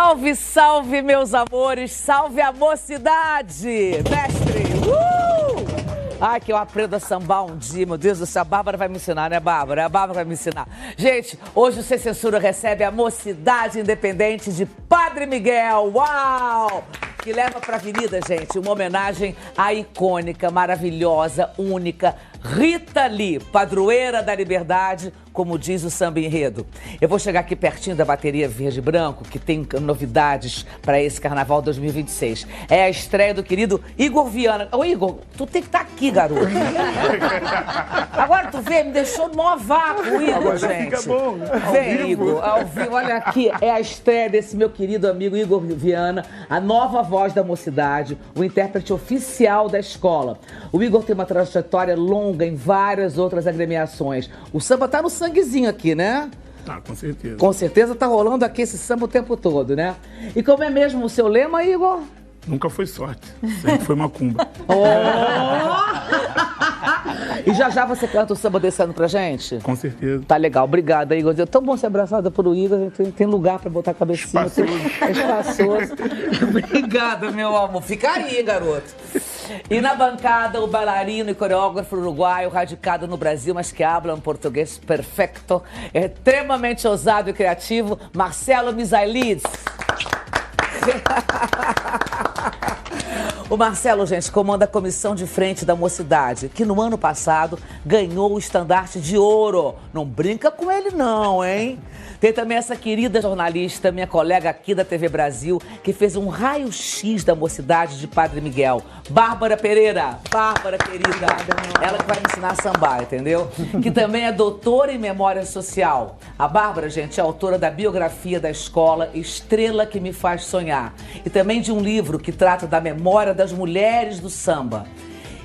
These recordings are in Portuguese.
Salve, salve, meus amores, salve a mocidade, mestre! Ai, que eu aprendo a sambar um dia, meu Deus do céu, a Bárbara vai me ensinar, né, Bárbara? A Bárbara vai me ensinar. Gente, hoje o Sem Censura recebe a Mocidade Independente de Padre Miguel, uau! Que leva pra avenida, gente, uma homenagem à icônica, maravilhosa, única Rita Lee, padroeira da liberdade, como diz o samba enredo. Eu vou chegar aqui pertinho da bateria verde e branco, que tem novidades para esse Carnaval 2026. É a estreia do querido Igor Viana. Ô, Igor, tu tem que estar aqui, garoto. Agora tu vê, me deixou no vácuo, Igor, agora gente. Fica bom, né? Vem, Igor, ao vivo. Olha aqui, é a estreia desse meu querido amigo Igor Viana, a nova voz da mocidade, o intérprete oficial da escola. O Igor tem uma trajetória longa em várias outras agremiações. O samba tá no sanguezinho aqui, né? Tá, com certeza. Com certeza tá rolando aqui esse samba o tempo todo, né? E como é mesmo o seu lema, Igor? Nunca foi sorte, sempre foi macumba. E já você canta o samba desse ano pra gente? Com certeza. Tá legal, obrigada, Igor. É tão bom ser abraçada por Igor, tem lugar pra botar a cabecinha. É espaçoso. Obrigada, meu amor. Fica aí, garoto. E na bancada, o bailarino e coreógrafo uruguaio, radicado no Brasil, mas que habla um português perfeito, extremamente ousado e criativo, Marcelo Misailides. O Marcelo, gente, comanda a comissão de frente da mocidade, que no ano passado ganhou o estandarte de ouro. Não brinca com ele não, hein? Tem também essa querida jornalista, minha colega aqui da TV Brasil, que fez um raio-x da mocidade de Padre Miguel. Bárbara Pereira. Bárbara, querida. Ela que vai me ensinar a sambar, entendeu? Que também é doutora em memória social. A Bárbara, gente, é autora da biografia da escola Estrela que Me Faz Sonhar. E também de um livro que trata da memória das mulheres do samba.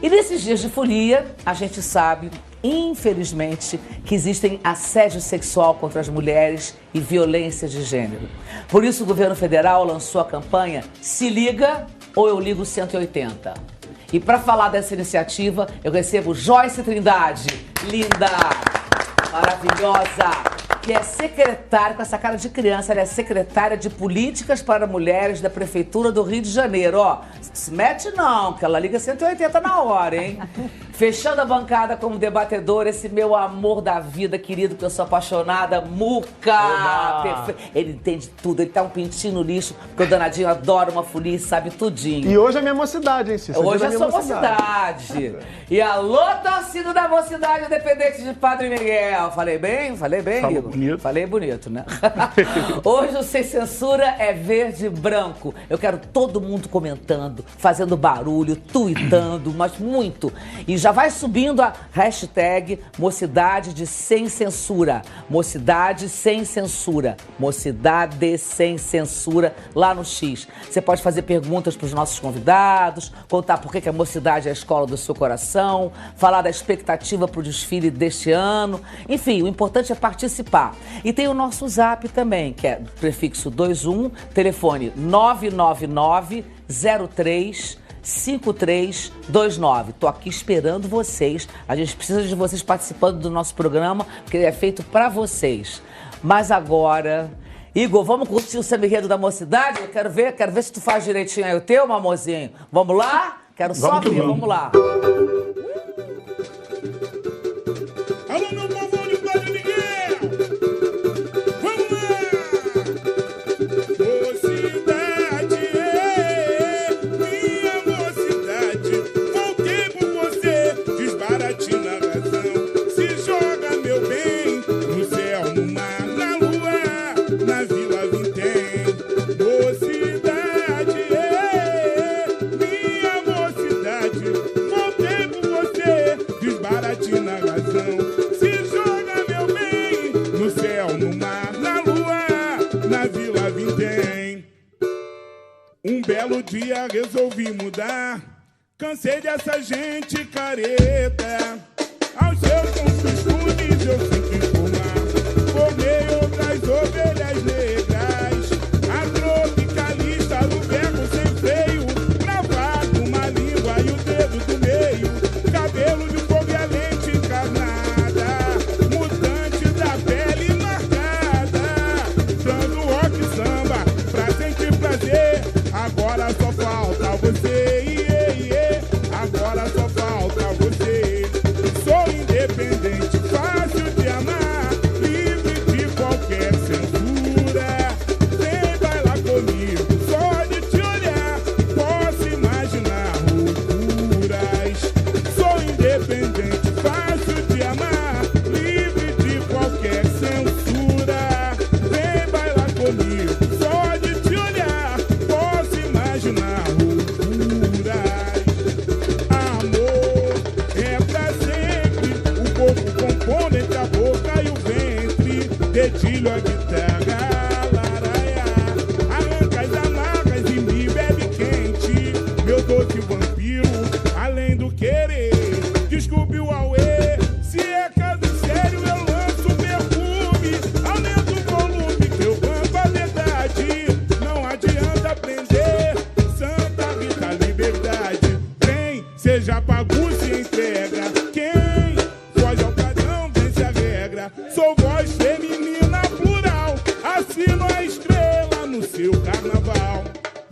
E nesses dias de folia, a gente sabe, infelizmente, que existem assédio sexual contra as mulheres e violência de gênero. Por isso, o governo federal lançou a campanha Se Liga ou Eu Ligo 180. E para falar dessa iniciativa, eu recebo Joyce Trindade, linda, maravilhosa, que é secretária, com essa cara de criança, ela é secretária de Políticas para Mulheres da Prefeitura do Rio de Janeiro. Ó, se mete não, que ela liga 180 na hora, hein? Fechando a bancada como debatedor, esse meu amor da vida, querido, que eu sou apaixonada, Muca! Ele entende tudo, ele tá um pintinho no lixo, porque o danadinho adora uma folia e sabe tudinho. E hoje é minha mocidade, hein, Cícero? Hoje é sua mocidade. E alô, torcida da mocidade independente de Padre Miguel. Falei bem? Falei bem, Falou Igor? bonito. Falei bonito, né? Hoje o Sem Censura é verde e branco. Eu quero todo mundo comentando, fazendo barulho, tuitando, mas muito. E já vai subindo a hashtag Mocidade de Sem Censura. Mocidade Sem Censura. Mocidade Sem Censura lá no X. Você pode fazer perguntas para os nossos convidados, contar por que a mocidade é a escola do seu coração, falar da expectativa para o desfile deste ano. Enfim, o importante é participar. E tem o nosso zap também, que é prefixo 21, telefone 999 03 5329. Tô aqui esperando vocês. A gente precisa de vocês participando do nosso programa, porque ele é feito para vocês. Mas agora, Igor, vamos curtir o samba enredo da mocidade? Eu quero ver se tu faz direitinho aí o teu, meu amorzinho. Vamos lá? Quero só ver, vamos lá. Alô, meu povo de Padre Miguel! Vamos lá! Mocidade, minha mocidade, voltei por você, desbarate na razão. Se joga, meu bem, no céu, no mar, na lua, na Vila Vintém. Mocidade, minha mocidade, voltei por você, desbarate na razão. Se joga, meu bem, no céu, no mar, na lua, na Vila Vintém. Um belo dia resolvi mudar, cansei dessa gente careta. Aos seus bons costumes eu fui te informar, formei outras ovelhas negras. A tropicalista, o verbo sem freio, gravado uma língua e o dedo do meio, cabelo de fogo e a lente encarnada, mutante da pele marcada, dando rock samba pra sentir guitarra, laraia. Arranca as amarras e me bebe quente. Meu doce vampiro, além do querer, desculpe o auê. Se é caso sério, eu lanço perfume. Aumento o volume que eu banco a verdade. Não adianta aprender, Santa Rita, liberdade. Vem, seja bagunça e entrega. Quem foge ao padrão, vence a regra. Sou voz feminina plural, assino a estrela no seu carnaval.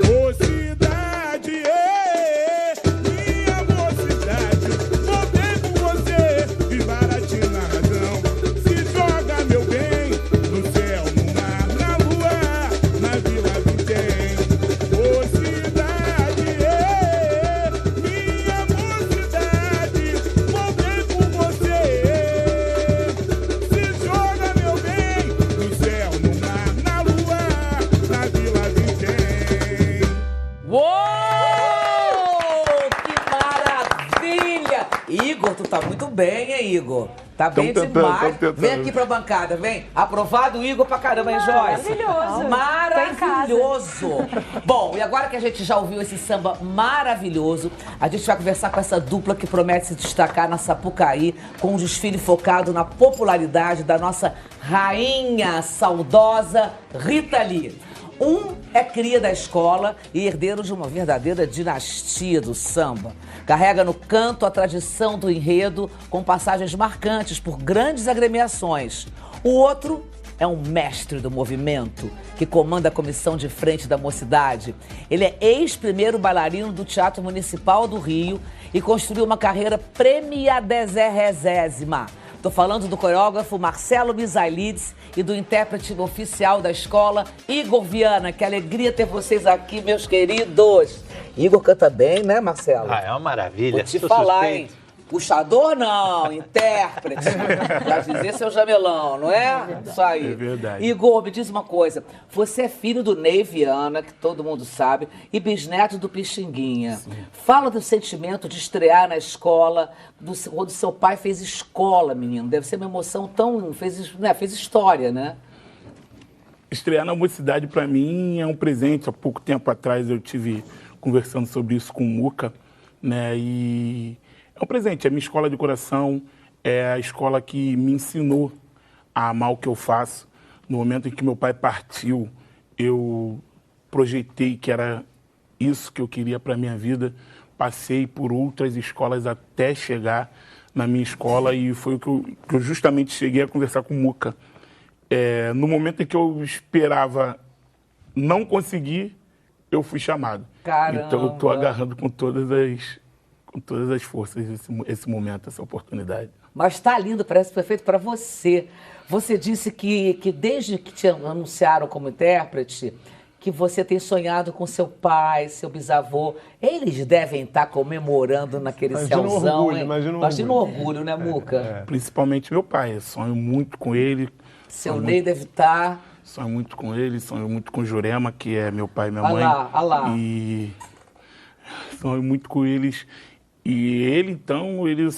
Mocidade, minha mocidade, voltei por você, desbaratina a razão. Se joga, meu bem, no céu, no mar, na lua, na Vila Vintém. Mocidade, minha mocidade, voltei por você. Se joga, meu bem, no céu, no mar, na lua, na Vila Vintém. Uou! Que maravilha! Igor, tu tá muito bem, hein, Igor? Tá bem tentando, demais. tão tentando. Vem aqui pra bancada, vem. Aprovado o Igor pra caramba, hein, Joyce? Maravilhoso. Maravilhoso. Bom, e agora que a gente já ouviu esse samba maravilhoso, a gente vai conversar com essa dupla que promete se destacar na Sapucaí com um desfile focado na popularidade da nossa rainha saudosa Rita Lee. Um é cria da escola e herdeiro de uma verdadeira dinastia do samba. Carrega no canto a tradição do enredo com passagens marcantes por grandes agremiações. O outro é um mestre do movimento que comanda a comissão de frente da mocidade. Ele é ex-primeiro bailarino do Teatro Municipal do Rio e construiu uma carreira premiadésima. Tô falando do coreógrafo Marcelo Misailides e do intérprete oficial da escola, Igor Viana. Que alegria ter vocês aqui, meus queridos. Igor canta bem, né, Marcelo? Ah, é uma maravilha. Vou te Sou falar, suspeito. hein? Puxador não, intérprete. Já dizer seu jamelão, não é? Isso aí. É verdade. Igor, me diz uma coisa. Você é filho do Ney Viana, que todo mundo sabe, e bisneto do Pixinguinha. Sim. Fala do sentimento de estrear na escola, quando seu pai fez escola, menino. Deve ser uma emoção tão... Fez história, né? Estrear na mocidade, para mim, é um presente. Há pouco tempo atrás eu tive conversando sobre isso com o Muca, né? E é um presente, é minha escola de coração, é a escola que me ensinou a amar o que eu faço. No momento em que meu pai partiu, eu projetei que era isso que eu queria para a minha vida. Passei por outras escolas até chegar na minha escola e foi o que eu justamente cheguei a conversar com o Muca. No momento em que eu esperava não conseguir, eu fui chamado. Caramba. Então eu estou agarrando com todas as forças esse momento, essa oportunidade. Mas tá lindo, parece que foi feito para você. Você disse que desde que te anunciaram como intérprete, que você tem sonhado com seu pai, seu bisavô. Eles devem estar comemorando naquele céuzão, hein? Imagina o orgulho, né, Muca? Principalmente meu pai. Eu sonho muito com ele. Seu Ney deve estar... Sonho muito com ele, sonho muito com o Jurema, que é meu pai e minha mãe. Olha lá. E sonho muito com eles. E ele, então, ele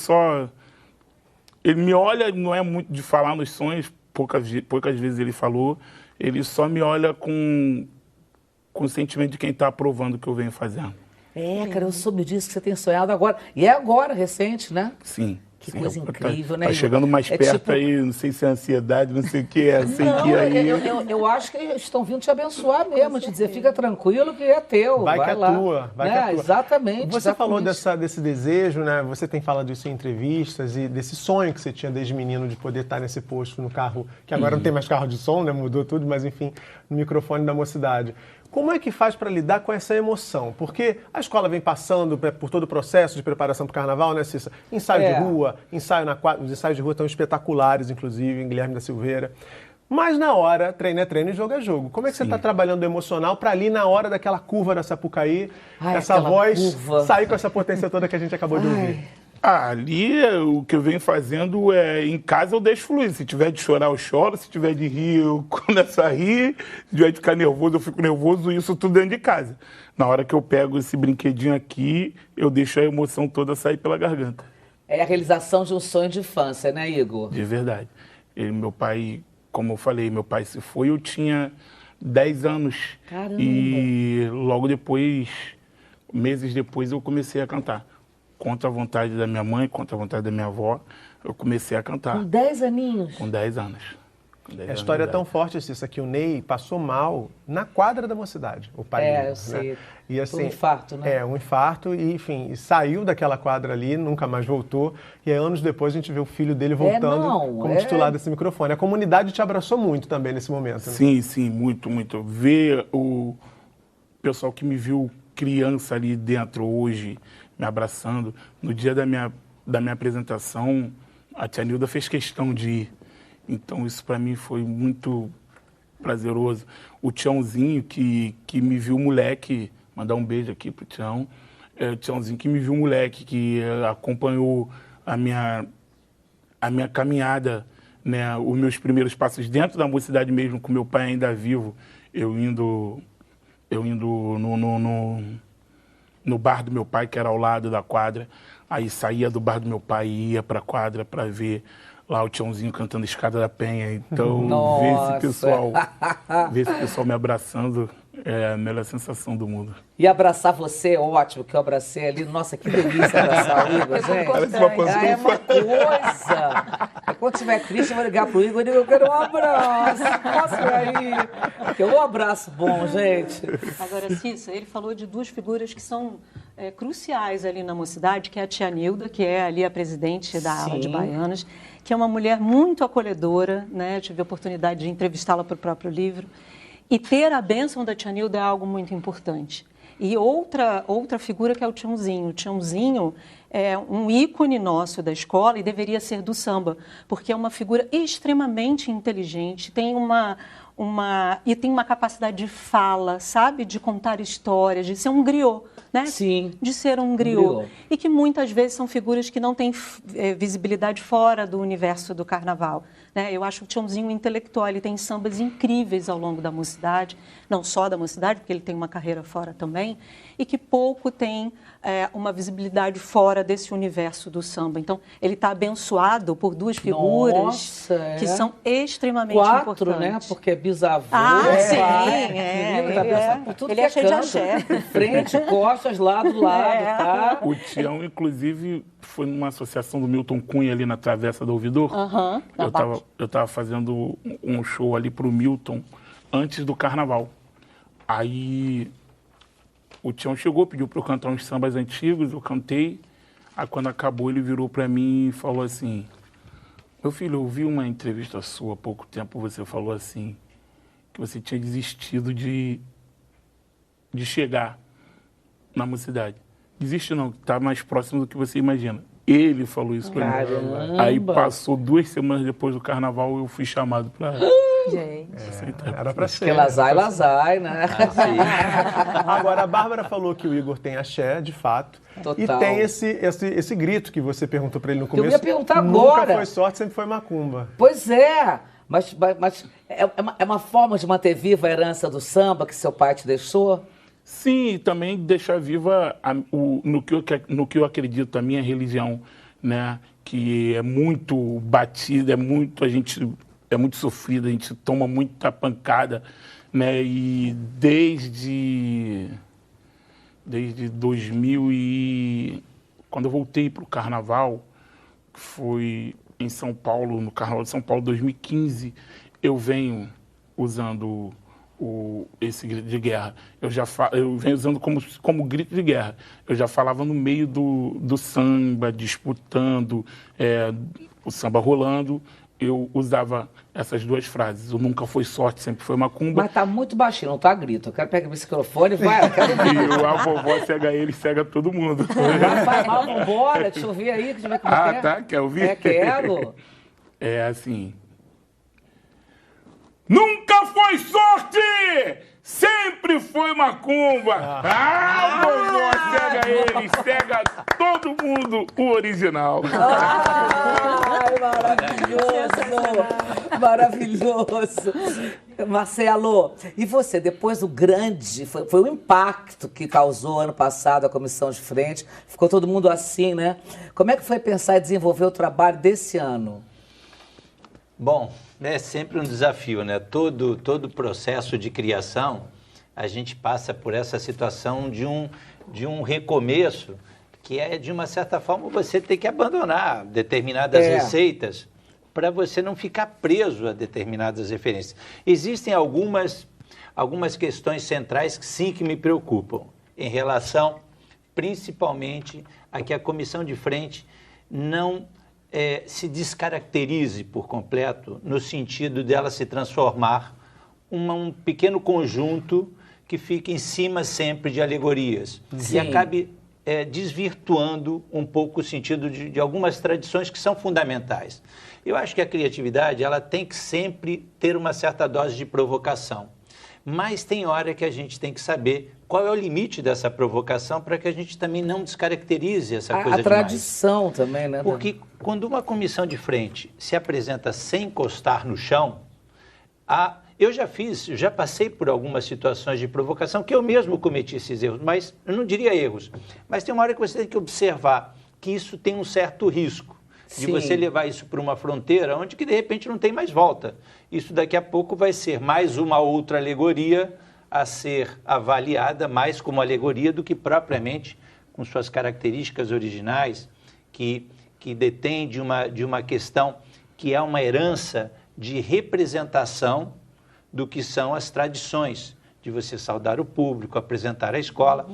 me olha, não é muito de falar nos sonhos, poucas vezes ele falou, ele só me olha com o sentimento de quem está aprovando o que eu venho fazendo. Cara, eu soube disso que você tem sonhado agora. E é agora, recente, né? Sim. Que sim, coisa incrível, né? Tá chegando mais perto aí, não sei se é ansiedade, não sei o que é. Eu acho que eles estão vindo te abençoar mesmo, te dizer, fica tranquilo que é teu. Vai que é lá. tua, vai que é tua. Exatamente. Você falou desse desejo, né? Você tem falado isso em entrevistas e desse sonho que você tinha desde menino de poder estar nesse posto no carro, que agora não tem mais carro de som, né? Mudou tudo, mas enfim, no microfone da mocidade. Como é que faz para lidar com essa emoção? Porque a escola vem passando por todo o processo de preparação para o carnaval, né, Cissa? Ensaio de rua, ensaio na quadra, os ensaios de rua estão espetaculares, inclusive, em Guilherme da Silveira. Mas na hora, treino é treino e jogo é jogo. Como é que você está trabalhando o emocional para ali, na hora daquela curva da Sapucaí, essa voz sair com essa potência toda que a gente acabou de ouvir? Ali, o que eu venho fazendo em casa eu deixo fluir. Se tiver de chorar, eu choro. Se tiver de rir, eu começo a rir. Se tiver de ficar nervoso, eu fico nervoso. Isso tudo dentro de casa. Na hora que eu pego esse brinquedinho aqui, eu deixo a emoção toda sair pela garganta. É a realização de um sonho de infância, né, Igor? De verdade. Meu pai como eu falei, meu pai se foi, eu tinha 10 anos. Caramba! E logo depois, meses depois, eu comecei a cantar. Contra a vontade da minha mãe, contra a vontade da minha avó, eu comecei a cantar. Com 10 aninhos? Com 10 anos. A história é tão forte, Cissa, que o Ney passou mal na quadra da Mocidade, o pai dele. Eu sei. Né? E, assim, um infarto, né? Um infarto e, enfim, e saiu daquela quadra ali, nunca mais voltou. E aí, anos depois, a gente vê o filho dele voltando como titular desse microfone. A comunidade te abraçou muito também nesse momento, né? Sim, sim, muito, muito. Ver o pessoal que me viu criança ali dentro hoje, me abraçando. No dia da minha apresentação, a tia Nilda fez questão de ir. Então, isso para mim foi muito prazeroso. O Tiãozinho, que me viu moleque, mandar um beijo aqui pro Tião. O Tiãozinho que me viu moleque, que acompanhou a minha caminhada, né, os meus primeiros passos dentro da Mocidade mesmo, com meu pai ainda vivo, eu indo no bar do meu pai, que era ao lado da quadra. Aí saía do bar do meu pai e ia para a quadra para ver lá o Tiãozinho cantando Escada da Penha. Então, ver esse pessoal me abraçando é a melhor sensação do mundo. E abraçar você, ótimo, que eu abracei ali. Nossa, que delícia abraçar o Igor, gente. Parece uma pantufa. É uma coisa. Quando tiver triste, eu vou ligar pro Igor e digo, eu quero um abraço. Posso ir aí? Porque um abraço bom, gente. Agora, Cissa, ele falou de duas figuras que são cruciais ali na Mocidade, que é a tia Nilda, que é ali a presidente da ala de baianas, que é uma mulher muito acolhedora, né? Eu tive a oportunidade de entrevistá-la para o próprio livro. E ter a bênção da tia Nilda é algo muito importante. E outra figura que é o Tiãozinho. O Tiãozinho é um ícone nosso da escola e deveria ser do samba, porque é uma figura extremamente inteligente, tem uma capacidade de fala, sabe? De contar histórias, de ser um griot, né? Sim. De ser um griot. E que muitas vezes são figuras que não têm visibilidade fora do universo do carnaval. Né? Eu acho o Tiãozinho intelectual, ele tem sambas incríveis ao longo da Mocidade, não só da Mocidade, porque ele tem uma carreira fora também, e que pouco tem uma visibilidade fora desse universo do samba. Então, ele está abençoado por duas figuras que são extremamente importantes. Né? Porque é bisavô. Sim. Ele é cheio de axé. Frente, costas, lado, tá? O Tião, inclusive, foi numa associação do Milton Cunha ali na Travessa do Ouvidor. Eu estava fazendo um show ali pro Milton antes do carnaval. Aí o Tião chegou, pediu para eu cantar uns sambas antigos, eu cantei. Aí quando acabou, ele virou para mim e falou assim: meu filho, eu ouvi uma entrevista sua há pouco tempo, você falou assim, que você tinha desistido de chegar na Mocidade. Desiste não, está mais próximo do que você imagina. Ele falou isso pra mim. Aí passou 2 semanas depois do carnaval, eu fui chamado para... Gente. Era pra ser. Que lazai, né? Agora, a Bárbara falou que o Igor tem axé, de fato. Total. E tem esse grito que você perguntou pra ele no começo. Eu ia perguntar Nunca agora. foi sorte, sempre foi macumba. Pois é. Mas é uma forma de manter viva a herança do samba que seu pai te deixou? Sim, e também deixar viva no que eu acredito, a minha religião, né? Que é muito batida, é muito sofrida, a gente toma muita pancada, né? E desde 2000 quando eu voltei para o Carnaval, que foi em São Paulo, no Carnaval de São Paulo 2015, eu venho usando esse grito de guerra. Eu venho usando como grito de guerra. Eu já falava no meio do samba, disputando, o samba rolando. Eu usava essas 2 frases. O nunca foi sorte, sempre foi macumba. Mas tá muito baixinho, não tá grito. Eu quero pegar o microfone e vai. E a vovó cega ele, cega todo mundo. Vai mal, vambora. Deixa eu ouvir aí, deixa eu ver como é. Tá? Quer ouvir? Quero. É assim... Nunca foi sorte! Sempre foi macumba! Vovó, cega ele, cega todo mundo, o original. Ai, maravilhoso! Marcelo, e você, depois do grande, foi o impacto que causou ano passado a comissão de frente, ficou todo mundo assim, né? Como é que foi pensar em desenvolver o trabalho desse ano? Bom, É sempre um desafio, né? Todo processo de criação, a gente passa por essa situação de um recomeço, que é, de uma certa forma, você ter que abandonar determinadas receitas para você não ficar preso a determinadas referências. Existem algumas questões centrais que sim que me preocupam, em relação, principalmente, a que a comissão de frente não se descaracterize por completo, no sentido dela se transformar um pequeno conjunto que fica em cima sempre de alegorias. Sim. E acabe desvirtuando um pouco o sentido de algumas tradições que são fundamentais. Eu acho que a criatividade ela tem que sempre ter uma certa dose de provocação. Mas tem hora que a gente tem que saber qual é o limite dessa provocação para que a gente também não descaracterize essa coisa demais. A tradição também, né? Porque quando uma comissão de frente se apresenta sem encostar no chão, eu já passei por algumas situações de provocação que eu mesmo cometi esses erros, mas eu não diria erros. Mas tem uma hora que você tem que observar que isso tem um certo risco. De você levar isso para uma fronteira onde que de repente não tem mais volta. Isso daqui a pouco vai ser mais uma outra alegoria a ser avaliada mais como alegoria do que propriamente com suas características originais, que detém de uma questão que é uma herança de representação do que são as tradições, de você saudar o público, apresentar a escola.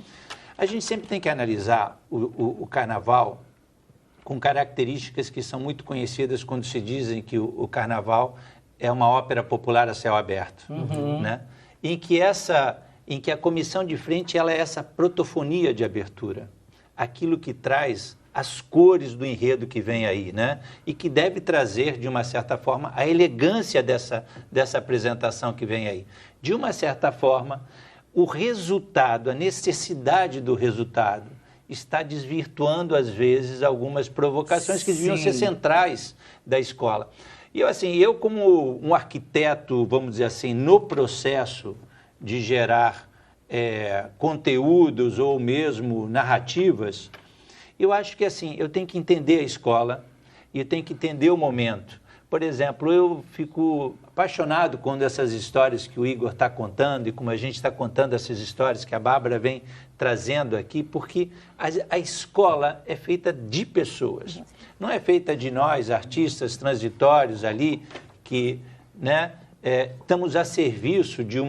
A gente sempre tem que analisar o carnaval com características que são muito conhecidas quando se dizem que o carnaval é uma ópera popular a céu aberto, né? Em que a comissão de frente ela é essa protofonia de abertura, aquilo que traz as cores do enredo que vem aí, né? E que deve trazer, de uma certa forma, a elegância dessa apresentação que vem aí. De uma certa forma, o resultado, a necessidade do resultado, está desvirtuando, às vezes, algumas provocações que deviam ser centrais da escola. E eu como um arquiteto, vamos dizer assim, no processo de gerar conteúdos ou mesmo narrativas, eu acho que eu tenho que entender a escola e eu tenho que entender o momento. Por exemplo, eu fico apaixonado quando essas histórias que o Igor está contando e como a gente está contando essas histórias que a Bárbara vem trazendo aqui, porque a escola é feita de pessoas. Não é feita de nós, artistas transitórios ali, que estamos a serviço de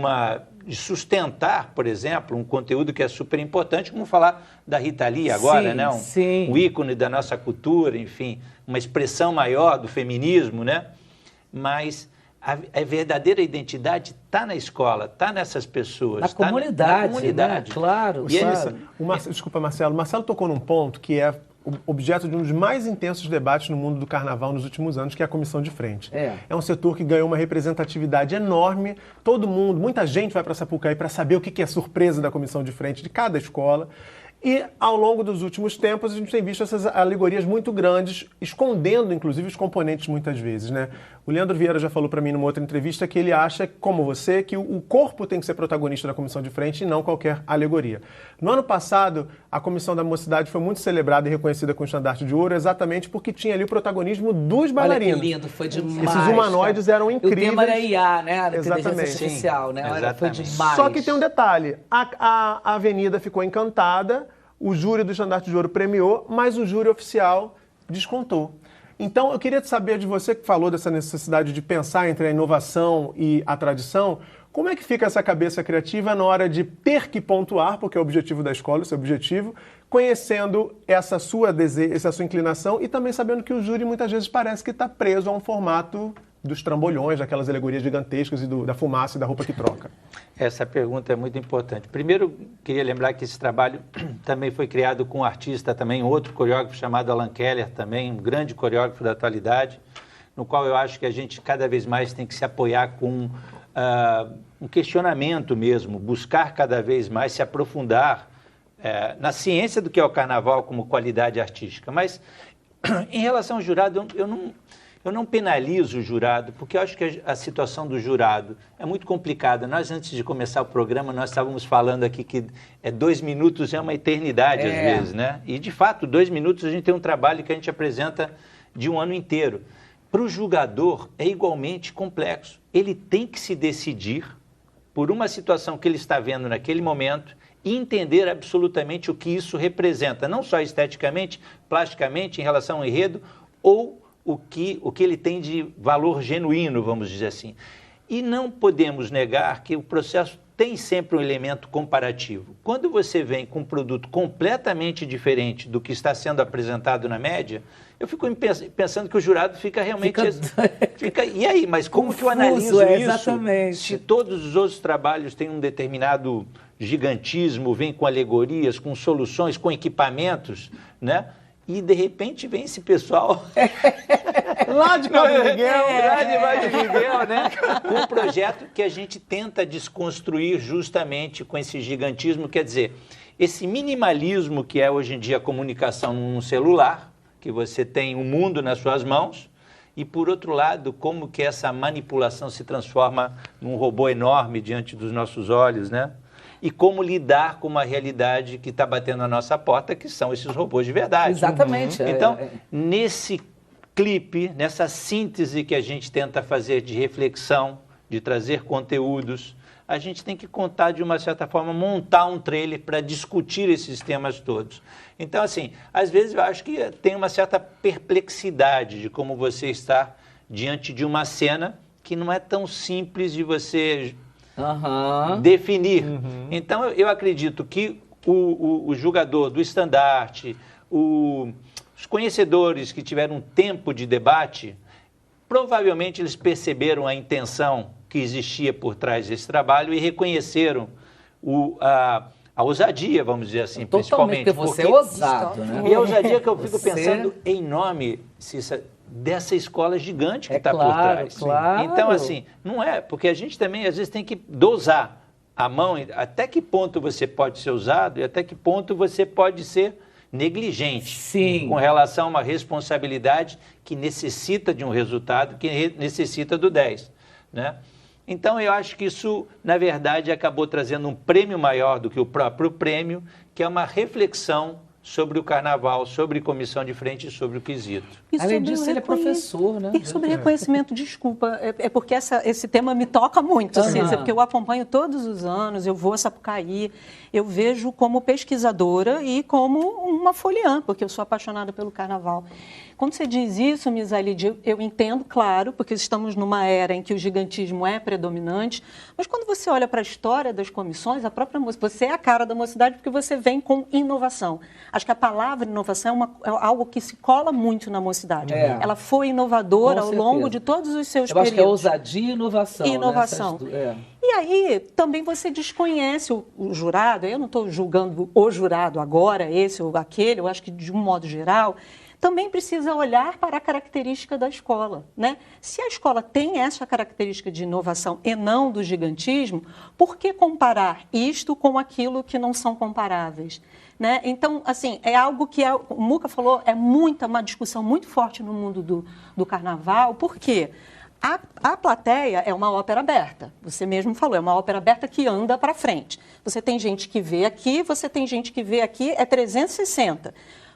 sustentar, por exemplo, um conteúdo que é super importante, como falar da Rita Lee agora, né? Um ícone da nossa cultura, enfim, uma expressão maior do feminismo, né? Mas a verdadeira identidade está na escola, está nessas pessoas. Na comunidade, na comunidade. Né? Claro. Desculpa, Marcelo. Marcelo tocou num ponto que é objeto de um dos mais intensos debates no mundo do carnaval nos últimos anos, que é a comissão de frente. É um setor que ganhou uma representatividade enorme. Todo mundo, muita gente vai para Sapucaí para saber o que é surpresa da comissão de frente de cada escola. E, ao longo dos últimos tempos, a gente tem visto essas alegorias muito grandes, escondendo, inclusive, os componentes muitas vezes, né? O Leandro Vieira já falou para mim numa outra entrevista que ele acha, como você, que o corpo tem que ser protagonista da comissão de frente e não qualquer alegoria. No ano passado, a Comissão da Mocidade foi muito celebrada e reconhecida com o estandarte de ouro exatamente porque tinha ali o protagonismo dos bailarinos. Olha que lindo, foi demais. Esses humanoides eram incríveis. O tema era IA, né? A exatamente. Artificial, né? Exatamente. Foi demais. Só que tem um detalhe. A avenida ficou encantada, o júri do estandarte de ouro premiou, mas o júri oficial descontou. Então, eu queria saber de você, que falou dessa necessidade de pensar entre a inovação e a tradição, como é que fica essa cabeça criativa na hora de ter que pontuar, porque é o objetivo da escola, esse é o objetivo, conhecendo essa sua inclinação e também sabendo que o júri muitas vezes parece que está preso a um formato dos trambolhões, daquelas alegorias gigantescas e da fumaça e da roupa que troca? Essa pergunta é muito importante. Primeiro, queria lembrar que esse trabalho também foi criado com um artista, também outro coreógrafo chamado Alan Keller, também um grande coreógrafo da atualidade, no qual eu acho que a gente cada vez mais tem que se apoiar com um questionamento mesmo, buscar cada vez mais se aprofundar na ciência do que é o carnaval como qualidade artística. Mas, em relação ao jurado, eu não penalizo o jurado, porque eu acho que a situação do jurado é muito complicada. Nós, antes de começar o programa, nós estávamos falando aqui que 2 minutos é uma eternidade, às vezes, né? E, de fato, 2 minutos a gente tem um trabalho que a gente apresenta de um ano inteiro. para o julgador é igualmente complexo. Ele tem que se decidir por uma situação que ele está vendo naquele momento e entender absolutamente o que isso representa, não só esteticamente, plasticamente, em relação ao enredo, ou o que ele tem de valor genuíno, vamos dizer assim. E não podemos negar que o processo tem sempre um elemento comparativo. Quando você vem com um produto completamente diferente do que está sendo apresentado na média, eu fico pensando que o jurado fica realmente... E aí, mas como Confuso, que eu analiso isso? Exatamente. Se todos os outros trabalhos têm um determinado gigantismo, vem com alegorias, com soluções, com equipamentos, né? E, de repente, vem esse pessoal... Lá de Padre Miguel. Lá de Padre Miguel, né? Um projeto que a gente tenta desconstruir justamente com esse gigantismo, quer dizer, esse minimalismo que é hoje em dia a comunicação num celular, que você tem o mundo nas suas mãos, e, por outro lado, como que essa manipulação se transforma num robô enorme diante dos nossos olhos, né? E como lidar com uma realidade que está batendo na nossa porta, que são esses robôs de verdade. Exatamente. Então, nesse clipe, nessa síntese que a gente tenta fazer de reflexão, de trazer conteúdos, a gente tem que contar, de uma certa forma, montar um trailer para discutir esses temas todos. Então, assim, às vezes eu acho que tem uma certa perplexidade de como você está diante de uma cena que não é tão simples de você definir. Então, eu acredito que o julgador do estandarte, os conhecedores que tiveram um tempo de debate, provavelmente eles perceberam a intenção que existia por trás desse trabalho e reconheceram a ousadia, vamos dizer assim, Totalmente, principalmente. porque você é ousado, né? E a ousadia que eu fico pensando em nome, Cissa, dessa escola gigante que está por trás. Claro. Então, assim, não é, porque a gente também, às vezes, tem que dosar a mão, até que ponto você pode ser usado e até que ponto você pode ser negligente. Sim. Com relação a uma responsabilidade que necessita de um resultado, que necessita do 10, né? Então, eu acho que isso, na verdade, acabou trazendo um prêmio maior do que o próprio prêmio, que é uma reflexão sobre o carnaval, sobre comissão de frente e sobre o quesito. Além disso, ele é professor, né? E sobre reconhecimento, desculpa, é porque esse tema me toca muito, Cícera, porque eu acompanho todos os anos, eu vou a Sapucaí, eu vejo como pesquisadora e como uma foliã, porque eu sou apaixonada pelo carnaval. Quando você diz isso, Miss Ailide, eu entendo, claro, porque estamos numa era em que o gigantismo é predominante, mas quando você olha para a história das comissões, a própria você é a cara da mocidade porque você vem com inovação. Acho que a palavra inovação é algo que se cola muito na mocidade. Ela foi inovadora ao longo de todos os seus períodos. Eu acho que é ousadia e inovação. Inovação. E aí, também você desconhece o jurado, eu não estou julgando o jurado agora, esse ou aquele, eu acho que de um modo geral, também precisa olhar para a característica da escola, né? Se a escola tem essa característica de inovação e não do gigantismo, por que comparar isto com aquilo que não são comparáveis? Né? Então, assim, é algo que o Muca falou, é uma discussão muito forte no mundo do carnaval, porque a plateia é uma ópera aberta, você mesmo falou, é uma ópera aberta que anda para frente. Você tem gente que vê aqui, você tem gente que vê aqui, é 360.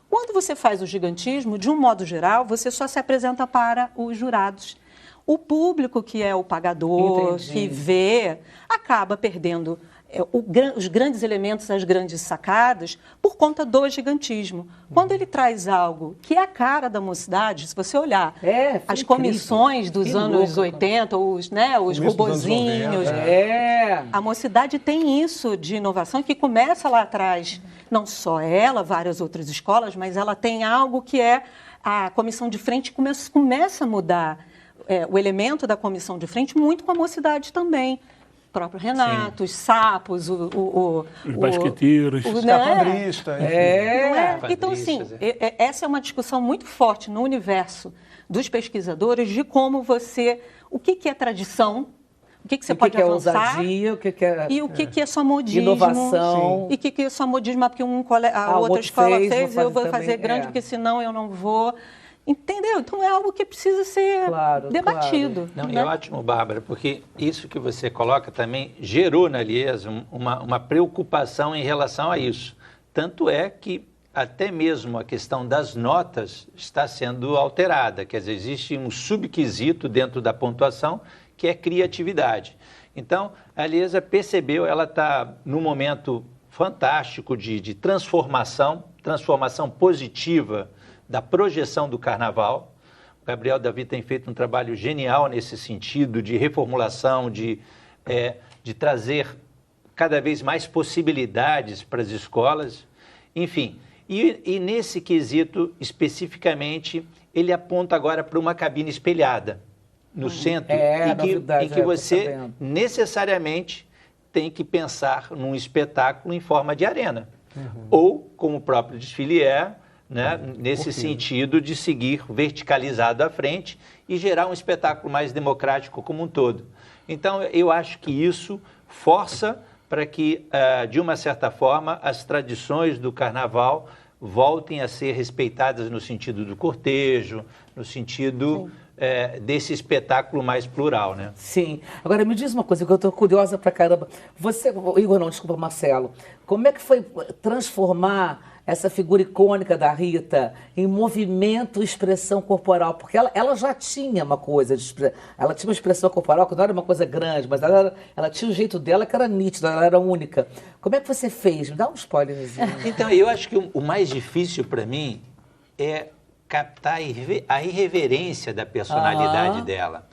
Quando você faz o gigantismo, de um modo geral, você só se apresenta para os jurados. O público, que é o pagador, que vê, acaba perdendo os grandes elementos, as grandes sacadas, por conta do gigantismo. Quando ele traz algo que é a cara da mocidade, se você olhar as comissões dos anos 80, os robozinhos, a mocidade tem isso de inovação que começa lá atrás. Não só ela, várias outras escolas, mas ela tem algo que é a comissão de frente começa a mudar o elemento da comissão de frente muito com a mocidade também. O próprio Renato, os sapos, os basqueteiros, os escafandristas. Então, assim, essa é uma discussão muito forte no universo dos pesquisadores de como o que é tradição, o que você pode avançar, ousadia, e o que é só modismo. Inovação. E o que é só modismo, porque a outra escola fez, eu vou fazer grande, porque senão eu não vou. Entendeu? Então é algo que precisa ser debatido. Não, né? É ótimo, Bárbara, porque isso que você coloca também gerou na Liesa uma preocupação em relação a isso. Tanto é que até mesmo a questão das notas está sendo alterada. Quer dizer, existe um subquisito dentro da pontuação que é criatividade. Então, a Eliezer percebeu, ela está num momento fantástico de transformação positiva da projeção do carnaval. O Gabriel Davi tem feito um trabalho genial nesse sentido de reformulação, de trazer cada vez mais possibilidades para as escolas. Enfim, e nesse quesito, especificamente, ele aponta agora para uma cabine espelhada no centro, em que você necessariamente tem que pensar num espetáculo em forma de arena. Ou, como o próprio desfile né, nesse sentido de seguir verticalizado à frente e gerar um espetáculo mais democrático como um todo. Então, eu acho que isso força para que, de uma certa forma, as tradições do carnaval voltem a ser respeitadas no sentido do cortejo, no sentido desse espetáculo mais plural, né? Sim. Agora, me diz uma coisa que eu estou curiosa pra caramba. Você, Igor, não, desculpa, Marcelo. Como é que foi transformar essa figura icônica da Rita em movimento e expressão corporal? Porque ela já tinha uma coisa, ela tinha uma expressão corporal que não era uma coisa grande, mas ela tinha o jeito dela que era nítido, ela era única. Como é que você fez? Me dá um spoilerzinho. Então, eu acho que o mais difícil para mim é captar a irreverência da personalidade dela,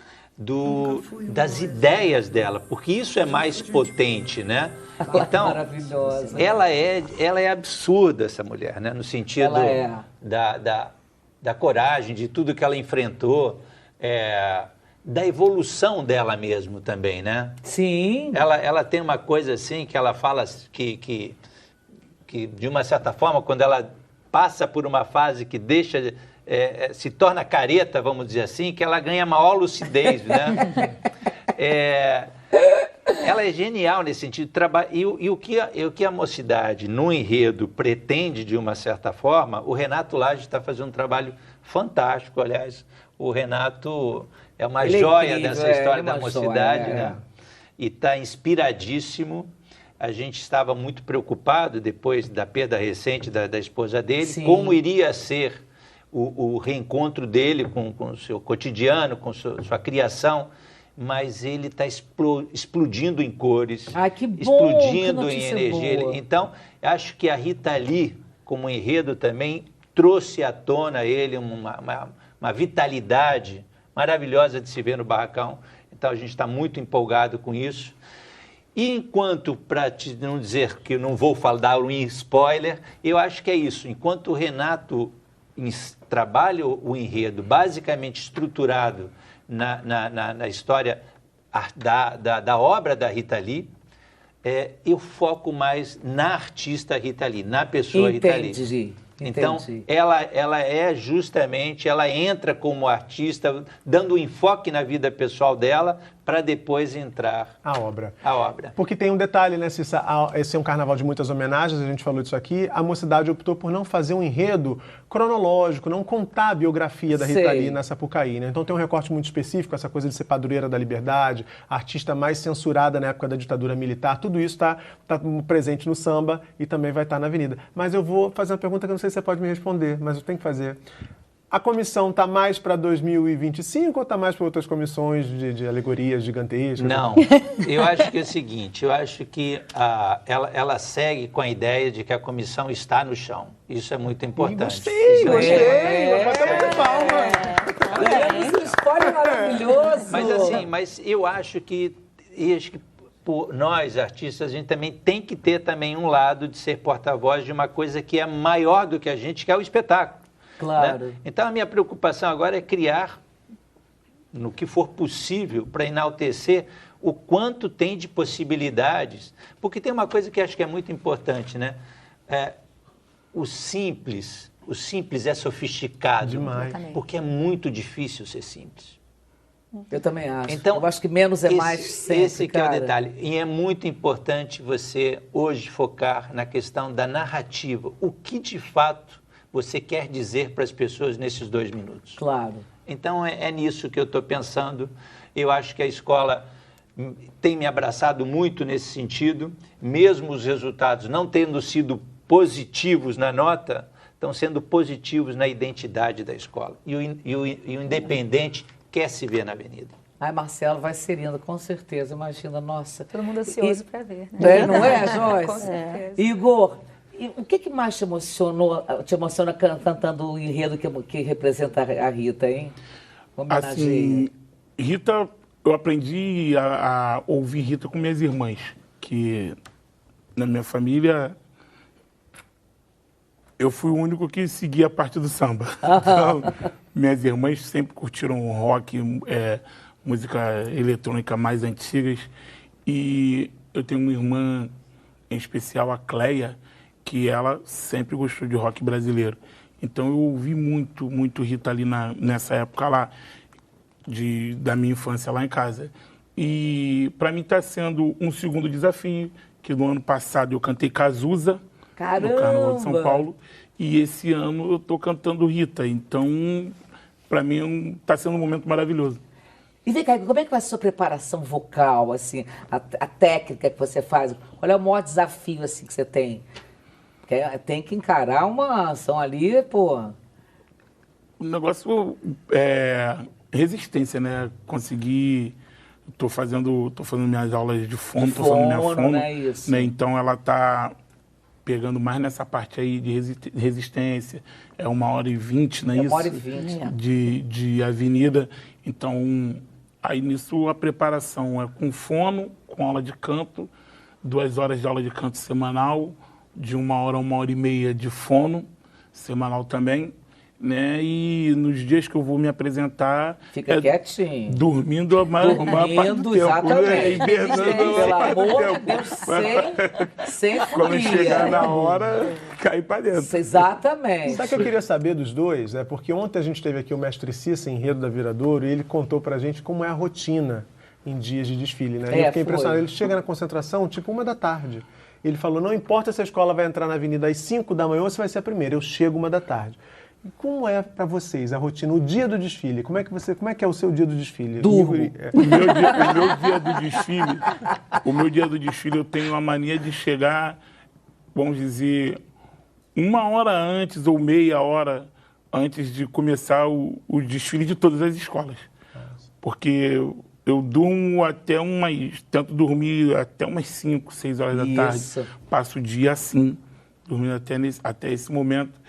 das ideias dela, porque isso é mais potente, né? Então, maravilhosa. Ela é absurda, essa mulher, né? No sentido da coragem, de tudo que ela enfrentou, da evolução dela mesmo também, né? Sim. Ela tem uma coisa assim que ela fala que de uma certa forma, quando ela passa por uma fase que se torna careta, vamos dizer assim, que ela ganha maior lucidez, né? Ela é genial nesse sentido. E o que a mocidade, no enredo, pretende, de uma certa forma, o Renato Lage está fazendo um trabalho fantástico. Aliás, o Renato é uma joia dessa história da mocidade, né? E está inspiradíssimo. A gente estava muito preocupado, depois da perda recente da esposa dele, como iria ser o reencontro dele com o seu cotidiano, com sua criação, mas ele está explodindo em cores, que bom, explodindo em energia. Então, acho que a Rita Lee, como enredo também, trouxe à tona a ele uma vitalidade maravilhosa de se ver no Barracão. Então, a gente está muito empolgado com isso. E enquanto, para não dizer que eu não vou dar um spoiler, eu acho que é isso. Enquanto o Renato trabalha o enredo basicamente estruturado na história da obra da Rita Lee, eu foco mais na artista Rita Lee, na pessoa Rita Lee. Então, ela é justamente, ela entra como artista, dando enfoque na vida pessoal dela, para depois entrar a obra. Porque tem um detalhe, né, Cissa? Esse é um carnaval de muitas homenagens, a gente falou disso aqui. A mocidade optou por não fazer um enredo cronológico, não contar a biografia da Rita Lee na Sapucaí, né? Então tem um recorte muito específico, essa coisa de ser padroeira da liberdade, a artista mais censurada na época da ditadura militar, tudo isso está presente no samba e também vai estar na avenida. Mas eu vou fazer uma pergunta que eu não sei se você pode me responder, mas eu tenho que fazer. A comissão está mais para 2025 ou está mais para outras comissões de alegorias gigantescas? Não, eu acho que é o seguinte, eu acho que ela segue com a ideia de que a comissão está no chão. Isso é muito importante. Gostei! Vai bater palma. Um spoiler maravilhoso. Mas eu acho que por nós, artistas, a gente também tem que ter também um lado de ser porta-voz de uma coisa que é maior do que a gente, que é o espetáculo. Claro. Né? Então, a minha preocupação agora é criar, no que for possível, para enaltecer o quanto tem de possibilidades. Porque tem uma coisa que acho que é muito importante, né? O simples é sofisticado. Demais. Porque é muito difícil ser simples. Eu também acho. Então, eu acho que menos é mais sempre, esse que é o detalhe. E é muito importante você, hoje, focar na questão da narrativa. O que, de fato, você quer dizer para as pessoas nesses 2 minutos. Claro. Então, é nisso que eu estou pensando. Eu acho que a escola tem me abraçado muito nesse sentido, mesmo os resultados não tendo sido positivos na nota, estão sendo positivos na identidade da escola. E o independente quer se ver na avenida. Ai, Marcelo vai ser lindo, com certeza, imagina, nossa. Todo mundo ansioso para ver, né? Não é, Joyce? Com certeza. Igor, o que mais te emociona cantando o enredo que representa a Rita, hein? Assim, Rita, eu aprendi a ouvir Rita com minhas irmãs, que na minha família eu fui o único que seguia a parte do samba. Então, minhas irmãs sempre curtiram rock, música eletrônica mais antigas. E eu tenho uma irmã, em especial a Cleia, que ela sempre gostou de rock brasileiro. Então eu ouvi muito, muito Rita ali nessa época lá, da minha infância lá em casa. E para mim está sendo um segundo desafio, que no ano passado eu cantei Cazuza, no Carnaval de São Paulo, e esse ano eu estou cantando Rita. Então, para mim, está sendo um momento maravilhoso. E vem cá, como é que vai ser a sua preparação vocal, assim, a técnica que você faz? Qual é o maior desafio, assim, que você tem? Porque tem que encarar uma ação ali, pô. O negócio é resistência, né? Conseguir... Estou fazendo minhas aulas de fono, estou fazendo minha fono, né? Isso. Né? Então ela está pegando mais nessa parte aí de resistência. É 1h20, não é isso? 1h20. De avenida. Então, aí nisso a preparação é com fono, com aula de canto, 2 horas de aula de canto semanal, de 1 hora a 1h30 de fono, semanal também. Né? E nos dias que eu vou me apresentar... Fica quietinho. Dormindo a maior parte do tempo. Exatamente. Hibernando Pelo amor de Deus, sem folia. Quando chegar na hora, cair para dentro. Exatamente. Sabe o que eu queria saber dos dois? Porque ontem a gente teve aqui o mestre Cissa, enredo da Viradouro, e ele contou pra gente como é a rotina em dias de desfile, né? Eu fiquei impressionado. Ele chega na concentração tipo 1 da tarde. Ele falou, não importa se a escola vai entrar na avenida às 5 da manhã ou se vai ser a primeira, eu chego 1 da tarde. E como é para vocês a rotina, o dia do desfile? Como é que é o seu dia do desfile? Durmo. O meu dia do desfile eu tenho a mania de chegar, vamos dizer, 1 hora antes ou meia hora antes de começar o desfile de todas as escolas. Porque eu durmo tento dormir até umas 5, 6 horas da tarde. Passo o dia assim, dormindo até esse momento.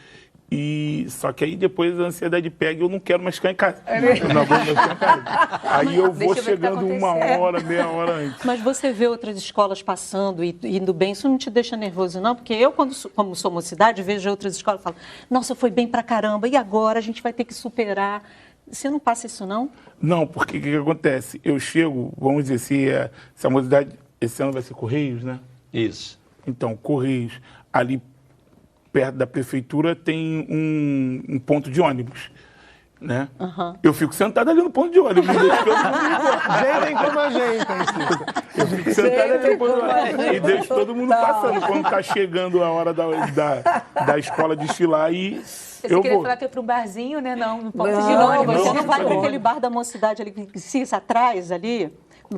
Só que aí depois a ansiedade pega e eu não quero mais ficar em casa. Eu não aguento mais ficar em casa. Aí eu vou chegando 1 hora, meia hora antes. Mas você vê outras escolas passando e indo bem, isso não te deixa nervoso, não? Porque eu, como sou mocidade, vejo outras escolas e falo, nossa, foi bem pra caramba, e agora a gente vai ter que superar. Você não passa isso, não? Não, porque o que acontece? Eu chego, vamos dizer, se a mocidade, esse ano vai ser Correios, né? Isso. Então, Correios, ali perto da prefeitura tem um ponto de ônibus, né? Eu fico sentado ali no ponto de ônibus. Vem como a gente. Eu fico sentado ali no ponto de ônibus e deixo todo mundo passando. Quando está chegando a hora da escola desfilar e Você queria falar que é para um barzinho, né? Não ponto de ônibus. ônibus. Você não vai para aquele bar da mocidade ali, que se atrás ali...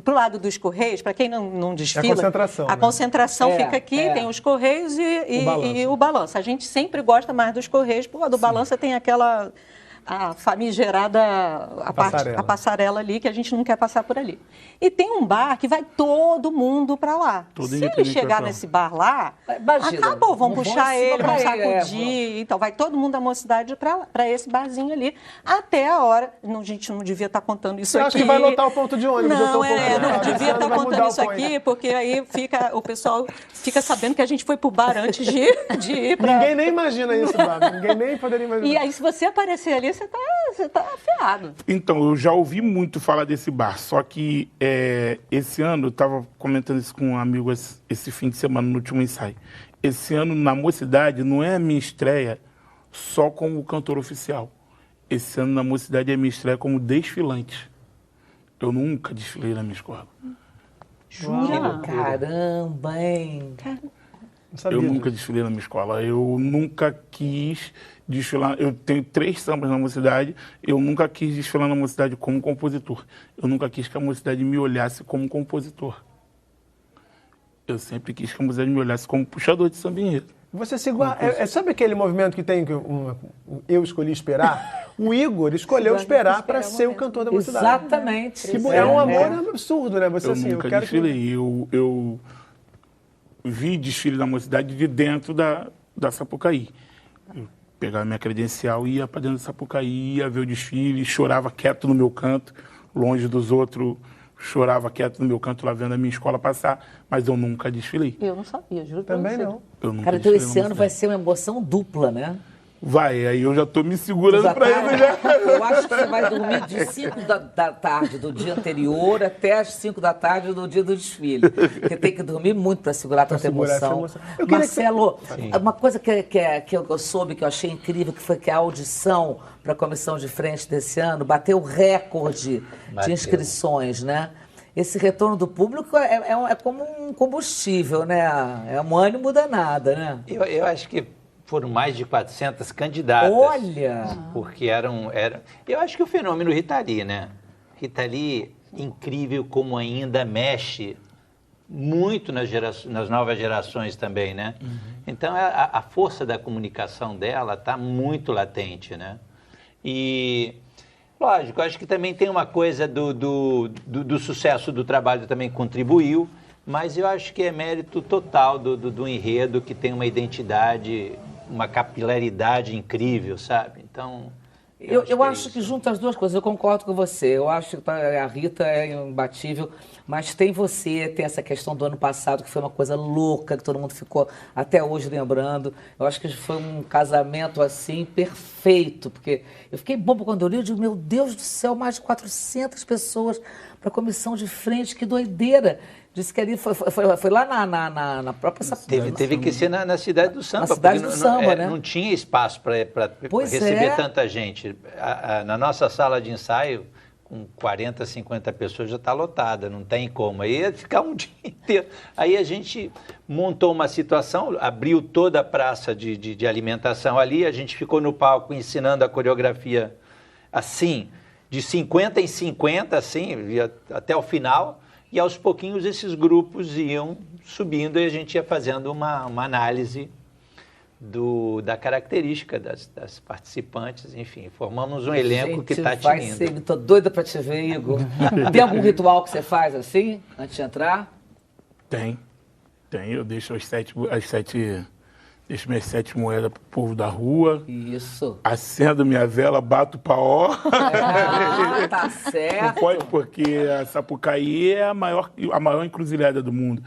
Pro lado dos Correios, para quem não desfila... É a concentração. A concentração fica aqui, tem os Correios e o Balança. A gente sempre gosta mais dos Correios, porque do Balança tem aquela... a famigerada a passarela ali, que a gente não quer passar por ali. E tem um bar que vai todo mundo para lá. Se ele chegar nesse bar lá, acabou, vão puxar ele, vão sacudir. Então, vai todo mundo da mocidade para esse barzinho ali, até a hora... a gente não devia estar contando isso aqui. Eu acho que vai lotar o ponto de ônibus. Não devia estar contando isso aqui, porque aí o pessoal fica sabendo que a gente foi pro bar antes de ir para... Ninguém nem imagina isso, Bárbara. Ninguém nem poderia imaginar. E aí, se você aparecer ali, você tá ferrado. Então, eu já ouvi muito falar desse bar, só que esse ano, eu estava comentando isso com um amigo esse fim de semana, no último ensaio. Esse ano, na Mocidade, não é a minha estreia só como cantor oficial. Esse ano, na Mocidade, é a minha estreia como desfilante. Eu nunca desfilei na minha escola. Jura? Caramba, hein? Eu nunca desfilei na minha escola. Eu nunca quis desfilar. Eu tenho 3 sambas na Mocidade. Eu nunca quis desfilar na Mocidade como compositor. Eu nunca quis que a Mocidade me olhasse como compositor. Eu sempre quis que a Mocidade me olhasse como puxador de samba enredo. Você se iguala. Sabe aquele movimento que tem que eu escolhi esperar? O Igor escolheu esperar para ser o cantor da mocidade. Exatamente. Que é um amor absurdo, né? Você assim, nunca desfilei. Eu vi desfile da mocidade de dentro da Sapucaí. Eu pegava minha credencial, ia para dentro da Sapucaí, ia ver o desfile, chorava quieto no meu canto, longe dos outros, chorava quieto no meu canto lá vendo a minha escola passar, mas eu nunca desfilei. Eu não sabia, juro. Também não. Cara, então esse ano vai ser uma emoção dupla, né? Vai, aí eu já tô me segurando para isso já. Eu acho que você vai dormir de 5 da tarde do dia anterior até as 5 da tarde do dia do desfile. Porque tem que dormir muito para segurar tanta emoção. Marcelo, uma coisa que eu soube, que eu achei incrível, que foi que a audição para a comissão de frente desse ano bateu recorde de inscrições, né? Esse retorno do público é como um combustível, né? É um ânimo danado, né? Eu acho que foram mais de 400 candidatas. Olha! Porque eram... Eu acho que o fenômeno Rita Lee, né? Rita Lee, incrível como ainda mexe muito nas novas gerações também, né? Uhum. Então, a força da comunicação dela está muito latente, né? E, lógico, acho que também tem uma coisa do sucesso do trabalho também contribuiu, mas eu acho que é mérito total do enredo, que tem uma identidade, uma capilaridade incrível, sabe? Então, eu acho que junta as duas coisas, eu concordo com você. Eu acho que a Rita é imbatível, mas tem essa questão do ano passado, que foi uma coisa louca, que todo mundo ficou até hoje lembrando. Eu acho que foi um casamento, assim, perfeito, porque eu fiquei boba quando eu li, eu digo, meu Deus do céu, mais de 400 pessoas para a comissão de frente, que doideira. Disse que ali foi lá na própria Sapucaí. Teve que ser na cidade do samba. Na cidade do samba, né? Não tinha espaço para receber tanta gente. Na nossa sala de ensaio, com 40, 50 pessoas, já está lotada, não tem como. Aí ia ficar um dia inteiro. Aí a gente montou uma situação, abriu toda a praça de alimentação ali, a gente ficou no palco ensinando a coreografia assim, de 50 em 50, assim, até o final. E aos pouquinhos esses grupos iam subindo e a gente ia fazendo uma análise da característica das participantes. Enfim, formamos um elenco que está tinindo. Estou doida para te ver, Igor. Tem algum ritual que você faz assim, antes de entrar? Tem. Eu deixo deixo minhas 7 moedas pro povo da rua. Isso. Acendo minha vela, bato paó. Tá certo. Não pode, porque a Sapucaí é a maior encruzilhada do mundo.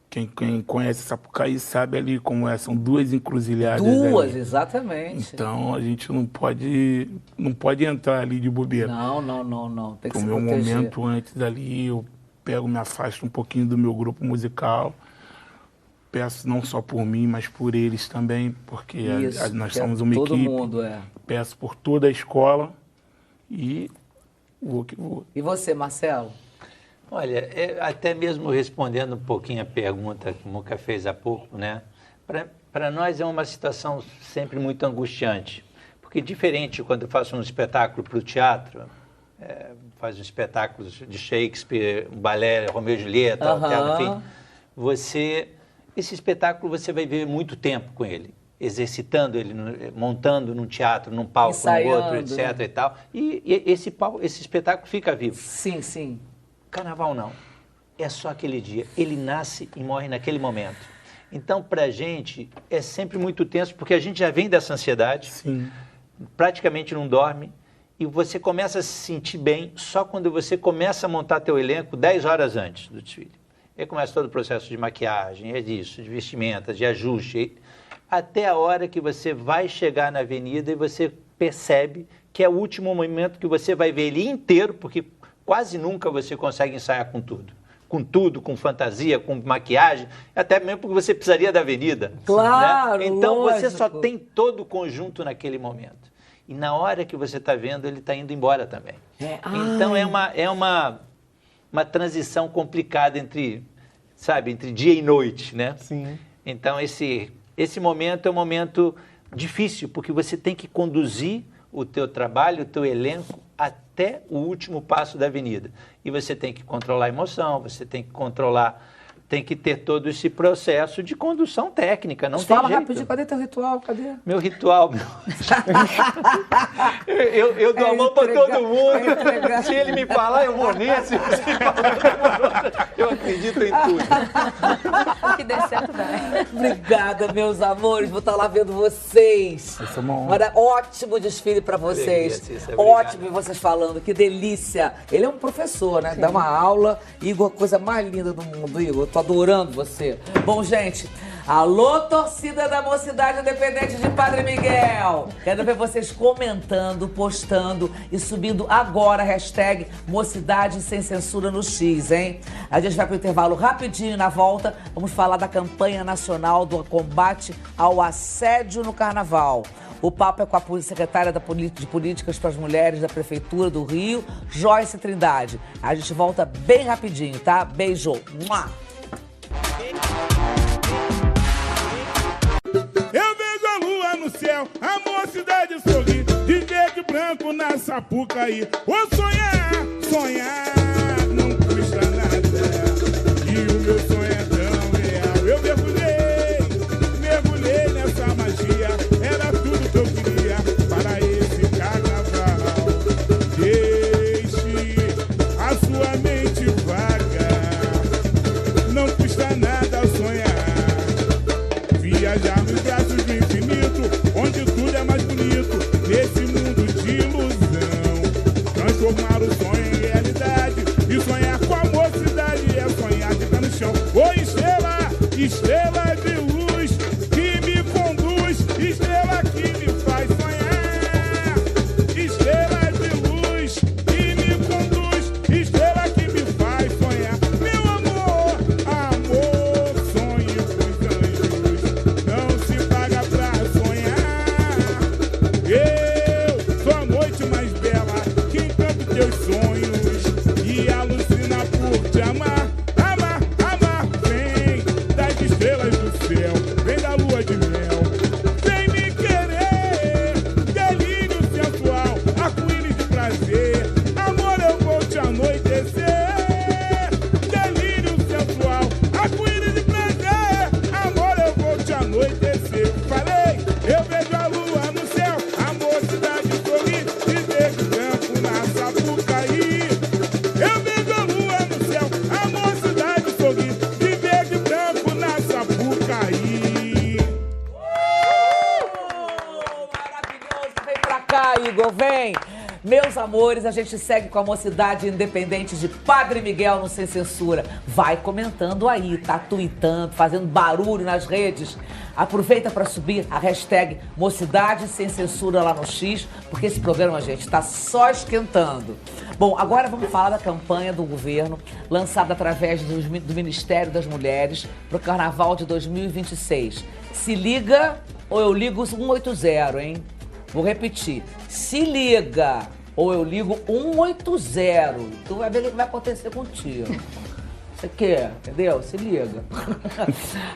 Quem conhece Sapucaí sabe ali como é. São 2 encruzilhadas. Ali. Exatamente. Então a gente não pode entrar ali de bobeira. Não. Tem que se proteger. O meu momento antes ali, eu me afasto um pouquinho do meu grupo musical. Peço não só por mim, mas por eles também, porque nós somos uma todo equipe. Todo mundo, Peço por toda a escola e vou que vou. E você, Marcelo? Olha, até mesmo respondendo um pouquinho a pergunta que o Muca fez há pouco, né? Para nós é uma situação sempre muito angustiante, porque diferente quando eu faço um espetáculo para o teatro, faz um espetáculo de Shakespeare, um balé, Romeu e Julieta, teatro, enfim, esse espetáculo você vai ver muito tempo com ele, exercitando ele, montando num teatro, num palco, no outro, etc. Né? E tal. E esse espetáculo fica vivo. Sim. Carnaval não. É só aquele dia. Ele nasce e morre naquele momento. Então, pra gente, é sempre muito tenso, porque a gente já vem dessa ansiedade, praticamente não dorme, e você começa a se sentir bem só quando você começa a montar teu elenco 10 horas antes do desfile. Aí começa todo o processo de maquiagem, de vestimenta, de ajuste, até a hora que você vai chegar na avenida e você percebe que é o último momento que você vai ver ele inteiro, porque quase nunca você consegue ensaiar com tudo. Com tudo, com fantasia, com maquiagem, até mesmo porque você precisaria da avenida. Claro, né? Então lógico. Você só tem todo o conjunto naquele momento. E na hora que você está vendo, ele está indo embora também. Então é uma transição complicada entre dia e noite, né? Sim. Então esse momento é um momento difícil, porque você tem que conduzir o teu trabalho, o teu elenco, até o último passo da avenida. E você tem que controlar a emoção, você tem que controlar tem que ter todo esse processo de condução técnica, não tem Fala jeito. rapidinho, cadê teu ritual? Cadê? Meu ritual... eu dou a mão para todo mundo. Se ele me falar, eu vou nesse. Se ele falar, eu acredito em tudo. Que dê certo, vai. Obrigada, meus amores. Vou estar lá vendo vocês. Isso é uma honra. Olha, ótimo desfile para vocês. Cícera, Ótimo vocês falando. Que delícia. Ele é um professor, né? Dá uma aula. Igor, coisa mais linda do mundo, Igor. Tô adorando você. Bom, gente, alô, torcida da Mocidade Independente de Padre Miguel. Quero ver vocês comentando, postando e subindo agora a hashtag Mocidade Sem Censura no X, hein? A gente vai pro intervalo rapidinho. Na volta, vamos falar da campanha nacional do combate ao assédio no carnaval. O papo é com a secretária de Políticas para as Mulheres da Prefeitura do Rio, Joyce Trindade. A gente volta bem rapidinho, tá? Beijo. Mua! Eu vejo a lua no céu, a mocidade sorri, de verde e branco na Sapucaí. Vou sonhar, sonhar, não custa nada. E o meu sonho é tão real. Eu mergulhei nessa magia. Era tudo que eu queria para esse carnaval. Deixe a sua mente vaga, não custa nada sonhar. Viajar nos braços do infinito, onde tudo é mais bonito, nesse mundo de ilusão. Transformar o sonho em realidade e sonhar com a mocidade é sonhar de pé no chão. Ô estrela, estrela de luz, que me conduz, estrela que me faz sonhar. Estrela de luz, que me conduz, estrela que me faz sonhar. Meu amor, amor, sonho com anjos, não se paga pra sonhar. Eu sou a noite mais bela, que encanta teus sonhos e alucina por te amar. Amar, amar, vem das estrelas do céu, vem da lua de mel. Vem me querer, delírio sensual, arco-íris de prazer. Amor, eu vou te anoitecer. Delírio sensual, arco-íris de prazer. Amor, eu vou te anoitecer. Falei, eu vejo a lua no céu, a mocidade sorri, de verde e branco na Sapucaí. Eu vejo a lua no céu, a mocidade sorri, de verde e branco na Sapucaí. Maravilhoso! Vem pra cá, Igor, vem! Meus amores, a gente segue com a Mocidade Independente de Padre Miguel no Sem Censura. Vai comentando aí, tá tuitando, fazendo barulho nas redes. Aproveita para subir a hashtag Mocidade Sem Censura lá no X, porque esse programa, gente, tá só esquentando. Bom, agora vamos falar da campanha do governo, lançada através do Ministério das Mulheres para o Carnaval de 2026. Se liga ou eu ligo 180, hein? Vou repetir. Se liga ou eu ligo 180. Tu vai ver o que vai acontecer contigo. Você quer, entendeu? Se liga.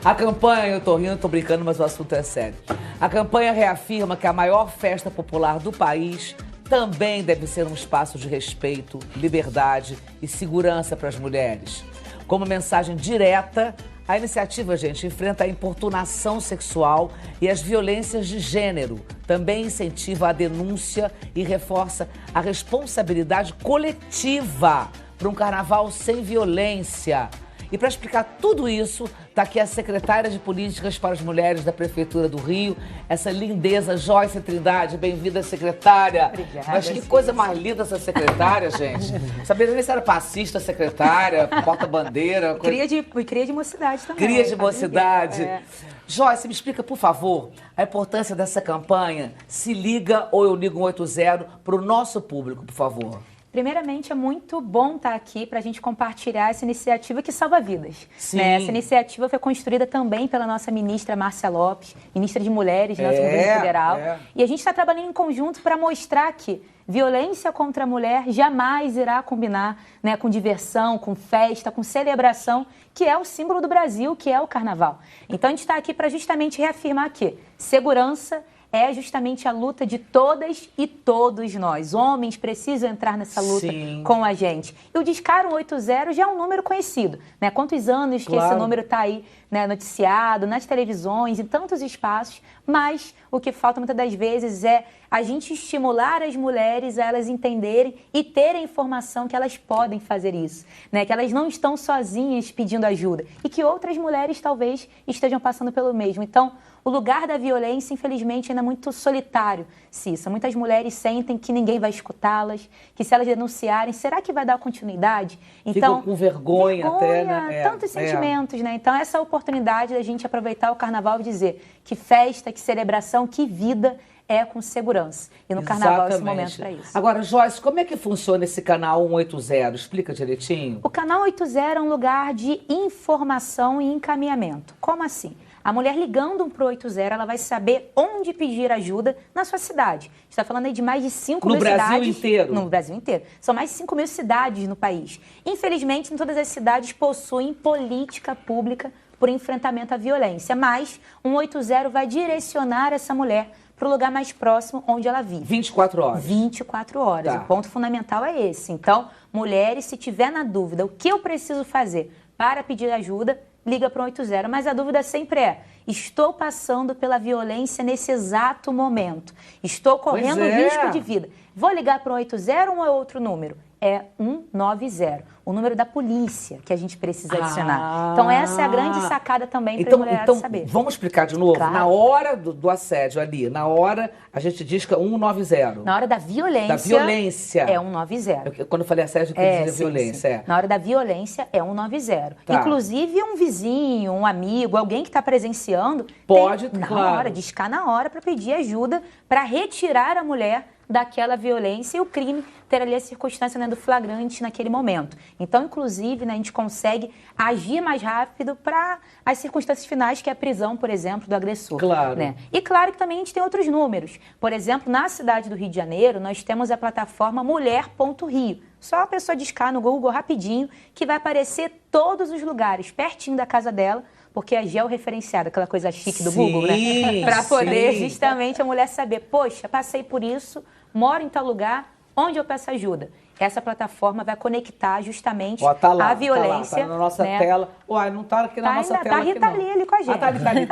A campanha, eu tô rindo, tô brincando, mas o assunto é sério. A campanha reafirma que a maior festa popular do país também deve ser um espaço de respeito, liberdade e segurança para as mulheres. Como mensagem direta, a iniciativa, gente, enfrenta a importunação sexual e as violências de gênero. Também incentiva a denúncia e reforça a responsabilidade coletiva para um carnaval sem violência. E para explicar tudo isso, está aqui a secretária de Políticas para as Mulheres da Prefeitura do Rio, essa lindeza, Joyce Trindade. Bem-vinda, secretária. Obrigada. Mas que coisa mais linda essa secretária, gente. Sabia nem se era passista, secretária, porta-bandeira. Cria de mocidade também. Cria de mocidade. É. Joyce, me explica, por favor, a importância dessa campanha. Se liga ou eu ligo 180 para o nosso público, por favor. Primeiramente, é muito bom estar aqui para a gente compartilhar essa iniciativa que salva vidas. Sim. Né? Essa iniciativa foi construída também pela nossa ministra Márcia Lopes, ministra de Mulheres do nosso governo federal. E a gente está trabalhando em conjunto para mostrar que violência contra a mulher jamais irá combinar, né, com diversão, com festa, com celebração, que é o símbolo do Brasil, que é o carnaval. Então, a gente está aqui para justamente reafirmar que segurança é justamente a luta de todas e todos nós. Homens precisam entrar nessa luta com a gente. E o Descaro 180 já é um número conhecido, né? Quantos anos que esse número está aí, né, noticiado, nas televisões, em tantos espaços, mas o que falta muitas das vezes é a gente estimular as mulheres a elas entenderem e terem informação que elas podem fazer isso, né? Que elas não estão sozinhas pedindo ajuda e que outras mulheres talvez estejam passando pelo mesmo. Então, o lugar da violência, infelizmente, ainda é muito solitário, Cissa. Muitas mulheres sentem que ninguém vai escutá-las, que se elas denunciarem, será que vai dar continuidade? Então, ficam com vergonha até, né? Tantos sentimentos, né? Então, essa oportunidade da gente aproveitar o carnaval e dizer que festa, que celebração, que vida é com segurança. E no carnaval esse momento para isso. Agora, Joyce, como é que funciona esse canal 180? Explica direitinho. O canal 180 é um lugar de informação e encaminhamento. Como assim? A mulher ligando para o 180, ela vai saber onde pedir ajuda na sua cidade. A gente está falando aí de mais de 5 mil cidades. No Brasil inteiro? No Brasil inteiro. São mais de 5 mil cidades no país. Infelizmente, nem todas as cidades possuem política pública por enfrentamento à violência, mas o 180 vai direcionar essa mulher para o lugar mais próximo onde ela vive. 24 horas? 24 horas. Tá. O ponto fundamental é esse. Então, mulheres, se tiver na dúvida o que eu preciso fazer para pedir ajuda, liga para o 180. Mas a dúvida sempre é, estou passando pela violência nesse exato momento. Estou correndo risco de vida. Vou ligar para o 180 ou é outro número? É 190, o número da polícia que a gente precisa adicionar. Então, essa é a grande sacada também para a mulherada saber. Vamos explicar de novo. Claro. Na hora do assédio ali, na hora, a gente diz que é 190. Na hora da violência. Da violência. É 190. Quando eu falei assédio, eu queria dizer violência. Sim. Na hora da violência, é 190. Tá. Inclusive, um vizinho, um amigo, alguém que está presenciando, pode, tem, na claro, hora, discar na hora para pedir ajuda, para retirar a mulher daquela violência e o crime ter ali a circunstância, né, do flagrante naquele momento. Então, inclusive, né, a gente consegue agir mais rápido para as circunstâncias finais, que é a prisão, por exemplo, do agressor. Claro. Né? E claro que também a gente tem outros números. Por exemplo, na cidade do Rio de Janeiro, nós temos a plataforma mulher.rio. Só a pessoa discar no Google rapidinho, que vai aparecer todos os lugares, pertinho da casa dela, porque é georreferenciada, aquela coisa chique do Google, né? Para poder justamente a mulher saber, poxa, passei por isso, moro em tal lugar, onde eu peço ajuda? Essa plataforma vai conectar justamente a violência. Tá na nossa, né, tela. Uai, não tá aqui na nossa tela. Tá a Rita Lee ali com a gente. Tá ali.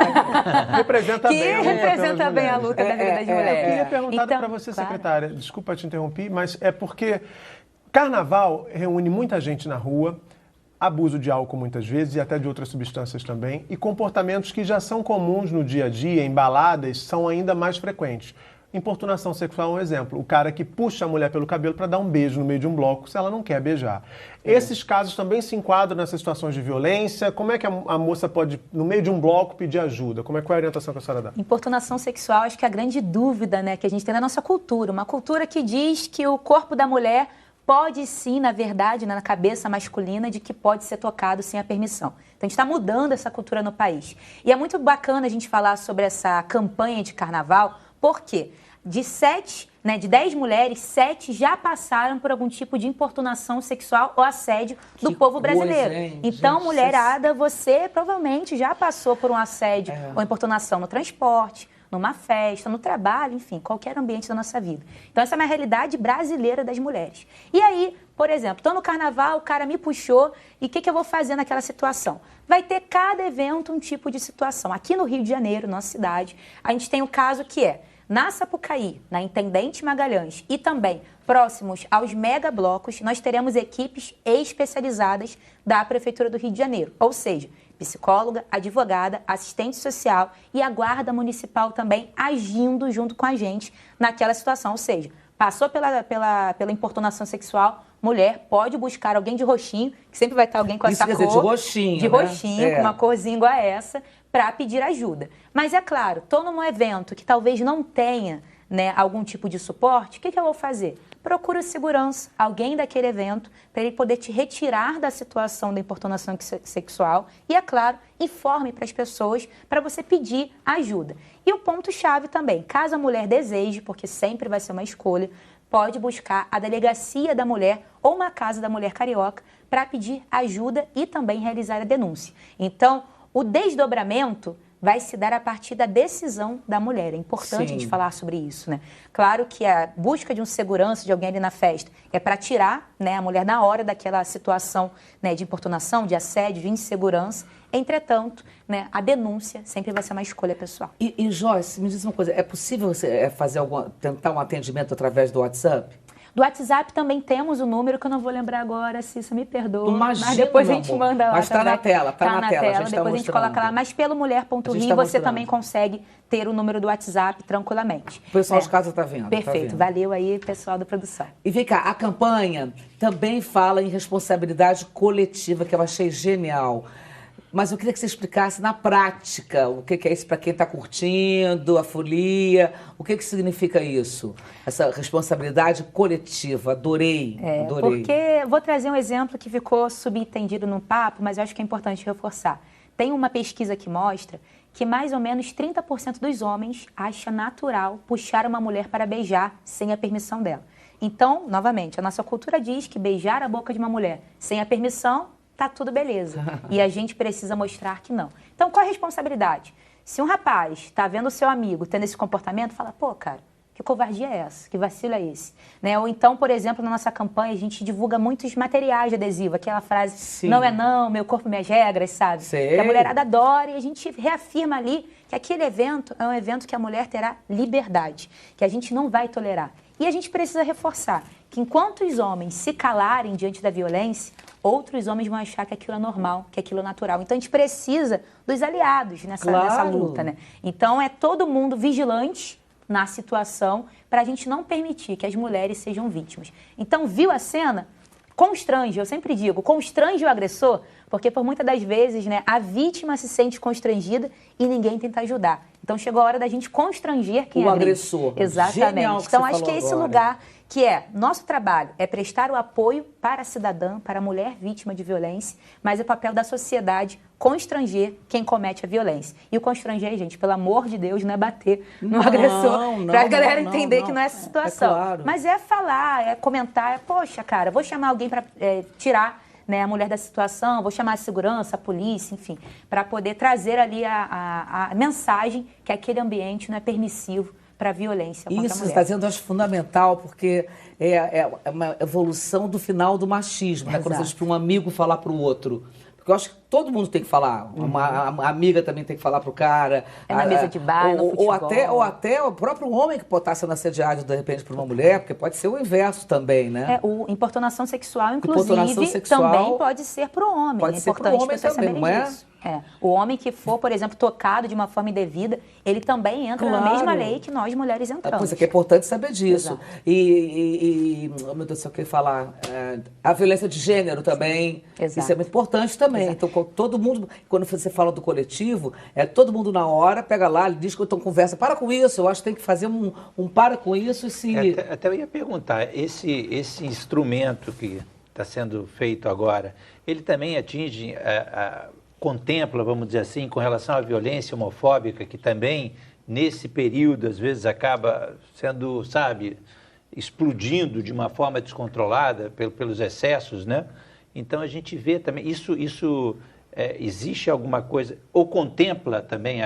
Representa bem a luta representa bem a luta da vida das mulheres. Eu queria perguntar Então, para você, secretária, desculpa te interromper, mas é porque carnaval reúne muita gente na rua, abuso de álcool muitas vezes e até de outras substâncias também, e comportamentos que já são comuns no dia a dia, em baladas, são ainda mais frequentes. Importunação sexual é um exemplo. O cara que puxa a mulher pelo cabelo para dar um beijo no meio de um bloco se ela não quer beijar. Esses casos também se enquadram nessas situações de violência? Como é que a moça pode, no meio de um bloco, pedir ajuda? Qual é a orientação que a senhora dá? Importunação sexual, acho que é a grande dúvida, né, que a gente tem na nossa cultura. Uma cultura que diz que o corpo da mulher pode sim, na verdade, na cabeça masculina, de que pode ser tocado sem a permissão. Então, a gente está mudando essa cultura no país. E é muito bacana a gente falar sobre essa campanha de carnaval, porque de 10 mulheres, 7 já passaram por algum tipo de importunação sexual ou assédio do povo brasileiro. Então, mulherada, você provavelmente já passou por um assédio ou importunação no transporte, numa festa, no trabalho, enfim, qualquer ambiente da nossa vida. Então, essa é uma realidade brasileira das mulheres. E aí, por exemplo, estou no carnaval, o cara me puxou, e o que eu vou fazer naquela situação? Vai ter cada evento um tipo de situação. Aqui no Rio de Janeiro, nossa cidade, a gente tem o caso que é na Sapucaí, na Intendente Magalhães e também próximos aos megablocos, nós teremos equipes especializadas da Prefeitura do Rio de Janeiro, ou seja, psicóloga, advogada, assistente social e a Guarda Municipal também agindo junto com a gente naquela situação. Ou seja, passou pela importunação sexual, mulher pode buscar alguém de roxinho, que sempre vai estar alguém com essa cor. De roxinho, de roxinho, com uma corzinha igual a essa, para pedir ajuda. Mas é claro, estou num evento que talvez não tenha, né, algum tipo de suporte, o que eu vou fazer? Procura segurança, alguém daquele evento, para ele poder te retirar da situação da importunação sexual e, é claro, informe para as pessoas para você pedir ajuda. E o ponto-chave também, caso a mulher deseje, porque sempre vai ser uma escolha, pode buscar a Delegacia da Mulher ou uma Casa da Mulher Carioca para pedir ajuda e também realizar a denúncia. Então, o desdobramento vai se dar a partir da decisão da mulher. É importante a gente falar sobre isso, né? Claro que a busca de um segurança, de alguém ali na festa, é para tirar, né, a mulher na hora daquela situação, né, de importunação, de assédio, de insegurança. Entretanto, né, a denúncia sempre vai ser uma escolha pessoal. E Joyce, me diz uma coisa, é possível você tentar um atendimento através do WhatsApp? Do WhatsApp também temos o número que eu não vou lembrar agora, Cissa, me perdoa. Imagina, mas depois a gente manda lá. Mas está na tela, está na tela. Depois a gente coloca lá. Mas pelo mulher.ri você também consegue ter o número do WhatsApp tranquilamente. O pessoal de casa está vendo. Perfeito. Tá vendo. Valeu aí, pessoal da produção. E vem cá, a campanha também fala em responsabilidade coletiva, que eu achei genial. Mas eu queria que você explicasse na prática o que é isso para quem está curtindo, a folia, o que significa isso? Essa responsabilidade coletiva, adorei. Porque vou trazer um exemplo que ficou subentendido no papo, mas eu acho que é importante reforçar. Tem uma pesquisa que mostra que mais ou menos 30% dos homens acha natural puxar uma mulher para beijar sem a permissão dela. Então, novamente, a nossa cultura diz que beijar a boca de uma mulher sem a permissão tá tudo beleza. E a gente precisa mostrar que não. Então, qual a responsabilidade? Se um rapaz está vendo o seu amigo tendo esse comportamento, fala, pô, cara, que covardia é essa? Que vacilo é esse? Né? Ou então, por exemplo, na nossa campanha, a gente divulga muitos materiais de adesivo. Aquela frase, não é não, meu corpo, minhas regras, sabe? Que a mulherada adora e a gente reafirma ali que aquele evento é um evento que a mulher terá liberdade, que a gente não vai tolerar. E a gente precisa reforçar que enquanto os homens se calarem diante da violência, outros homens vão achar que aquilo é normal, que aquilo é natural. Então, a gente precisa dos aliados nessa luta, né? Então, é todo mundo vigilante na situação para a gente não permitir que as mulheres sejam vítimas. Então, viu a cena? Constrange, eu sempre digo, constrange o agressor, porque por muitas das vezes, né, a vítima se sente constrangida e ninguém tenta ajudar. Então, chegou a hora da gente constranger quem o agride. Agressor. Exatamente. Então, acho que é esse lugar que nosso trabalho é prestar o apoio para a cidadã, para a mulher vítima de violência, mas é papel da sociedade constranger quem comete a violência. E o constranger, gente, pelo amor de Deus, não é bater no agressor, para a galera entender que não é essa situação. Claro. Mas é falar, é comentar, poxa, cara, vou chamar alguém para tirar, né, a mulher da situação, vou chamar a segurança, a polícia, enfim, para poder trazer ali a mensagem que aquele ambiente não é permissivo para a violência contra a mulher. Isso você está dizendo, acho fundamental, porque é uma evolução do final do machismo, né? Quando você diz para um amigo falar para o outro. Porque eu acho que todo mundo tem que falar. Uma amiga também tem que falar pro cara. Na mesa de bar, no futebol. Ou até o próprio homem que pode estar sendo assediado, de repente, por uma mulher, porque pode ser o inverso também, né? Importunação sexual, inclusive, também pode ser pro homem. Pode ser pro homem também, não é? O homem que for, por exemplo, tocado de uma forma indevida, ele também entra na mesma lei que nós mulheres entramos. Pois é, que é importante saber disso. Exato. Oh, meu Deus, eu queria falar. A violência de gênero também. Exato. Isso é muito importante também. Exato. Então, todo mundo, quando você fala do coletivo, todo mundo na hora, pega lá, diz que então conversa, para com isso, eu acho que tem que fazer um para com isso. Até eu ia perguntar, esse instrumento que está sendo feito agora, ele também atinge contempla, vamos dizer assim, com relação à violência homofóbica, que também, nesse período, às vezes acaba sendo, sabe, explodindo de uma forma descontrolada pelos excessos, né? Então, a gente vê também, existe alguma coisa, ou contempla também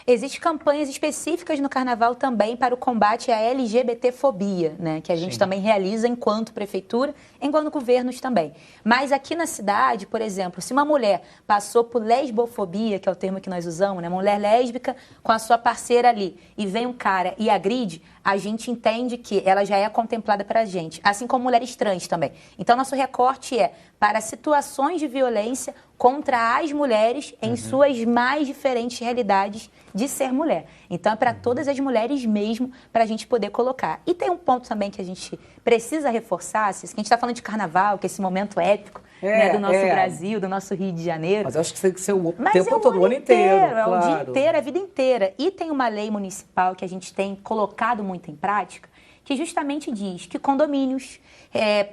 Existem campanhas específicas no Carnaval também para o combate à LGBTfobia, né? Que a gente também realiza enquanto prefeitura, enquanto governos também. Mas aqui na cidade, por exemplo, se uma mulher passou por lesbofobia, que é o termo que nós usamos, né? Mulher lésbica com a sua parceira ali, e vem um cara e agride, a gente entende que ela já é contemplada para a gente, assim como mulheres trans também. Então, nosso recorte é para situações de violência contra as mulheres em suas mais diferentes realidades de ser mulher. Então, é para todas as mulheres mesmo, para a gente poder colocar. E tem um ponto também que a gente precisa reforçar, que a gente está falando de carnaval, que é esse momento épico, né, do nosso Brasil, do nosso Rio de Janeiro. Mas eu acho que tem que ser o tempo todo, o ano inteiro. É o dia inteiro, a vida inteira. E tem uma lei municipal que a gente tem colocado muito em prática, que justamente diz que condomínios,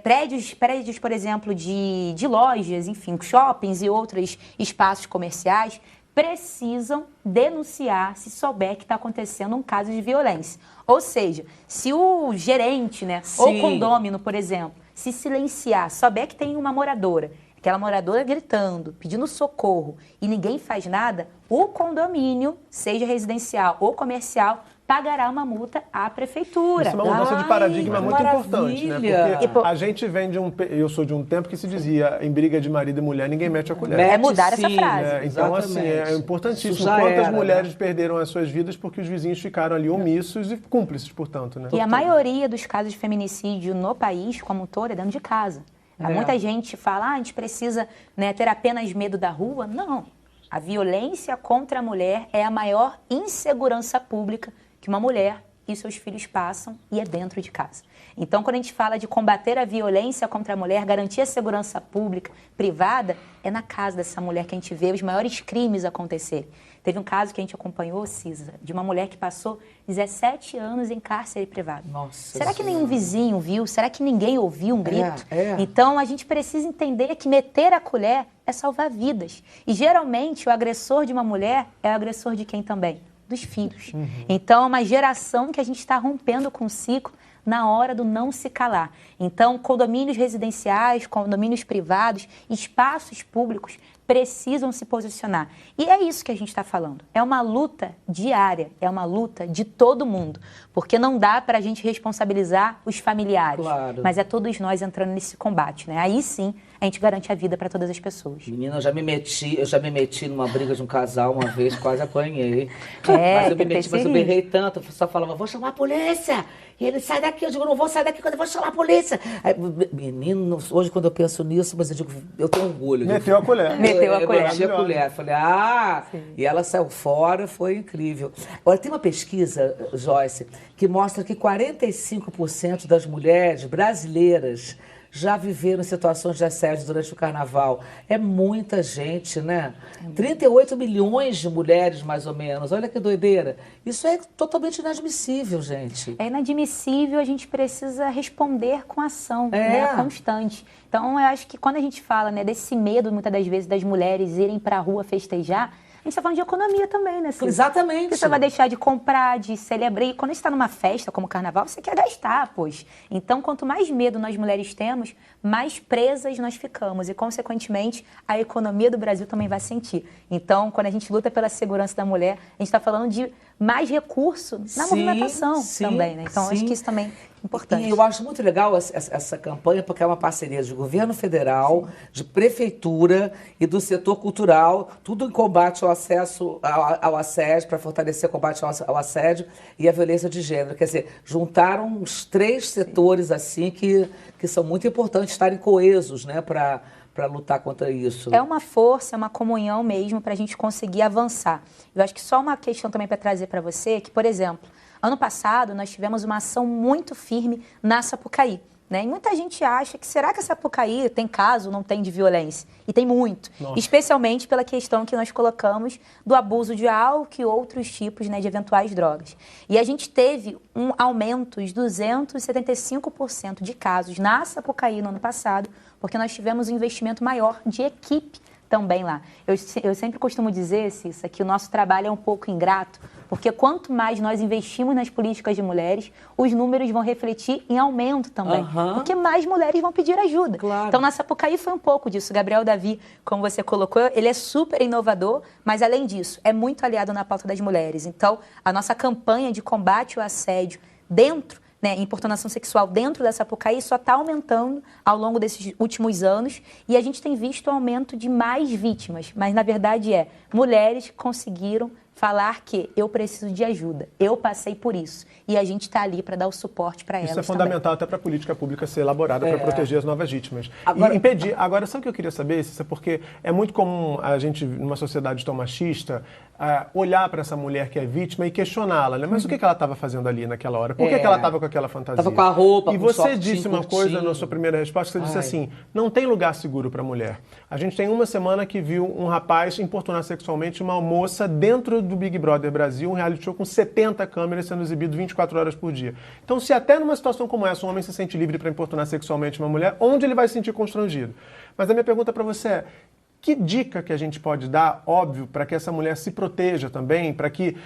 prédios, por exemplo, de lojas, enfim, shoppings e outros espaços comerciais, precisam denunciar se souber que está acontecendo um caso de violência. Ou seja, se o gerente, né, ou condômino, por exemplo, se silenciar, souber que tem uma moradora aquela moradora gritando, pedindo socorro e ninguém faz nada, o condomínio, seja residencial ou comercial, pagará uma multa à prefeitura. Isso é uma mudança de paradigma muito importante, né? Porque a gente vem eu sou de um tempo que se dizia em briga de marido e mulher, ninguém mete a colher. É mudar essa frase. Então, assim, é importantíssimo quantas mulheres perderam as suas vidas porque os vizinhos ficaram ali omissos e cúmplices, portanto, né? E a maioria dos casos de feminicídio no país, como um todo, é dentro de casa. Muita gente fala, a gente precisa, né, ter apenas medo da rua. Não. A violência contra a mulher é a maior insegurança pública que uma mulher e seus filhos passam, e é dentro de casa. Então, quando a gente fala de combater a violência contra a mulher, garantir a segurança pública, privada, é na casa dessa mulher que a gente vê os maiores crimes acontecerem. Teve um caso que a gente acompanhou, Cisa, de uma mulher que passou 17 anos em cárcere privado. Nossa, será que nenhum vizinho viu? Será que ninguém ouviu um grito? Então, a gente precisa entender que meter a colher é salvar vidas. E, geralmente, o agressor de uma mulher é o agressor de quem também? Dos filhos. Então, é uma geração que a gente está rompendo com o ciclo na hora do não se calar. Então, condomínios residenciais, condomínios privados, espaços públicos precisam se posicionar. E é isso que a gente está falando. É uma luta diária, é uma luta de todo mundo. Porque não dá para a gente responsabilizar os familiares. Claro. Mas é todos nós entrando nesse combate, né? Aí sim, a gente garante a vida para todas as pessoas. Menina, eu já me meti numa briga de um casal uma vez, quase apanhei. Mas eu berrei tanto, eu só falava, vou chamar a polícia. E ele, sai daqui, eu digo, não vou sair daqui quando eu vou chamar a polícia. Aí, menino, hoje quando eu penso nisso, mas eu digo, eu tenho orgulho. Meteu a colher. Meteu a colher. Eu meti a colher. Falei, e ela saiu fora, foi incrível. Agora, tem uma pesquisa, Joyce, que mostra que 45% das mulheres brasileiras já viveram situações de assédio durante o carnaval. É muita gente, né? 38 milhões de mulheres, mais ou menos. Olha que doideira. Isso é totalmente inadmissível, gente. É inadmissível, a gente precisa responder com ação, né, constante. Então, eu acho que quando a gente fala, né, desse medo, muitas das vezes, das mulheres irem para a rua festejar, a gente está falando de economia também, né, Cida? Exatamente. Porque você vai deixar de comprar, de celebrar. E quando você está numa festa como o carnaval, você quer gastar, pois. Então, quanto mais medo nós mulheres temos, mais presas nós ficamos. E, consequentemente, a economia do Brasil também vai sentir. Então, quando a gente luta pela segurança da mulher, a gente está falando de mais recurso na movimentação também, né? Então, acho que isso também é importante. E eu acho muito legal essa campanha, porque é uma parceria de governo federal, de prefeitura e do setor cultural, tudo em combate ao acesso ao assédio, para fortalecer o combate ao assédio e à violência de gênero. Quer dizer, juntaram os três setores assim que são muito importantes estarem coesos, né, para lutar contra isso. É uma força, é uma comunhão mesmo para a gente conseguir avançar. Eu acho que só uma questão também para trazer para você, que, por exemplo, ano passado nós tivemos uma ação muito firme na Sapucaí. Né? E muita gente acha que será que a Sapucaí tem caso, não tem de violência? E tem muito, especialmente pela questão que nós colocamos do abuso de álcool e outros tipos, né, de eventuais drogas. E a gente teve um aumento de 275% de casos na Sapucaí no ano passado, porque nós tivemos um investimento maior de equipe também lá. Eu sempre costumo dizer, Cissa, que o nosso trabalho é um pouco ingrato, porque quanto mais nós investimos nas políticas de mulheres, os números vão refletir em aumento também, porque mais mulheres vão pedir ajuda. Claro. Então, na Sapucaí foi um pouco disso. Gabriel Davi, como você colocou, ele é super inovador, mas além disso, é muito aliado na pauta das mulheres. Então, a nossa campanha de combate ao assédio dentro, né, importunação sexual dentro da Sapucaí só está aumentando ao longo desses últimos anos e a gente tem visto o aumento de mais vítimas, mas na verdade mulheres que conseguiram falar que eu preciso de ajuda, eu passei por isso e a gente está ali para dar o suporte para elas. Isso é fundamental também, até para a política pública ser elaborada para proteger as novas vítimas. Agora, e impedir. Agora, sabe o que eu queria saber, Cissa? Porque é muito comum a gente, numa sociedade tão machista, olhar para essa mulher que é vítima e questioná-la, né? Mas o que ela estava fazendo ali naquela hora? Por que ela estava com aquela fantasia? Estava com a roupa, e com você disse uma coisa na sua primeira resposta, você disse assim, não tem lugar seguro para mulher. A gente tem uma semana que viu um rapaz importunar sexualmente uma moça dentro do Big Brother Brasil, um reality show com 70 câmeras sendo exibido 24 horas por dia. Então, se até numa situação como essa um homem se sente livre para importunar sexualmente uma mulher, onde ele vai se sentir constrangido? Mas a minha pergunta para você é, Que dica que a gente pode dar, óbvio, para que essa mulher se proteja também, para que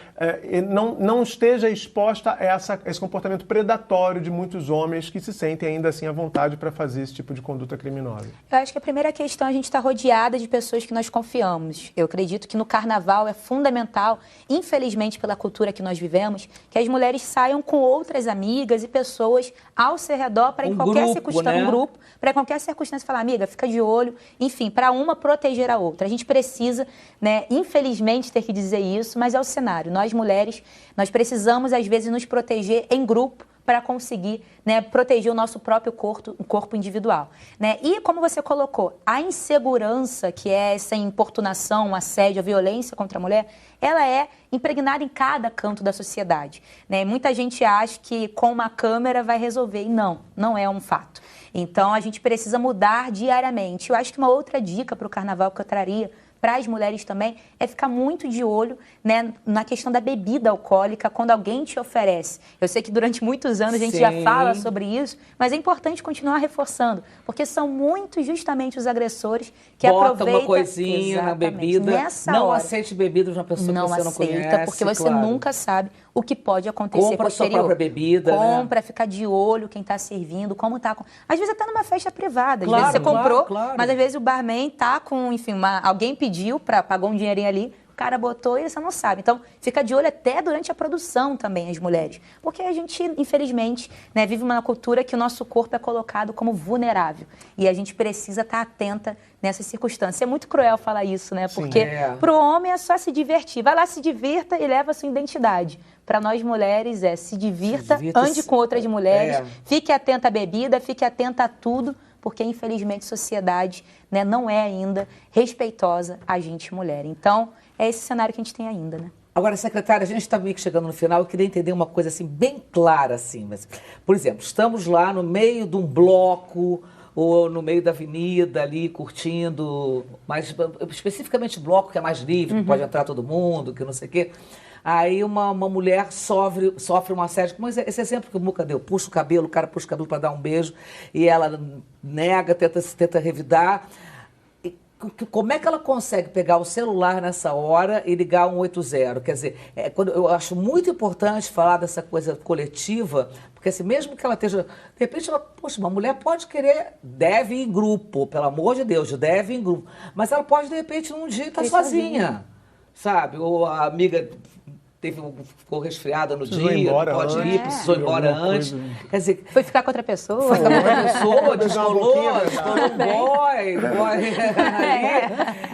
não esteja exposta a esse comportamento predatório de muitos homens que se sentem ainda assim à vontade para fazer esse tipo de conduta criminosa? Eu acho que a primeira questão, a gente está rodeada de pessoas que nós confiamos. Eu acredito que no carnaval é fundamental, infelizmente pela cultura que nós vivemos, que as mulheres saiam com outras amigas e pessoas ao seu redor para em qualquer circunstância, um grupo, para qualquer circunstância falar, amiga, fica de olho, enfim, para uma proteger a outra. A gente precisa, né, infelizmente, ter que dizer isso, mas é o cenário. Nós, mulheres, nós precisamos, às vezes, nos proteger em grupo para conseguir, né, proteger o nosso próprio corpo individual. Né? E, como você colocou, a insegurança, que é essa importunação, o assédio, a violência contra a mulher, ela é impregnada em cada canto da sociedade. Né? Muita gente acha que com uma câmera vai resolver, e não é um fato. Então, a gente precisa mudar diariamente. Eu acho que uma outra dica para o carnaval que eu traria para as mulheres também é ficar muito de olho, né, na questão da bebida alcoólica quando alguém te oferece. Eu sei que durante muitos anos a gente já fala sobre isso, mas é importante continuar reforçando, porque são muitos justamente os agressores que aproveitam... Bota uma coisinha na bebida, não aceite bebida de uma pessoa que você não conhece. Não aceita, porque você nunca sabe o que pode acontecer posterior. Compra sua própria bebida, compra, fica de olho quem está servindo, como está... Às vezes até numa festa privada, às vezes você comprou, mas às vezes o barman está com, enfim, alguém pediu, pagou um dinheirinho ali, o cara botou e você não sabe. Então, fica de olho até durante a produção também, as mulheres. Porque a gente, infelizmente, né, vive uma cultura que o nosso corpo é colocado como vulnerável. E a gente precisa estar atenta nessas circunstâncias. É muito cruel falar isso, né? Porque para o homem é só se divertir. Vai lá, se divirta e leva a sua identidade. Para nós mulheres se divirta, ande com outras mulheres, fique atenta à bebida, fique atenta a tudo, porque, infelizmente, a sociedade, né, não é ainda respeitosa a gente, mulher. Então, é esse cenário que a gente tem ainda, né? Agora, secretária, a gente está meio que chegando no final, eu queria entender uma coisa assim, bem clara, assim. Mas, por exemplo, estamos lá no meio de um bloco, ou no meio da avenida ali, curtindo, mas especificamente bloco que é mais livre, que pode entrar todo mundo, que não sei o quê. Aí uma mulher sofre um assédio, como esse exemplo que o Muca deu, puxa o cabelo, o cara puxa o cabelo para dar um beijo, e ela nega, tenta revidar. E como é que ela consegue pegar o celular nessa hora e ligar 180? Quer dizer, eu acho muito importante falar dessa coisa coletiva, porque assim, mesmo que ela esteja... De repente, uma mulher pode querer, deve ir em grupo, pelo amor de Deus, deve ir em grupo. Mas ela pode, de repente, num dia estar sozinha, sabe? Ou a amiga... ficou resfriada no dia, pode ir, precisou ir embora antes. Quer dizer, foi ficar com outra pessoa. Foi ficar com outra pessoa, descolou um boy.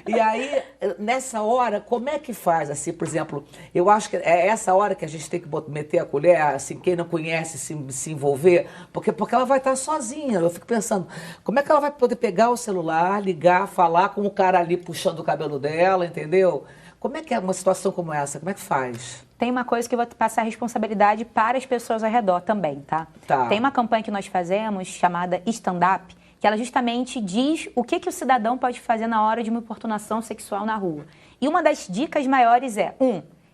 E aí, nessa hora, como é que faz? Assim, por exemplo, eu acho que é essa hora que a gente tem que meter a colher, assim, quem não conhece se envolver, porque ela vai estar sozinha. Eu fico pensando, como é que ela vai poder pegar o celular, ligar, falar com o cara ali puxando o cabelo dela, entendeu? Como é que é uma situação como essa? Como é que faz? Tem uma coisa que eu vou passar a responsabilidade para as pessoas ao redor também, tá? Tem uma campanha que nós fazemos chamada Stand Up, que ela justamente diz o que o cidadão pode fazer na hora de uma importunação sexual na rua. E uma das dicas maiores é,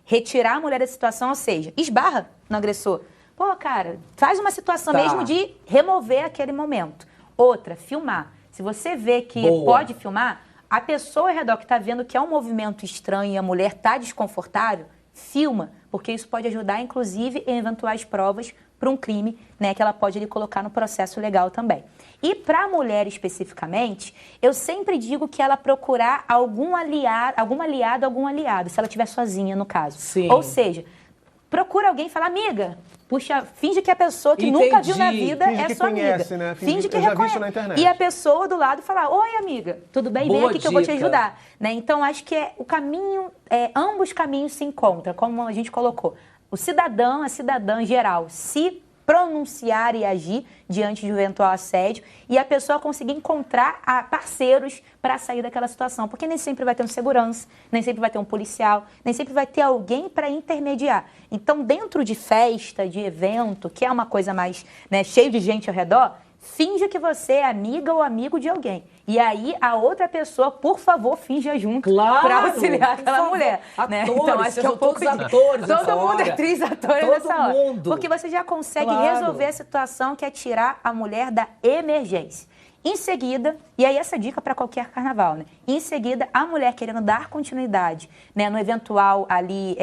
retirar a mulher da situação, ou seja, esbarra no agressor. Pô, cara, faz uma situação mesmo de remover aquele momento. Outra, filmar. Se você vê que pode filmar... A pessoa ao redor que está vendo que é um movimento estranho e a mulher está desconfortável, filma, porque isso pode ajudar, inclusive, em eventuais provas para um crime, né, que ela pode ali colocar no processo legal também. E para a mulher especificamente, eu sempre digo que ela procurar algum aliado, se ela estiver sozinha, no caso. Sim. Ou seja, procura alguém e fala, amiga... Puxa, finge que a pessoa que nunca viu na vida é sua conhece, amiga. Né? Finge que reconhece. Já vi isso na internet. E a pessoa do lado falar, oi amiga, tudo bem? Vem aqui que eu vou te ajudar. Né? Então, acho que o caminho, ambos caminhos se encontram, como a gente colocou. O cidadão, a cidadã em geral, se pronunciar e agir diante de um eventual assédio e a pessoa conseguir encontrar parceiros para sair daquela situação. Porque nem sempre vai ter um segurança, nem sempre vai ter um policial, nem sempre vai ter alguém para intermediar. Então, dentro de festa, de evento, que é uma coisa mais, né, cheio de gente ao redor, finja que você é amiga ou amigo de alguém. E aí, a outra pessoa, por favor, finja junto para auxiliar aquela mulher. Né? Então, acho que é um pouco todos atores todo mundo é atriz, atores nessa hora. Mundo. Porque você já consegue resolver a situação que é tirar a mulher da emergência. Em seguida, e aí essa dica para qualquer carnaval, né? Em seguida, a mulher querendo dar continuidade, né, no eventual ali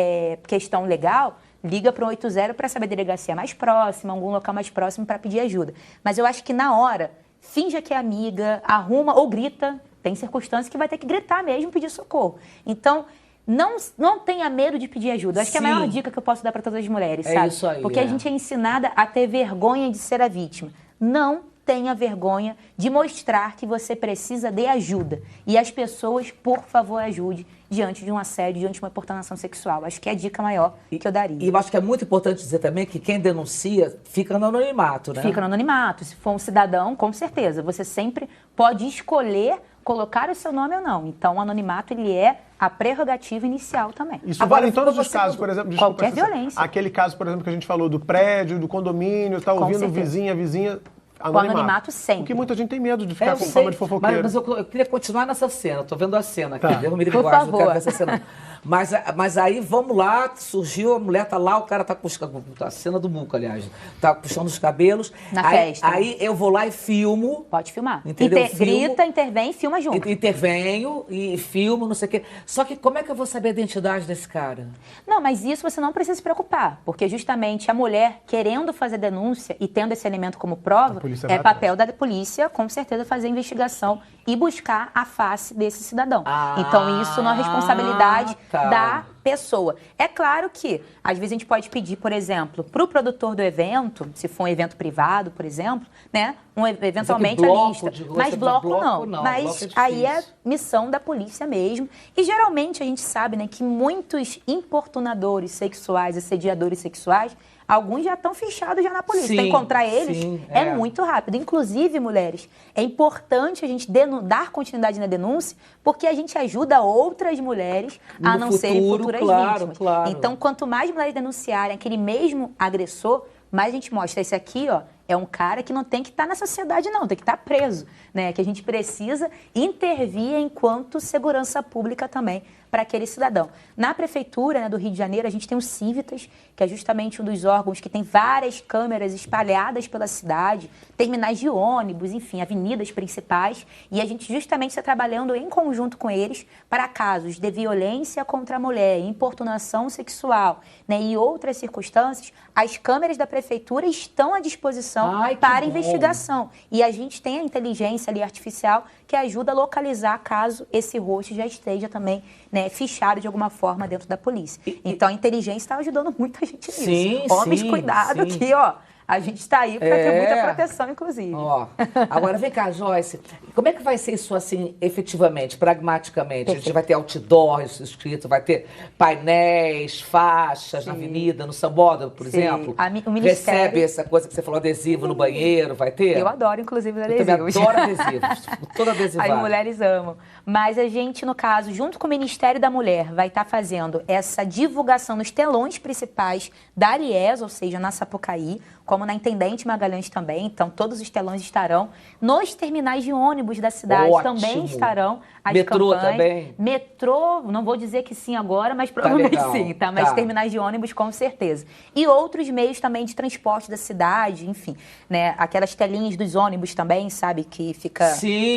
questão legal, liga para o 180 para saber a delegacia mais próxima, algum local mais próximo para pedir ajuda. Mas eu acho que na hora, finja que é amiga, arruma ou grita. Tem circunstâncias que vai ter que gritar mesmo, pedir socorro. Então, não tenha medo de pedir ajuda. Acho que é a maior dica que eu posso dar para todas as mulheres, sabe? Isso aí, porque a gente é ensinada a ter vergonha de ser a vítima. Não tenha vergonha de mostrar que você precisa de ajuda. E as pessoas, por favor, ajude diante de um assédio, diante de uma importunação sexual. Acho que é a dica maior que eu daria. E eu acho que é muito importante dizer também que quem denuncia fica no anonimato, né? Fica no anonimato. Se for um cidadão, com certeza. Você sempre pode escolher colocar o seu nome ou não. Então, o anonimato, ele é a prerrogativa inicial também. Isso vale em todos os casos, por exemplo... Qualquer violência. Aquele caso, por exemplo, que a gente falou do prédio, do condomínio, está ouvindo o vizinho, a vizinha... Com anonimato sempre. Porque muita gente tem medo de ficar com fama de fofoqueiro. Mas eu queria continuar nessa cena. Estou vendo a cena aqui. Tá. Deus me livre, Por guarde, não favor. quero ver essa cena. Mas aí, vamos lá, surgiu, a mulher tá lá, o cara tá puxando... A cena do Muco, aliás. Tá puxando os cabelos. Na festa. Aí eu vou lá e filmo. Pode filmar. Entendeu? Grita, intervém e filma junto. Intervenho e filmo, não sei o quê. Só que como é que eu vou saber a identidade desse cara? Não, mas isso você não precisa se preocupar, porque justamente a mulher querendo fazer denúncia e tendo esse elemento como prova, é papel da polícia, com certeza, fazer a investigação e buscar a face desse cidadão. Então, isso não é responsabilidade da pessoa. É claro que, às vezes, a gente pode pedir, por exemplo, para o produtor do evento, se for um evento privado, por exemplo, né, eventualmente a lista. Mas bloco não. Mas aí é missão da polícia mesmo. E, geralmente, a gente sabe, né, que muitos importunadores sexuais, assediadores sexuais, alguns já estão fichados já na polícia. Então, encontrar eles é muito rápido. Inclusive, mulheres, é importante a gente dar continuidade na denúncia, porque a gente ajuda outras mulheres a não serem futuras vítimas. Claro. Então, quanto mais mulheres denunciarem aquele mesmo agressor, mais a gente mostra. Esse aqui, ó, é um cara que não tem que estar na sociedade, não, tem que estar preso, né? Que a gente precisa intervir enquanto segurança pública também para aquele cidadão. Na prefeitura, né, do Rio de Janeiro, a gente tem o Civitas, que é justamente um dos órgãos que tem várias câmeras espalhadas pela cidade, terminais de ônibus, enfim, avenidas principais, e a gente justamente está trabalhando em conjunto com eles para casos de violência contra a mulher, importunação sexual, né, e outras circunstâncias. As câmeras da prefeitura estão à disposição para investigação. E a gente tem a inteligência ali artificial que ajuda a localizar caso esse rosto já esteja também, né, fichado de alguma forma dentro da polícia. Então, a inteligência está ajudando muita gente nisso. Sim, Homens, cuidado que, ó, a gente está aí para ter muita proteção, inclusive. Ó, agora vem cá, Joyce. Como é que vai ser isso assim, efetivamente, pragmaticamente? Perfeito. A gente vai ter outdoors escrito, vai ter painéis, faixas na avenida, no sambódromo, por exemplo? O Ministério... Recebe essa coisa que você falou, adesivo no banheiro, vai ter? Eu adoro, inclusive, os adesivos. Eu também adoro adesivos. Toda adesivada. As mulheres amam. Mas a gente, no caso, junto com o Ministério da Mulher, vai estar fazendo essa divulgação nos telões principais da Alies, ou seja, na Sapucaí, como na Intendente Magalhães também. Então, todos os telões estarão. Nos terminais de ônibus da cidade também estarão as metrô campanhas. Também? Metrô, não vou dizer que sim agora, mas provavelmente sim, tá? Mas terminais de ônibus, com certeza. E outros meios também de transporte da cidade, enfim, né? Aquelas telinhas dos ônibus também, sabe? Que fica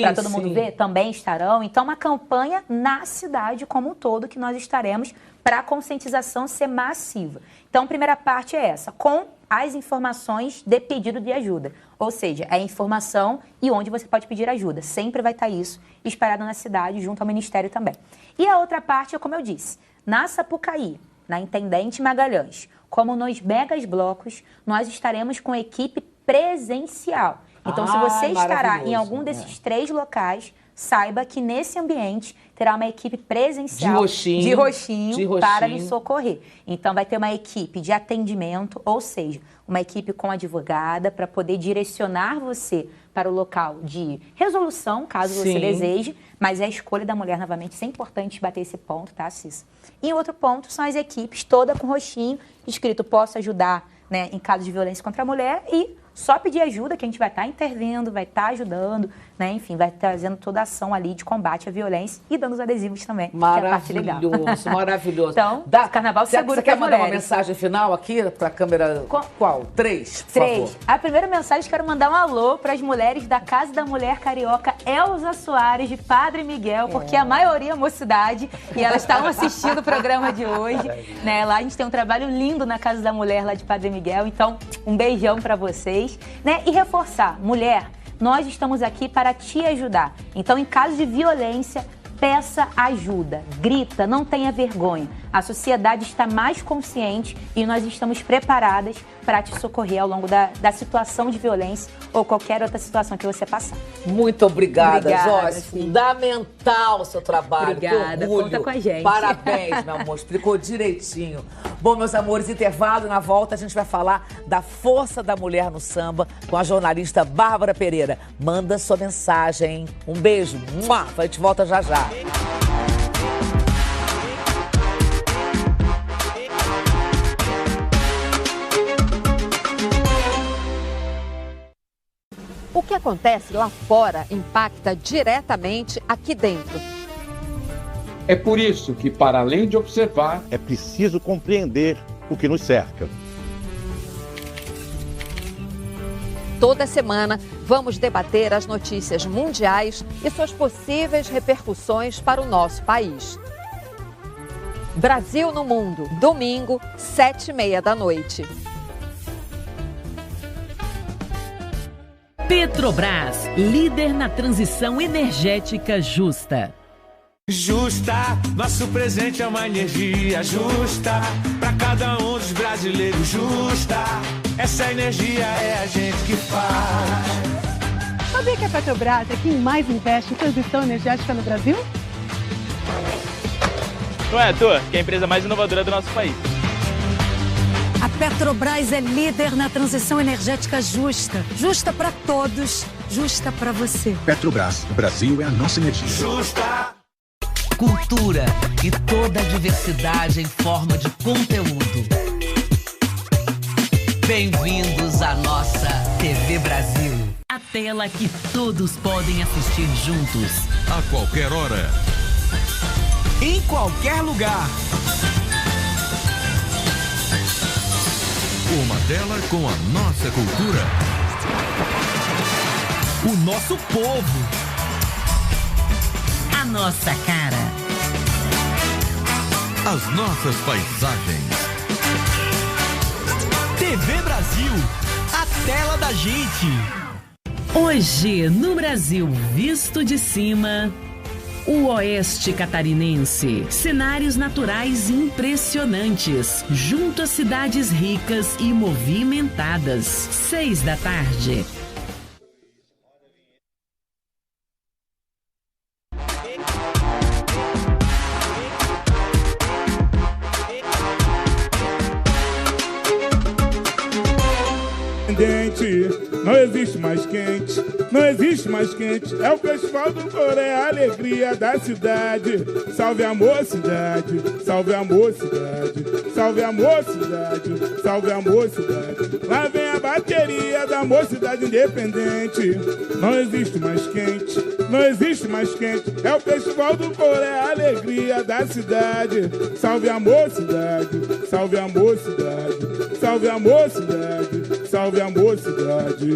para todo mundo ver, também estarão. Então, uma campanha na cidade como um todo que nós estaremos para a conscientização ser massiva. Então, a primeira parte é essa, com as informações de pedido de ajuda. Ou seja, é a informação e onde você pode pedir ajuda. Sempre vai estar isso espalhado na cidade, junto ao Ministério também. E a outra parte é, como eu disse, na Sapucaí, na Intendente Magalhães, como nos megas blocos, nós estaremos com equipe presencial. Então, se você estará em algum desses 3 locais, saiba que nesse ambiente terá uma equipe presencial de roxinho para lhe socorrer. Então, vai ter uma equipe de atendimento, ou seja, uma equipe com advogada para poder direcionar você para o local de resolução, caso você deseje, mas é a escolha da mulher, novamente, isso é importante bater esse ponto, tá, Cissa? E outro ponto são as equipes toda com roxinho, escrito posso ajudar, né, em caso de violência contra a mulher e só pedir ajuda que a gente vai estar intervindo, vai estar ajudando, né? Enfim, vai trazendo toda a ação ali de combate à violência e dando os adesivos também. Maravilhoso, maravilhoso. Então, Carnaval seguro. Você quer mandar uma mensagem final aqui para a câmera? Qual? 3, por favor. A primeira mensagem, quero mandar um alô para as mulheres da Casa da Mulher Carioca Elza Soares, de Padre Miguel, porque a maioria é mocidade e elas estavam assistindo o programa de hoje, né? Lá a gente tem um trabalho lindo na Casa da Mulher lá de Padre Miguel, então um beijão para vocês, né? E reforçar, mulher, nós estamos aqui para te ajudar. Então, em caso de violência, peça ajuda, grita, não tenha vergonha. A sociedade está mais consciente e nós estamos preparadas para te socorrer ao longo da situação de violência ou qualquer outra situação que você passar. Muito obrigada, Joyce. Fundamental o seu trabalho. Obrigada, conta com a gente. Parabéns, meu amor, explicou direitinho. Bom, meus amores, intervalo, na volta a gente vai falar da força da mulher no samba com a jornalista Bárbara Pereira. Manda sua mensagem. Um beijo. A gente volta já já. O que acontece lá fora impacta diretamente aqui dentro. É por isso que, para além de observar, é preciso compreender o que nos cerca. Toda semana, vamos debater as notícias mundiais e suas possíveis repercussões para o nosso país. Brasil no Mundo, domingo, 7h30 da noite. Petrobras, líder na transição energética justa. Justa, nosso presente é uma energia justa, para cada um dos brasileiros justa, essa energia é a gente que faz. Sabia que a Petrobras é quem mais investe em transição energética no Brasil? Não é à toa que é a empresa mais inovadora do nosso país. A Petrobras é líder na transição energética justa. Justa para todos, justa para você. Petrobras, o Brasil é a nossa energia. Justa! Cultura e toda a diversidade em forma de conteúdo. Bem-vindos à nossa TV Brasil. A tela que todos podem assistir juntos. A qualquer hora. Em qualquer lugar. Uma tela com a nossa cultura. O nosso povo. A nossa cara. As nossas paisagens. TV Brasil. A tela da gente. Hoje, no Brasil visto de cima... O Oeste Catarinense. Cenários naturais impressionantes, junto a cidades ricas e movimentadas. 6 da tarde. Não existe mais quente, não existe mais quente. É o festival do coro, é a alegria da cidade. Salve a mocidade, salve a mocidade, salve a mocidade, salve a mocidade. Lá vem a bateria da mocidade independente. Não existe mais quente, não existe mais quente. É o festival do coro, é a alegria da cidade. Salve a mocidade, salve a mocidade, salve a mocidade, salve a mocidade.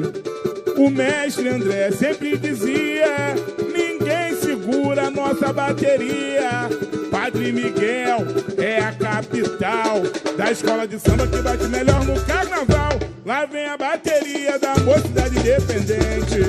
O mestre André sempre dizia: ninguém segura nossa bateria. Padre Miguel é a capital da escola de samba que bate melhor no carnaval. Lá vem a bateria da mocidade independente.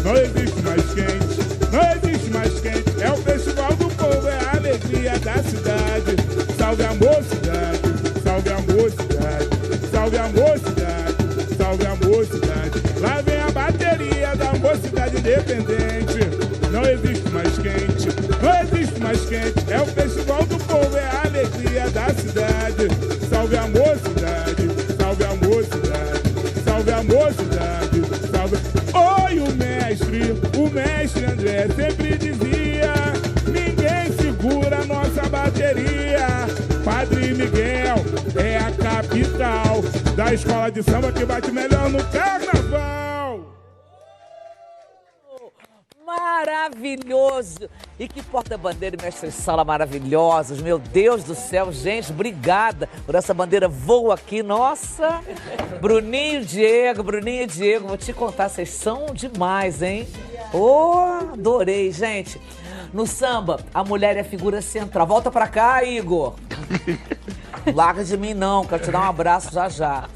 Não existe mais quente, não existe mais quente. É o festival do povo, é a alegria da cidade. Salve a mocidade, salve a mocidade, salve a mocidade, salve a mocidade. Lá vem a bateria da mocidade independente. Não existe mais quente, não existe mais quente. É o festival do povo, é a alegria da cidade. Salve a mocidade, salve a mocidade, salve a mocidade, salve. Oi, o mestre André sempre dizia: ninguém segura nossa bateria. Padre Miguel é a capital da escola de samba que bate melhor no carnaval. maravilhoso. E que porta-bandeira e mestre-sala maravilhosos. Meu Deus do céu, gente, obrigada por essa bandeira voa aqui. Nossa, Bruninho e Diego, vou te contar, vocês são demais, hein? Oh, adorei, gente. No samba, a mulher é a figura central. Volta pra cá, Igor. Larga de mim não, quero te dar um abraço já já.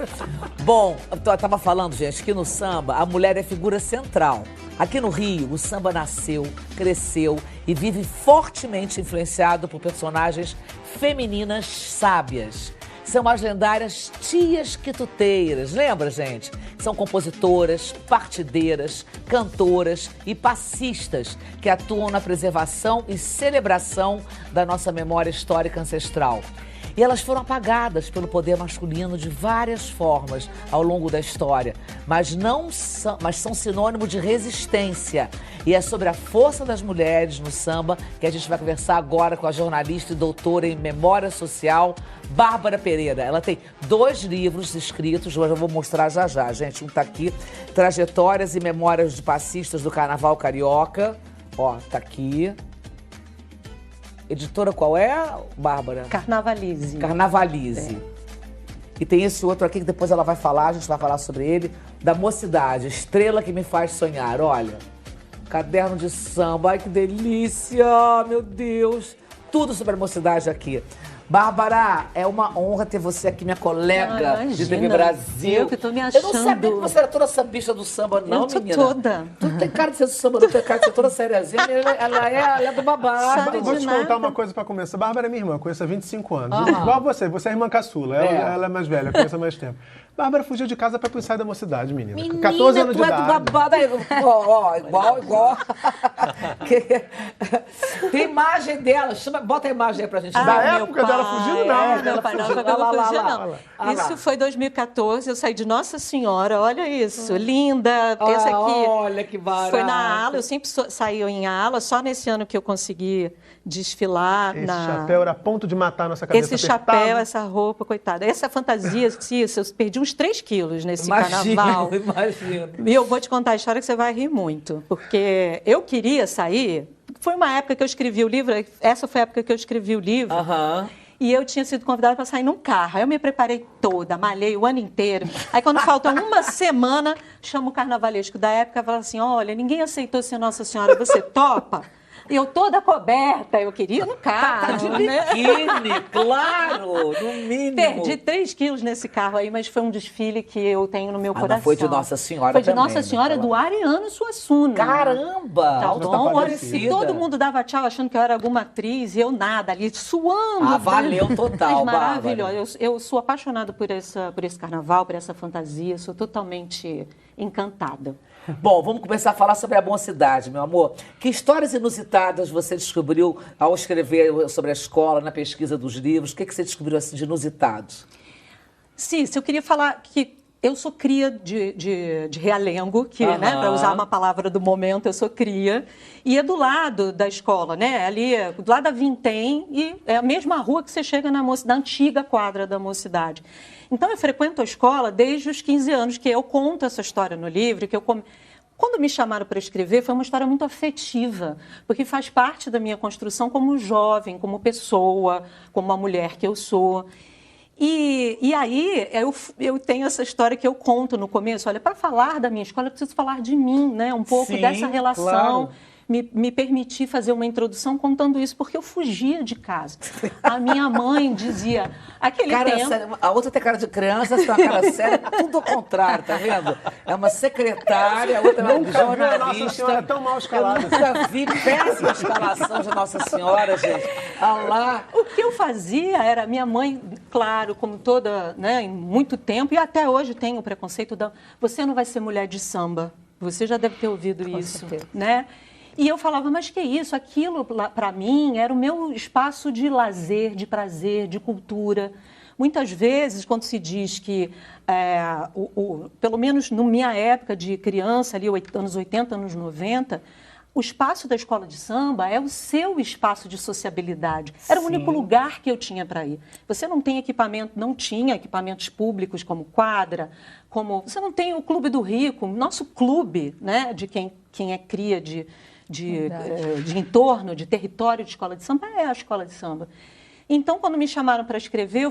Bom, eu tava falando, gente, que no samba a mulher é figura central. Aqui no Rio, o samba nasceu, cresceu e vive fortemente influenciado por personagens femininas sábias. São as lendárias tias quituteiras, lembra, gente? São compositoras, partideiras, cantoras e passistas que atuam na preservação e celebração da nossa memória histórica ancestral. E elas foram apagadas pelo poder masculino de várias formas ao longo da história, mas são sinônimo de resistência. E é sobre a força das mulheres no samba que a gente vai conversar agora com a jornalista e doutora em Memória Social, Bárbara Pereira. Ela tem 2 livros escritos, hoje eu vou mostrar já já, gente. Um tá aqui, Trajetórias e Memórias de Passistas do Carnaval Carioca. Ó, tá aqui. Editora qual é, Bárbara? Carnavalize. Carnavalize. E tem esse outro aqui que depois ela vai falar, a gente vai falar sobre ele, da Mocidade, Estrela que me faz sonhar. Olha, caderno de samba, ai que delícia, meu Deus. Tudo sobre a Mocidade aqui. Bárbara, é uma honra ter você aqui, minha colega de TV Brasil. Eu que tô me achando. Eu não sabia que você era toda sambista do samba, não, menina. Toda. Tu tem cara de ser do samba, não tem cara de ser toda sériazinha. Ela é do babado. Vou te contar uma coisa pra começar. Bárbara é minha irmã, conheço há 25 anos. Igual você é irmã caçula, ela é mais velha, conheço há mais tempo. Bárbara fugiu de casa pra ir pro ensaio da Mocidade, menina. 14 anos de idade. Tu é do babado aí. Ó, igual. Tem imagem dela. Bota a imagem aí pra gente. Da época dela fugindo, não. Meu pai não fugiu, não. Isso foi 2014, eu saí de Nossa Senhora, olha isso, linda. Esse aqui olha que barato. Foi na ala, eu sempre saí em ala, só nesse ano que eu consegui desfilar. Esse chapéu era a ponto de matar a nossa cabeça. Esse chapéu, essa roupa, coitada. Essa fantasia, eu perdi uns 3 quilos nesse carnaval. Imagino. E eu vou te contar a história que você vai rir muito. Porque eu queria sair. Foi uma época que eu escrevi o livro. Essa foi a época que eu escrevi o livro. E eu tinha sido convidada para sair num carro. Aí eu me preparei toda, malhei o ano inteiro. Aí quando falta uma semana, chamo o carnavalesco da época e fala assim, olha, ninguém aceitou ser Nossa Senhora, você topa? E eu toda coberta, eu queria no carro. De biquíni, claro, no mínimo. Perdi 3 quilos nesse carro aí, mas foi um desfile que eu tenho no meu coração. Foi de Nossa Senhora também. Foi de Nossa Senhora do Ariano Suassuna. Caramba! Então, olha, se todo mundo dava tchau achando que eu era alguma atriz, e eu nada ali, suando. Valeu total, mas maravilhoso. Eu sou apaixonada por esse carnaval, por essa fantasia, sou totalmente encantada. Bom, vamos começar a falar sobre a Mocidade, meu amor. Que histórias inusitadas você descobriu ao escrever sobre a escola, na pesquisa dos livros? O que você descobriu assim, de inusitado? Sim, eu queria falar que eu sou cria de Realengo, que, né, para usar uma palavra do momento, eu sou cria. E é do lado da escola, né? Ali, do lado da Vintém, e é a mesma rua que você chega na antiga quadra da Mocidade. Então, eu frequento a escola desde os 15 anos, que eu conto essa história no livro, que quando me chamaram para escrever, foi uma história muito afetiva, porque faz parte da minha construção como jovem, como pessoa, como uma mulher que eu sou. E aí, eu tenho essa história que eu conto no começo. Olha, para falar da minha escola, eu preciso falar de mim, né? Um pouco dessa relação. Claro. Me permiti fazer uma introdução contando isso, porque eu fugia de casa. A minha mãe dizia, aquele tempo... Séria, a outra tem cara de criança, essa tem uma cara séria, tudo ao contrário, tá vendo? É uma secretária, a outra é uma jornalista. Nossa Senhora tão mal escalada. Eu nunca vi péssima escalação de Nossa Senhora, gente. Alá. O que eu fazia era, minha mãe, claro, como toda, né, em muito tempo, e até hoje tem o preconceito da... Você não vai ser mulher de samba. Você já deve ter ouvido isso, né? E eu falava, mas que isso? Aquilo, para mim, era o meu espaço de lazer, de prazer, de cultura. Muitas vezes, quando se diz que, pelo menos na minha época de criança, ali, anos 80, anos 90, o espaço da escola de samba é o seu espaço de sociabilidade. Era o único lugar que eu tinha para ir. Você não tem equipamento, não tinha equipamentos públicos como quadra, você não tem o Clube do Rico, nosso clube, né, de quem é cria de de entorno, de território de escola de samba, é a escola de samba. Então, quando me chamaram para escrever,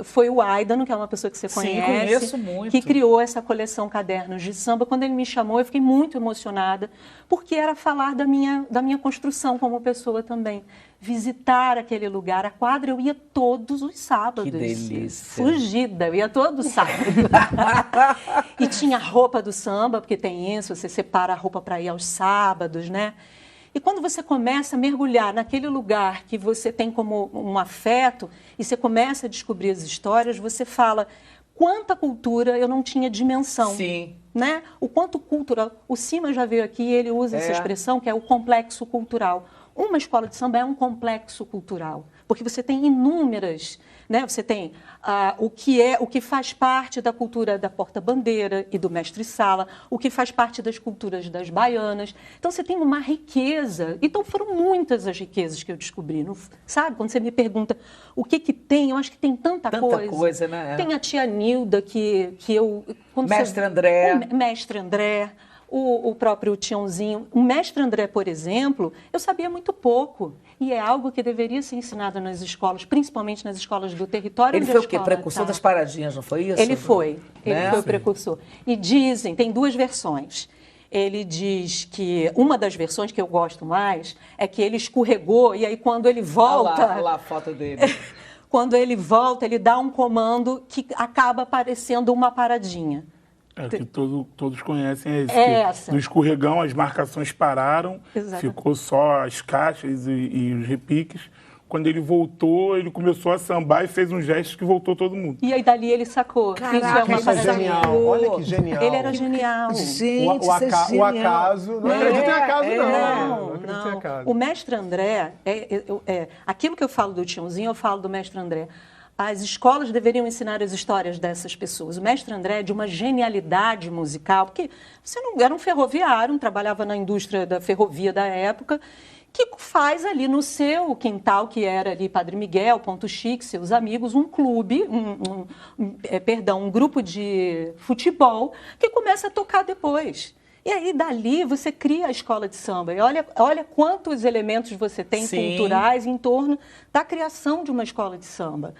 foi o Aidano, que é uma pessoa que você conhece, conheço muito, que criou essa coleção Cadernos de Samba. Quando ele me chamou, eu fiquei muito emocionada, porque era falar da minha construção como pessoa também. Visitar aquele lugar. A quadra eu ia todos os sábados. Que delícia. Fugida, eu ia todo sábado. E tinha roupa do samba, porque tem isso, você separa a roupa para ir aos sábados, né? E quando você começa a mergulhar naquele lugar que você tem como um afeto e você começa a descobrir as histórias, você fala quanta cultura eu não tinha dimensão. Sim. Né? O quanto cultural. O Cima já veio aqui e ele usa essa expressão que é o complexo cultural. Uma escola de samba é um complexo cultural, porque você tem inúmeras, né? Você tem o que faz parte da cultura da porta-bandeira e do mestre-sala, o que faz parte das culturas das baianas. Então, você tem uma riqueza. Então, foram muitas as riquezas que eu descobri. Sabe? Quando você me pergunta o que tem, eu acho que tem tanta coisa. Né? Tem a tia Nilda, que eu... Mestre André. O Mestre André. O próprio Tiãozinho. O Mestre André, por exemplo, eu sabia muito pouco. E é algo que deveria ser ensinado nas escolas, principalmente nas escolas do território. Ele foi o quê? Precursor das paradinhas, não foi isso? Ele foi o precursor. E dizem, tem duas versões. Ele diz que uma das versões que eu gosto mais é que ele escorregou e aí quando ele volta... Olha lá a foto dele. Quando ele volta, ele dá um comando que acaba parecendo uma paradinha. Que todos conhecem essa. No escorregão as marcações pararam, Exatamente. Ficou só as caixas e os repiques. Quando ele voltou, ele começou a sambar e fez um gesto que voltou todo mundo. E aí dali ele sacou. Caraca, isso é genial. Olha que genial. Ele era genial. Gente, o acaso, não acredito em acaso, não. Não acredito em acaso. O Mestre André, aquilo que eu falo do Tiãozinho, eu falo do Mestre André. As escolas deveriam ensinar as histórias dessas pessoas. O Mestre André é de uma genialidade musical, porque você não era um ferroviário, trabalhava na indústria da ferrovia da época, que faz ali no seu quintal, que era ali Padre Miguel, Ponto Chique, seus amigos, um clube, um grupo de futebol, que começa a tocar depois. E aí, dali, você cria a escola de samba. E olha quantos elementos você tem culturais em torno da criação de uma escola de samba.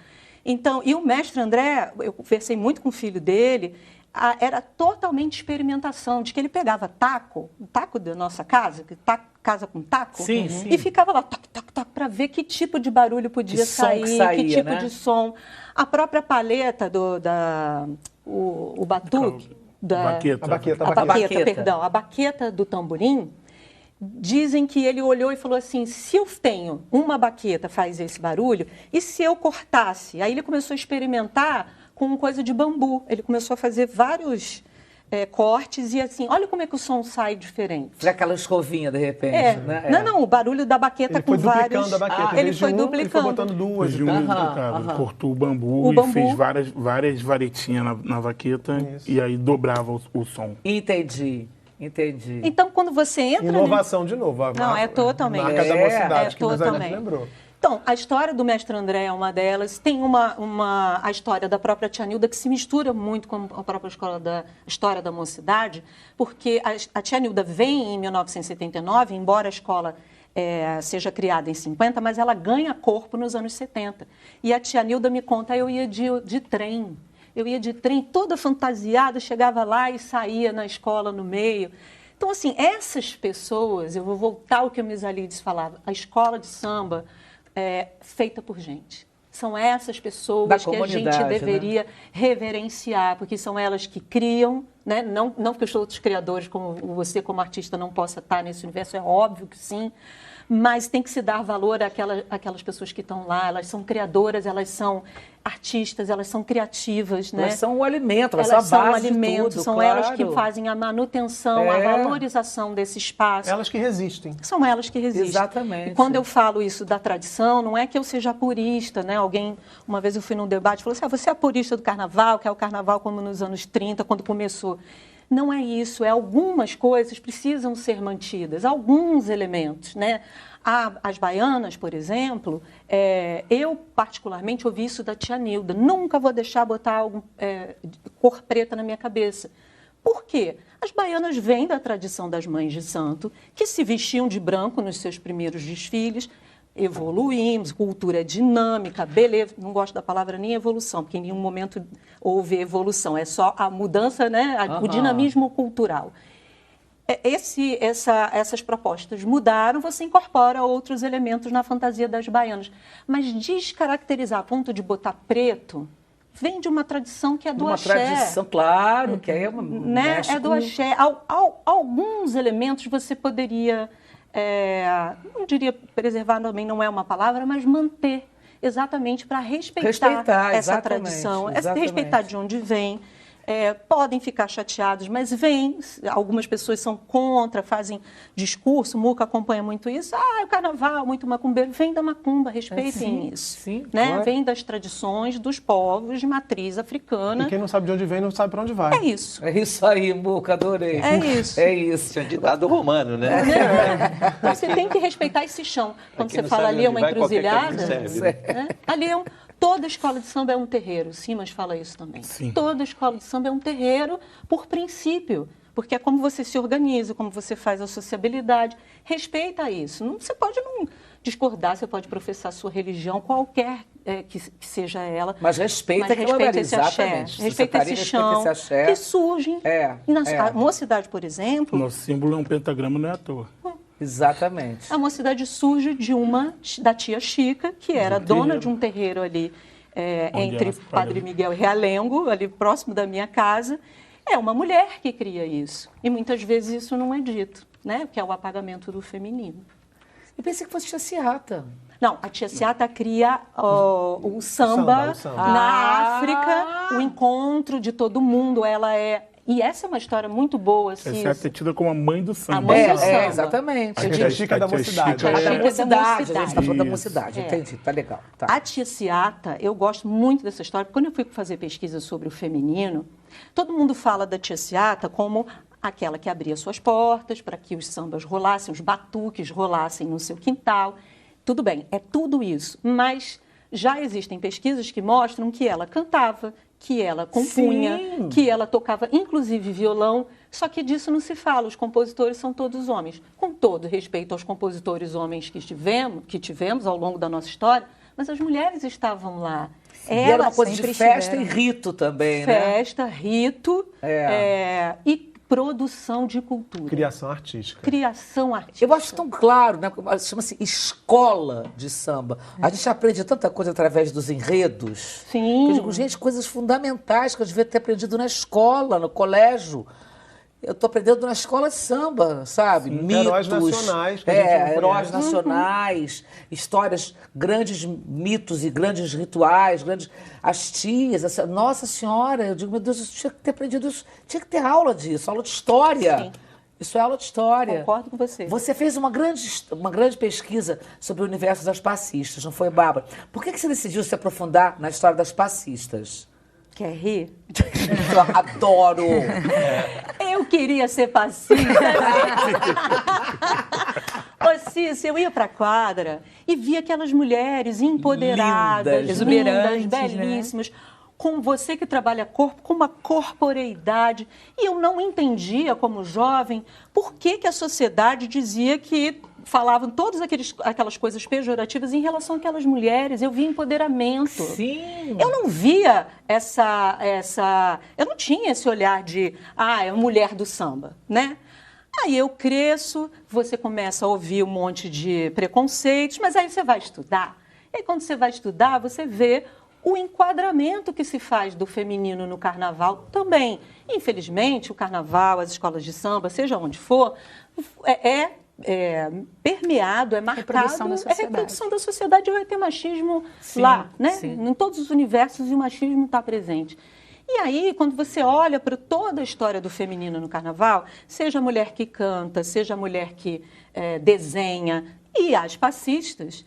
Então, e o Mestre André, eu conversei muito com o filho dele, era totalmente experimentação, de que ele pegava o taco da nossa casa, casa com taco, e ficava lá, toc, toc, toc, para ver que tipo de barulho podia sair, que tipo de som. A própria paleta o batuque, a baqueta do tamborim, dizem que ele olhou e falou assim, se eu tenho uma baqueta, faz esse barulho, e se eu cortasse? Aí ele começou a experimentar com coisa de bambu. Ele começou a fazer vários cortes e assim, olha como é que o som sai diferente. Foi aquela escovinha, de repente, né? Não, o barulho da baqueta com vários... A baqueta. Ele foi duplicando. Ele foi botando duas. Cortou o bambu e fez várias varetinhas na baqueta e aí dobrava o som. Entendi. Então, quando você entra... Inovação de novo. É totalmente. Marca da mocidade, que o Zé lembrou. Então, a história do Mestre André é uma delas. Tem a história da própria tia Nilda, que se mistura muito com a própria história da mocidade, porque a tia Nilda vem em 1979, embora a escola seja criada em 50, mas ela ganha corpo nos anos 70. E a tia Nilda me conta, eu ia de trem. Eu ia de trem toda fantasiada, chegava lá e saía na escola no meio. Então, assim, essas pessoas, eu vou voltar ao que a Miss Alides falava, a escola de samba é feita por gente. São essas pessoas que a gente deveria reverenciar, porque são elas que criam, né? Não porque os outros criadores, como você, como artista, não possa estar nesse universo, é óbvio que sim, mas tem que se dar valor àquelas pessoas que estão lá. Elas são criadoras, elas são artistas, elas são criativas, né? Elas são o alimento, elas são a base de tudo, são elas que fazem a manutenção, a valorização desse espaço. Elas que resistem. São elas que resistem. Exatamente. E quando eu falo isso da tradição, não é que eu seja purista, né? Uma vez eu fui num debate e falou assim, você é purista do carnaval, que é o carnaval como nos anos 30, quando começou. Não é isso, algumas coisas precisam ser mantidas, alguns elementos, né? As baianas, por exemplo, eu particularmente ouvi isso da tia Nilda, nunca vou deixar botar cor preta na minha cabeça. Por quê? As baianas vêm da tradição das mães de santo, que se vestiam de branco nos seus primeiros desfiles. Evoluímos, cultura dinâmica, beleza. Não gosto da palavra nem evolução, porque em nenhum momento houve evolução, é só a mudança, né? O dinamismo cultural. Essas propostas mudaram, você incorpora outros elementos na fantasia das baianas. Mas descaracterizar a ponto de botar preto vem de uma tradição que é do axé. Uma tradição, claro, que é uma... Né? É do axé. Alguns elementos você poderia, não diria preservar, também não é uma palavra, mas manter, exatamente para respeitar essa tradição, respeitar de onde vem. Podem ficar chateados, mas vem. Algumas pessoas são contra, fazem discurso, Muca acompanha muito isso. O carnaval, muito macumbeiro. Vem da macumba, respeitem isso. Sim, né? claro. Vem das tradições dos povos de matriz africana. E quem não sabe de onde vem, não sabe para onde vai. É isso. É isso aí, Muca, adorei. É isso. É isso. Isso é um ditado romano, né? Você tem que respeitar esse chão. Quando você fala ali é uma encruzilhada, ali é toda escola de samba é um terreiro. Simas fala isso também. Sim. Toda escola de samba é um terreiro por princípio. Porque é como você se organiza, como você faz a sociabilidade. Respeita isso. Você pode não discordar, você pode professar a sua religião, qualquer que seja ela. Mas respeita esse axé. Respeita esse chão que surge. A mocidade, por exemplo... Nosso símbolo é um pentagrama, não é à toa. Exatamente. A mocidade surge da tia Chica, que era dona de um terreiro ali entre Padre Miguel e Realengo, ali próximo da minha casa. É uma mulher que cria isso. E muitas vezes isso não é dito, né? Que é o apagamento do feminino. Eu pensei que fosse tia Ciata. Não, a tia Ciata cria o samba na África, o encontro de todo mundo. E essa é uma história muito boa. Essa é tida como a mãe do samba. A mãe do samba. Exatamente. A tia Chica da mocidade. A gente está falando da mocidade, entendi, tá legal. Tá. A tia Ciata, eu gosto muito dessa história, porque quando eu fui fazer pesquisa sobre o feminino, todo mundo fala da tia Ciata como aquela que abria suas portas para que os sambas rolassem, os batuques rolassem no seu quintal. Tudo bem, é tudo isso, mas já existem pesquisas que mostram que ela cantava, que ela compunha, que ela tocava, inclusive, violão, só que disso não se fala, os compositores são todos homens. Com todo respeito aos compositores homens que tivemos ao longo da nossa história, mas as mulheres estavam lá. Era uma coisa de festa e rito também, né? Festa, rito e produção de cultura. Criação artística. Criação artística. Eu acho tão claro, né? Chama-se escola de samba. A gente aprende tanta coisa através dos enredos. Sim. Eu digo, gente, coisas fundamentais que eu devia ter aprendido na escola, no colégio. Eu estou aprendendo na escola de samba, sabe? Sim, mitos. Heróis nacionais. Heróis nacionais, histórias, grandes mitos e grandes rituais, as tias, Nossa Senhora, eu digo, meu Deus, eu tinha que ter aprendido isso, tinha que ter aula disso, aula de história. Sim. Isso é aula de história. Concordo com você. Você fez uma grande pesquisa sobre o universo das passistas, não foi, Bárbara? Por que você decidiu se aprofundar na história das passistas? Quer rir? Eu adoro! Eu queria ser passista. Ô, Cícero, eu ia pra quadra e via aquelas mulheres empoderadas, exuberantes, belíssimas, com você que trabalha corpo, com uma corporeidade. E eu não entendia, como jovem, por que a sociedade dizia que falavam todas aquelas coisas pejorativas em relação àquelas mulheres. Eu via empoderamento. Sim. Eu não via eu não tinha esse olhar de, é mulher do samba, né? Aí eu cresço, você começa a ouvir um monte de preconceitos, mas aí você vai estudar. E aí, quando você vai estudar, você vê o enquadramento que se faz do feminino no carnaval também. Infelizmente, o carnaval, as escolas de samba, seja onde for, permeado, é marcado, reprodução da sociedade, vai ter machismo lá, né? Sim. Em todos os universos o machismo está presente. E aí, quando você olha para toda a história do feminino no carnaval, seja a mulher que canta, seja a mulher que desenha, e as passistas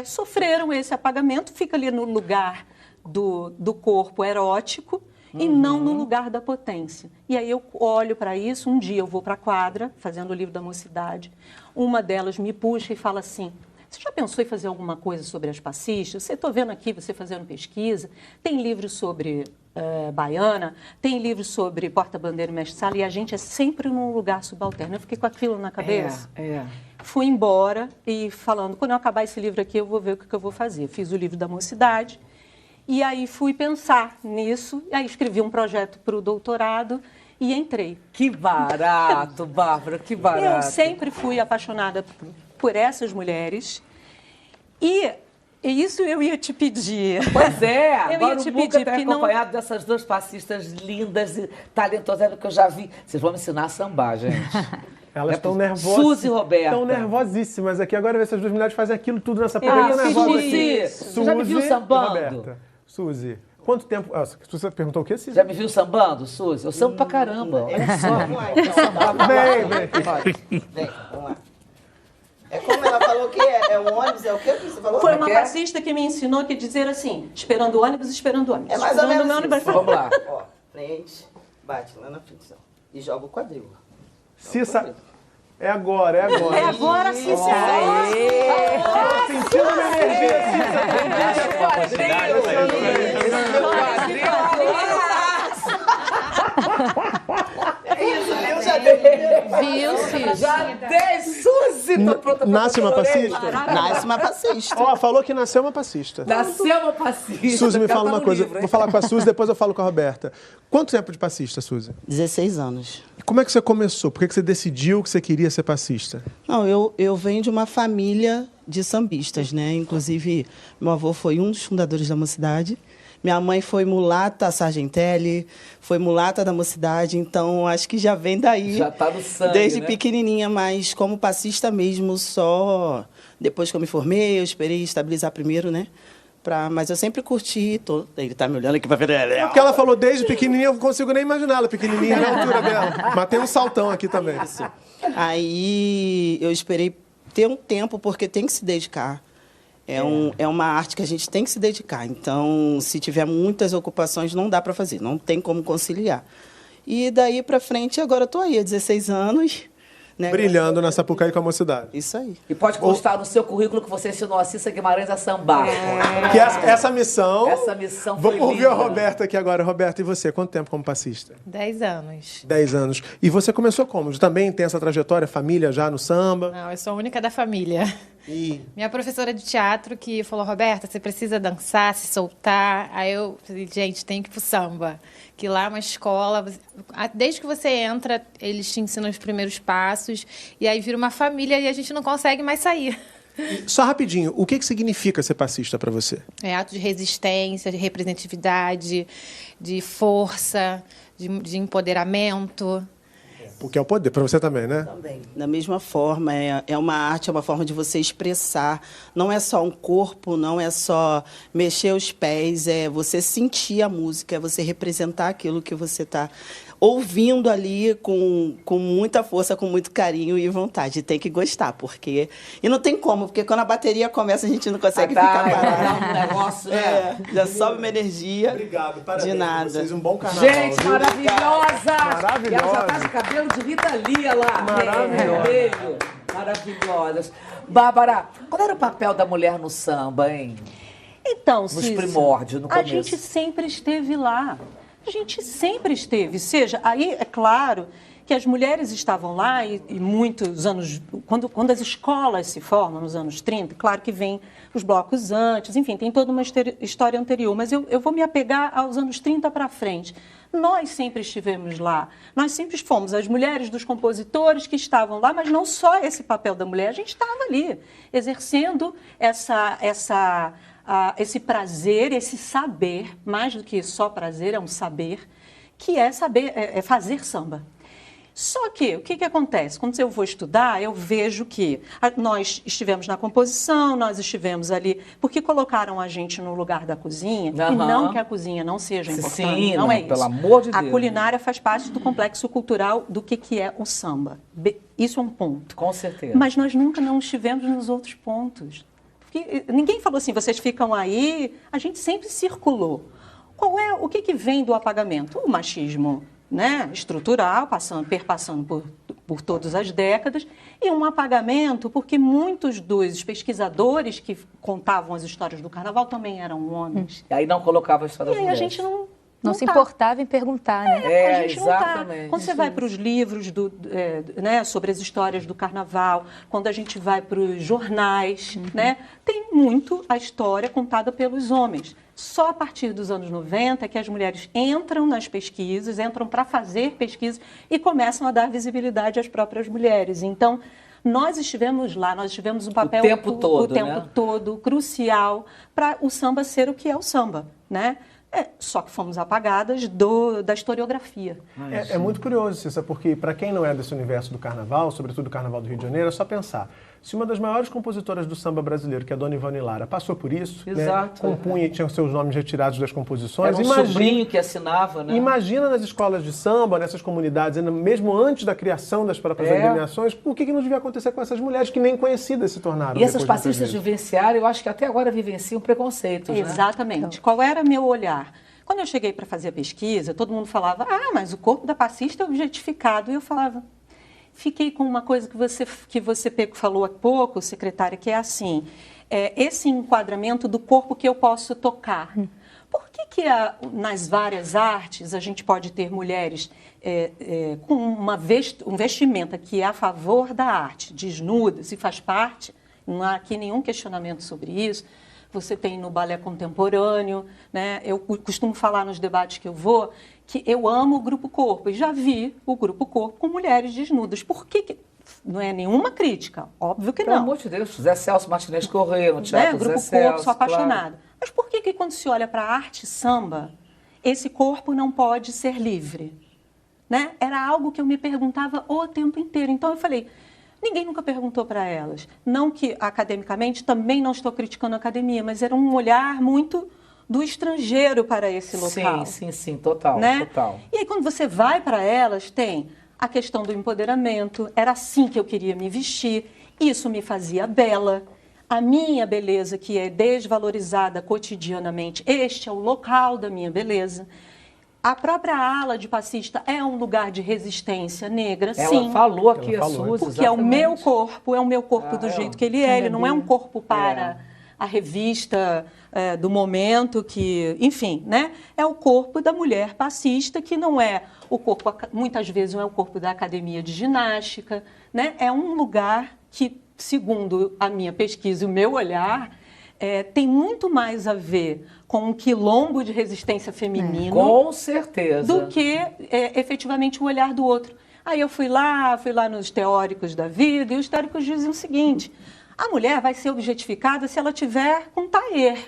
sofreram esse apagamento, fica ali no lugar do corpo erótico, e não no lugar da potência. E aí eu olho para isso, um dia eu vou para a quadra, fazendo o livro da mocidade, uma delas me puxa e fala assim, você já pensou em fazer alguma coisa sobre as passistas? Você está vendo aqui, você fazendo pesquisa, tem livros sobre baiana, tem livros sobre porta-bandeira e mestre-sala, e a gente é sempre num lugar subalterno. Eu fiquei com aquilo na cabeça. Fui embora e falando, quando eu acabar esse livro aqui, eu vou ver o que eu vou fazer. Fiz o livro da mocidade, e aí fui pensar nisso, e aí escrevi um projeto para o doutorado e entrei. Que barato, Bárbara, que barato. Eu sempre fui apaixonada por essas mulheres, e isso eu ia te pedir. Pois é, eu agora ia te o Muca pedir, tá porque acompanhado dessas duas passistas lindas e talentosas que eu já vi. Vocês vão me ensinar a sambar, gente. Elas estão nervosas. Suzy e Roberta. Estão nervosíssimas aqui. Agora essas duas mulheres fazem aquilo tudo nessa Suzy, você já me viu sambando? Suzy, quanto tempo... Você perguntou o quê, Suzy? Já me viu sambando, Suzy? Eu sambo pra caramba. Olha só. Vem. Vamos lá. É como ela falou que é um ônibus, é o quê que você falou? Foi uma passista que me ensinou que dizer assim, esperando o ônibus, esperando o ônibus. É mais ou menos isso. Vamos lá. Ó, frente, bate lá na frente e joga o quadril. Cissa, é agora. É agora, Cissa. Tô sentindo uma energia, Viu, Cissa? Já dei, Suzy! Tô pronta pra nasce uma passista? Nasce uma passista. Ó, falou que nasceu uma passista. Nasceu uma passista. Suzy, me fala uma coisa. Vou falar com a Suzy, depois eu falo com a Roberta. Quanto tempo de passista, Suzy? 16 anos. E como é que você começou? Por que você decidiu que você queria ser passista? Não, eu venho de uma família de sambistas, né? Inclusive, meu avô foi um dos fundadores da Mocidade. Minha mãe foi mulata Sargentelli, foi mulata da Mocidade, então acho que já vem daí. Já tá no sangue, desde né? pequenininha, mas como passista mesmo, só depois que eu me formei, eu esperei estabilizar primeiro, né? Mas eu sempre curti. Ele tá me olhando aqui pra ver. É porque ela falou desde pequenininha, eu não consigo nem imaginá-la pequenininha na altura dela. Mas tem um saltão aqui também. Aí eu esperei ter um tempo, porque tem que se dedicar. É uma arte que a gente tem que se dedicar. Então, se tiver muitas ocupações, não dá para fazer, não tem como conciliar. E daí para frente, agora eu tô aí, há 16 anos. Né? Brilhando na Sapucaí com a Mocidade. Isso aí. E pode constar no seu currículo que você ensinou a Cissa Guimarães a sambar. Que essa missão... Essa missão foi Vamos ouvir a linda. Roberta aqui agora. Roberta, e você? Quanto tempo como passista? 10 anos. 10 anos. E você começou como? Também tem essa trajetória, família já no samba? Não, eu sou a única da família. Minha professora de teatro que falou, Roberta, você precisa dançar, se soltar. Aí eu falei, gente, tem que ir pro samba. Que lá é uma escola, desde que você entra, eles te ensinam os primeiros passos, e aí vira uma família e a gente não consegue mais sair. Só rapidinho, o que significa ser passista para você? É ato de resistência, de representatividade, de força, de empoderamento. Porque é o poder, para você também, né? Também. Da mesma forma, é uma arte, é uma forma de você expressar. Não é só um corpo, não é só mexer os pés, é você sentir a música, é você representar aquilo que você está ouvindo ali com muita força, com muito carinho e vontade. Tem que gostar, porque... E não tem como, porque quando a bateria começa, a gente não consegue ficar parado. Um negócio, né? Já sobe uma energia. Obrigado, parabéns. De nada. Vocês, um bom carnaval. Gente, maravilhosa! Maravilhosa. E ela já tá de cabelo de Rita Lee lá. Maravilhosa. Maravilhosas. Bárbara, qual era o papel da mulher no samba, hein? Então, nos Cícero, primórdios, no começo. A gente sempre esteve lá. A gente sempre esteve. Seja, aí é claro que as mulheres estavam lá e muitos anos... Quando as escolas se formam, nos anos 30, claro que vem os blocos antes, enfim, tem toda uma história anterior. Mas eu vou me apegar aos anos 30 para frente. Nós sempre estivemos lá. Nós sempre fomos as mulheres dos compositores que estavam lá, mas não só esse papel da mulher. A gente estava ali, exercendo esse prazer, esse saber, mais do que só prazer, é um saber, que é saber, é fazer samba. Só que, o que acontece? Quando eu vou estudar, eu vejo que nós estivemos na composição, nós estivemos ali, porque colocaram a gente no lugar da cozinha, e não que a cozinha não seja importante, Sim, não é isso. Pelo amor de Deus. A culinária faz parte do complexo cultural do que é o samba. Isso é um ponto. Com certeza. Mas nós nunca não estivemos nos outros pontos. Porque ninguém falou assim, vocês ficam aí, a gente sempre circulou. O que vem do apagamento? O machismo, né, estrutural, perpassando por todas as décadas, e um apagamento porque muitos dos pesquisadores que contavam as histórias do carnaval também eram homens. E aí não colocava a história das mulheres. E aí a gente Não se importava em perguntar, né? A gente exatamente. não tá. Quando você vai para os livros né, sobre as histórias do carnaval, quando a gente vai para os jornais, né, tem muito a história contada pelos homens. Só a partir dos anos 90 é que as mulheres entram nas pesquisas, entram para fazer pesquisas e começam a dar visibilidade às próprias mulheres. Então, nós estivemos lá, nós tivemos um papel o tempo todo crucial para o samba ser o que é o samba, né? Só que fomos apagadas da historiografia. É muito curioso, Cissa, porque para quem não é desse universo do carnaval, sobretudo do carnaval do Rio de Janeiro, é só pensar. Se uma das maiores compositoras do samba brasileiro, que é a Dona Ivone Lara, passou por isso, exato, né, compunha e tinha seus nomes retirados das composições. Era um sobrinho que assinava, né? Imagina nas escolas de samba, nessas comunidades, mesmo antes da criação das próprias agremiações, o que não devia acontecer com essas mulheres que nem conhecidas se tornaram. E essas passistas vivenciaram, eu acho que até agora vivenciam preconceitos, né? Exatamente. Então, qual era meu olhar? Quando eu cheguei para fazer a pesquisa, todo mundo falava, mas o corpo da passista é objetificado. E eu falava, fiquei com uma coisa que você falou há pouco, secretária, que é assim, esse enquadramento do corpo que eu posso tocar. Por que nas várias artes a gente pode ter mulheres com um vestimenta que é a favor da arte, desnudas, e faz parte, não há aqui nenhum questionamento sobre isso. Você tem no balé contemporâneo, né? Eu costumo falar nos debates que eu vou que eu amo o Grupo Corpo e já vi o Grupo Corpo com mulheres desnudas. Por que não é nenhuma crítica? Óbvio que não. Pelo amor de Deus, José Celso Martinez Corrêa, no Teatro Grupo Zé Celso, Corpo, sou apaixonada. Claro. Mas por que quando se olha para a arte samba, esse corpo não pode ser livre? Né? Era algo que eu me perguntava o tempo inteiro. Então eu falei, ninguém nunca perguntou para elas. Não que academicamente, também não estou criticando a academia, mas era um olhar muito do estrangeiro para esse local. Sim, total, né? total. E aí quando você vai para elas, tem a questão do empoderamento, era assim que eu queria me vestir, isso me fazia bela. A minha beleza, que é desvalorizada cotidianamente, este é o local da minha beleza. A própria ala de passista é um lugar de resistência negra, sim. Ela falou aqui a Suzy, porque é o meu corpo do jeito que ele é. Ele não é um corpo para a revista do momento, que, enfim, né? É o corpo da mulher passista, que não é o corpo, muitas vezes não é o corpo da academia de ginástica, né? É um lugar que, segundo a minha pesquisa e o meu olhar, tem muito mais a ver com um quilombo de resistência feminino, com certeza, do que efetivamente o olhar do outro. Aí eu fui lá nos teóricos da vida, e os teóricos dizem o seguinte: a mulher vai ser objetificada se ela tiver com tailleur.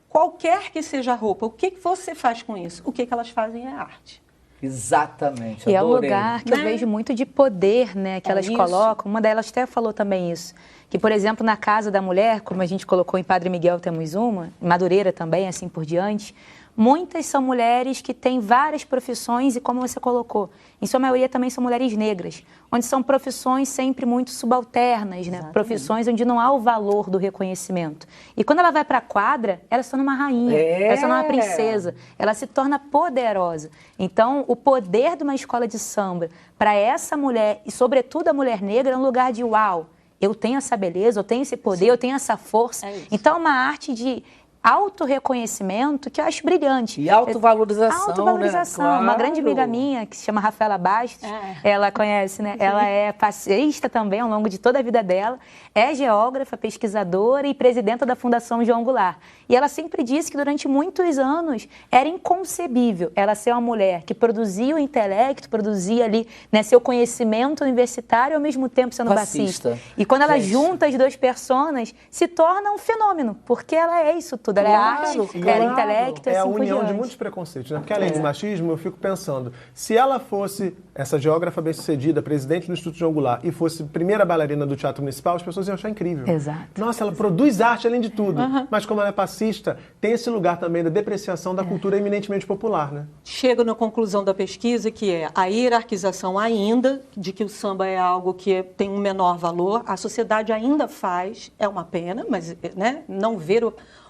Qualquer que seja a roupa, o que você faz com isso? O que elas fazem é arte. Exatamente, e é um lugar que eu vejo muito de poder, né, que elas colocam. Uma delas até falou também isso, que, por exemplo, na Casa da Mulher, como a gente colocou em Padre Miguel temos uma, em Madureira também, assim por diante, muitas são mulheres que têm várias profissões e, como você colocou, em sua maioria também são mulheres negras, onde são profissões sempre muito subalternas, né? Profissões onde não há o valor do reconhecimento. E quando ela vai para a quadra, ela se torna uma rainha, ela se torna uma princesa, ela se torna poderosa. Então, o poder de uma escola de samba para essa mulher, e sobretudo a mulher negra, é um lugar de uau, eu tenho essa beleza, eu tenho esse poder, eu tenho essa força. Então, é uma arte de autorreconhecimento que eu acho brilhante. E autovalorização, Autovalorização. Né? Claro. Uma grande amiga minha, que se chama Rafaela Bastos, ela conhece, né? Ela é passista também ao longo de toda a vida dela, é geógrafa, pesquisadora e presidenta da Fundação João Goulart. E ela sempre disse que durante muitos anos era inconcebível ela ser uma mulher que produzia o intelecto, produzia ali, né, seu conhecimento universitário e ao mesmo tempo sendo passista. E quando ela junta as duas personas, se torna um fenômeno, porque ela é isso tudo. Ela é arte, ela é intelecto, é assim a união por de muitos preconceitos, né? Porque além do machismo, eu fico pensando, se ela fosse essa geógrafa bem-sucedida, presidente do Instituto João Goulart, e fosse primeira bailarina do Teatro Municipal, as pessoas iam achar incrível. Exato. Nossa, ela produz arte além de tudo. Mas como ela é passista, tem esse lugar também da depreciação da cultura eminentemente popular, né? Chego na conclusão da pesquisa, que é a hierarquização ainda, de que o samba é algo que tem um menor valor. A sociedade ainda faz, é uma pena, mas, né, não ver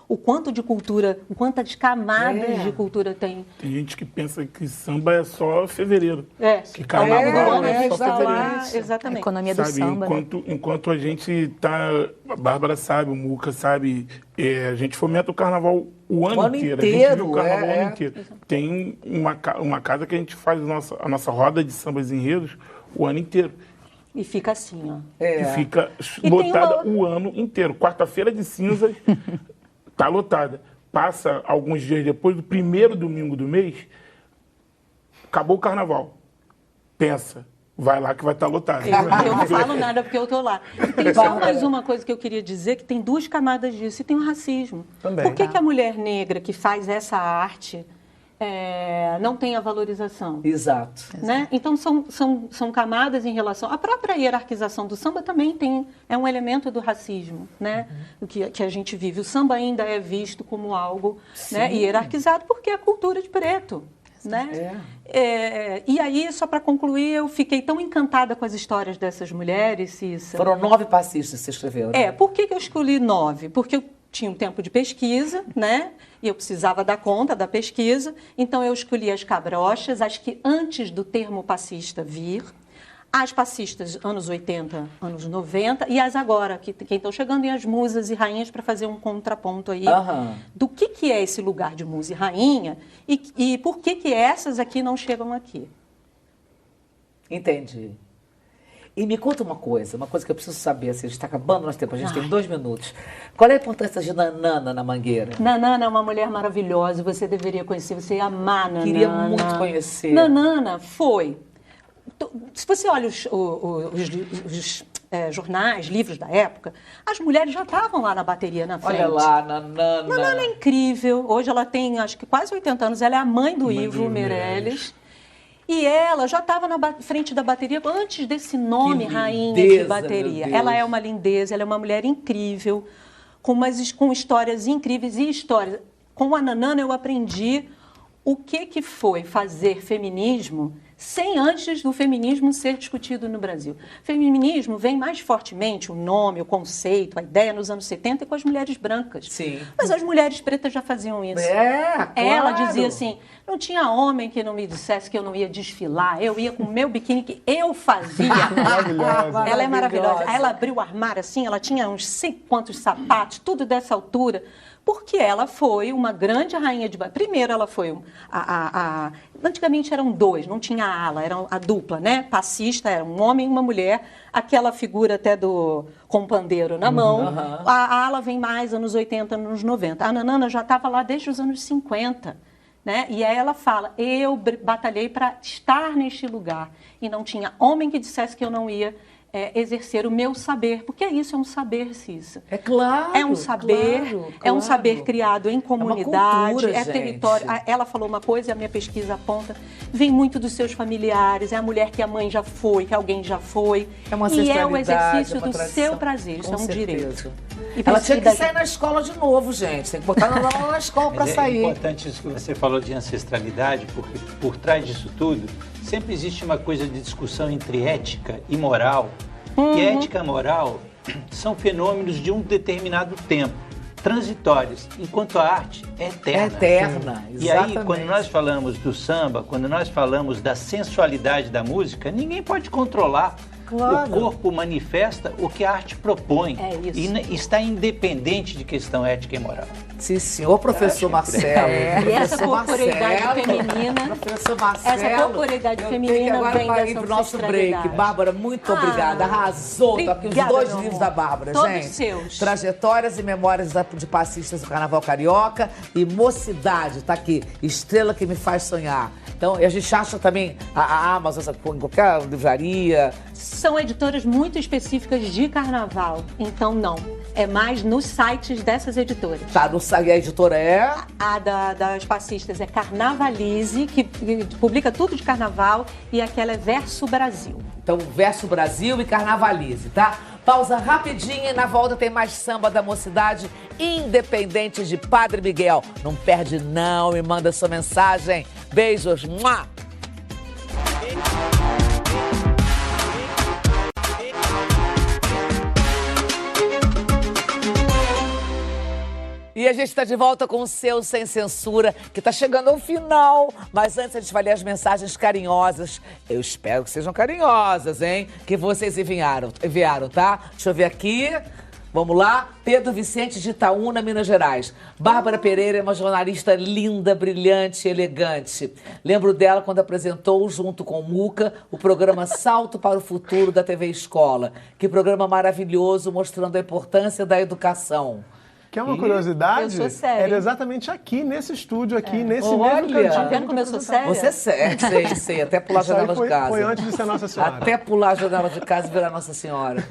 o quanto de cultura, o quantas camadas de cultura tem. Tem gente que pensa que samba é só fevereiro. Que carnaval é só fevereiro. Exatamente. A economia do samba. Enquanto a gente tá... A Bárbara sabe, o Muca sabe, a gente fomenta o carnaval o ano inteiro. A gente vive o carnaval o ano inteiro. Tem uma casa que a gente faz a nossa roda de sambas e enredos o ano inteiro. E fica assim, ó. E fica lotada o ano inteiro. Quarta-feira de cinzas, tá lotada. Passa alguns dias depois, do primeiro domingo do mês, acabou o carnaval. Pensa, vai lá que vai estar lotado. Eu não falo nada porque eu estou lá. E tem só mais uma coisa que eu queria dizer, que tem duas camadas disso. E tem o racismo. Também. Por que a mulher negra que faz essa arte não tem a valorização? Exato. Né? Então, são camadas em relação... A própria hierarquização do samba também é um elemento do racismo, né? Que a gente vive. O samba ainda é visto como algo, né, hierarquizado porque é cultura de preto. Né? E aí, só para concluir, eu fiquei tão encantada com as histórias dessas mulheres, Cissa. Foram 9 passistas que você escreveu, né? Por que eu escolhi 9? Porque eu tinha um tempo de pesquisa, né? E eu precisava dar conta da pesquisa, então eu escolhi as cabrochas, as que antes do termo passista vir, as passistas anos 80, anos 90, e as agora, que estão chegando, e as musas e rainhas, para fazer um contraponto aí do que é esse lugar de musa e rainha e por que essas aqui não chegam aqui. Entendi. E me conta uma coisa que eu preciso saber, assim, a gente está acabando o nosso tempo, a gente tem 2 minutos. Qual é a importância de Nanana na Mangueira? Nanana é uma mulher maravilhosa, você deveria conhecer, você ia amar Nanana. Queria muito conhecer. Nanana foi... Se você olha os jornais, livros da época, as mulheres já estavam lá na bateria, na frente. Olha lá, Nanana. Nanana é incrível. Hoje ela tem, acho que quase 80 anos. Ela é a mãe do Ivo Meirelles. E ela já estava na frente da bateria antes desse nome, rainha de bateria. Ela é uma lindeza, ela é uma mulher incrível, com histórias incríveis e histórias. Com a Nanana eu aprendi o que foi fazer feminismo sem antes do feminismo ser discutido no Brasil. Feminismo vem mais fortemente, o nome, o conceito, a ideia nos anos 70 com as mulheres brancas. Sim. Mas as mulheres pretas já faziam isso. Claro. Ela dizia assim, não tinha homem que não me dissesse que eu não ia desfilar, eu ia com o meu biquíni que eu fazia. Ela é maravilhosa. Aí ela abriu o armário assim, ela tinha uns 5 quantos sapatos, tudo dessa altura, porque ela foi uma grande rainha de... Primeiro ela foi antigamente eram 2, não tinha ala, era a dupla, né? Passista, era um homem e uma mulher, aquela figura até com pandeiro na mão. A ala vem mais anos 80, anos 90. A Nanana já estava lá desde os anos 50. Né? E aí ela fala, eu batalhei para estar neste lugar. E não tinha homem que dissesse que eu não ia exercer o meu saber, porque isso é um saber, Cissa. É claro. É um saber, claro. É um saber criado em comunidade, cultura, território. Ela falou uma coisa e a minha pesquisa aponta, vem muito dos seus familiares, é a mulher que a mãe já foi, que alguém já foi. É uma e é o ancestralidade, exercício do seu prazer, isso é um direito. Ela tinha que sair na escola de novo, gente. Tem que botar ela na escola para sair. É importante isso que você falou de ancestralidade, porque por trás disso tudo, sempre existe uma coisa de discussão entre ética e moral. E ética e moral são fenômenos de um determinado tempo, transitórios, enquanto a arte é eterna. É eterna, exatamente. E aí, quando nós falamos do samba, quando nós falamos da sensualidade da música, ninguém pode controlar. Claro. O corpo manifesta o que a arte propõe. É isso. E está independente de questão ética e moral. Sim, senhor, professor Marcelo. E essa corporeidade feminina, professor Marcelo, essa corporeidade feminina vem dessa para o nosso break. Bárbara, muito obrigada. Arrasou. Tô aqui os 2 livros da Bárbara, todos gente. Seus. Trajetórias e Memórias de Passistas do Carnaval Carioca e Mocidade. Tá aqui. Estrela que me faz sonhar. Então, a gente acha também a Amazon, em qualquer livraria. São editoras muito específicas de carnaval. Então, não. É mais nos sites dessas editoras. Tá, a editora é? A das passistas é Carnavalize, que publica tudo de carnaval, e aquela é Verso Brasil. Então, Verso Brasil e Carnavalize, tá? Pausa rapidinha e na volta tem mais samba da Mocidade, independente de Padre Miguel. Não perde não, me manda sua mensagem. Beijos. Mua! E a gente está de volta com o seu Sem Censura, que está chegando ao final. Mas antes a gente vai ler as mensagens carinhosas. Eu espero que sejam carinhosas, hein? Que vocês enviaram, tá? Deixa eu ver aqui. Vamos lá. Pedro Vicente de Itaúna, Minas Gerais. Bárbara Pereira é uma jornalista linda, brilhante e elegante. Lembro dela quando apresentou, junto com Muca, o programa Salto para o Futuro da TV Escola. Que programa maravilhoso, mostrando a importância da educação. Que é uma curiosidade, eu sou séria. era exatamente aqui, nesse estúdio, aqui, nesse mesmo cantinho. Tá vendo como eu sou séria? Você é séria, sei, até pular a janela de casa. Foi antes de ser Nossa Senhora. Até pular a janela de casa e virar Nossa Senhora.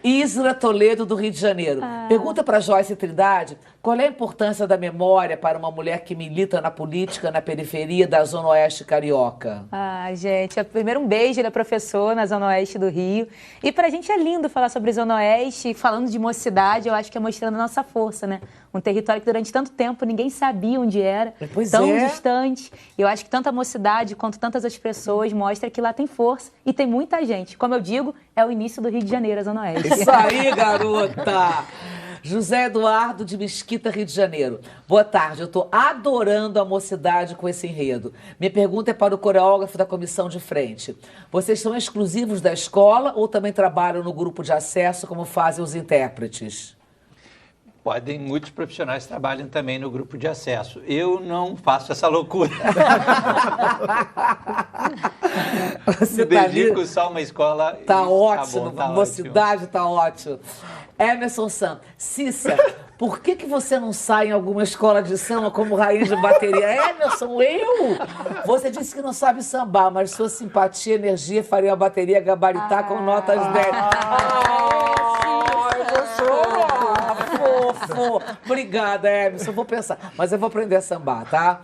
Isra Toledo, do Rio de Janeiro. Pergunta para Joyce Trindade, qual é a importância da memória para uma mulher que milita na política na periferia da Zona Oeste carioca? Gente, primeiro um beijo, ele é professor na Zona Oeste do Rio. E pra gente é lindo falar sobre Zona Oeste, falando de mocidade, eu acho que é mostrando a nossa força, né? Um território que durante tanto tempo ninguém sabia onde era, tão distante. E eu acho que tanto a mocidade quanto tantas as pessoas mostra que lá tem força e tem muita gente. Como eu digo, é o início do Rio de Janeiro, a Zona Oeste. Isso aí, garota! José Eduardo de Mesquita, Rio de Janeiro. Boa tarde, eu estou adorando a mocidade com esse enredo. Minha pergunta é para o coreógrafo da comissão de frente. Vocês são exclusivos da escola ou também trabalham no grupo de acesso como fazem os intérpretes? Podem, muitos profissionais trabalham também no grupo de acesso. Eu não faço essa loucura. Você me dedico só a uma escola. Tá ótimo, tá mocidade tá ótimo. Emerson Santos. Cissa, por que você não sai em alguma escola de samba como rainha de bateria? Emerson, eu? Você disse que não sabe sambar, mas sua simpatia e energia faria a bateria gabaritar com notas 10. Fofo. Obrigada, Emerson. Vou pensar. Mas eu vou aprender a sambar, tá?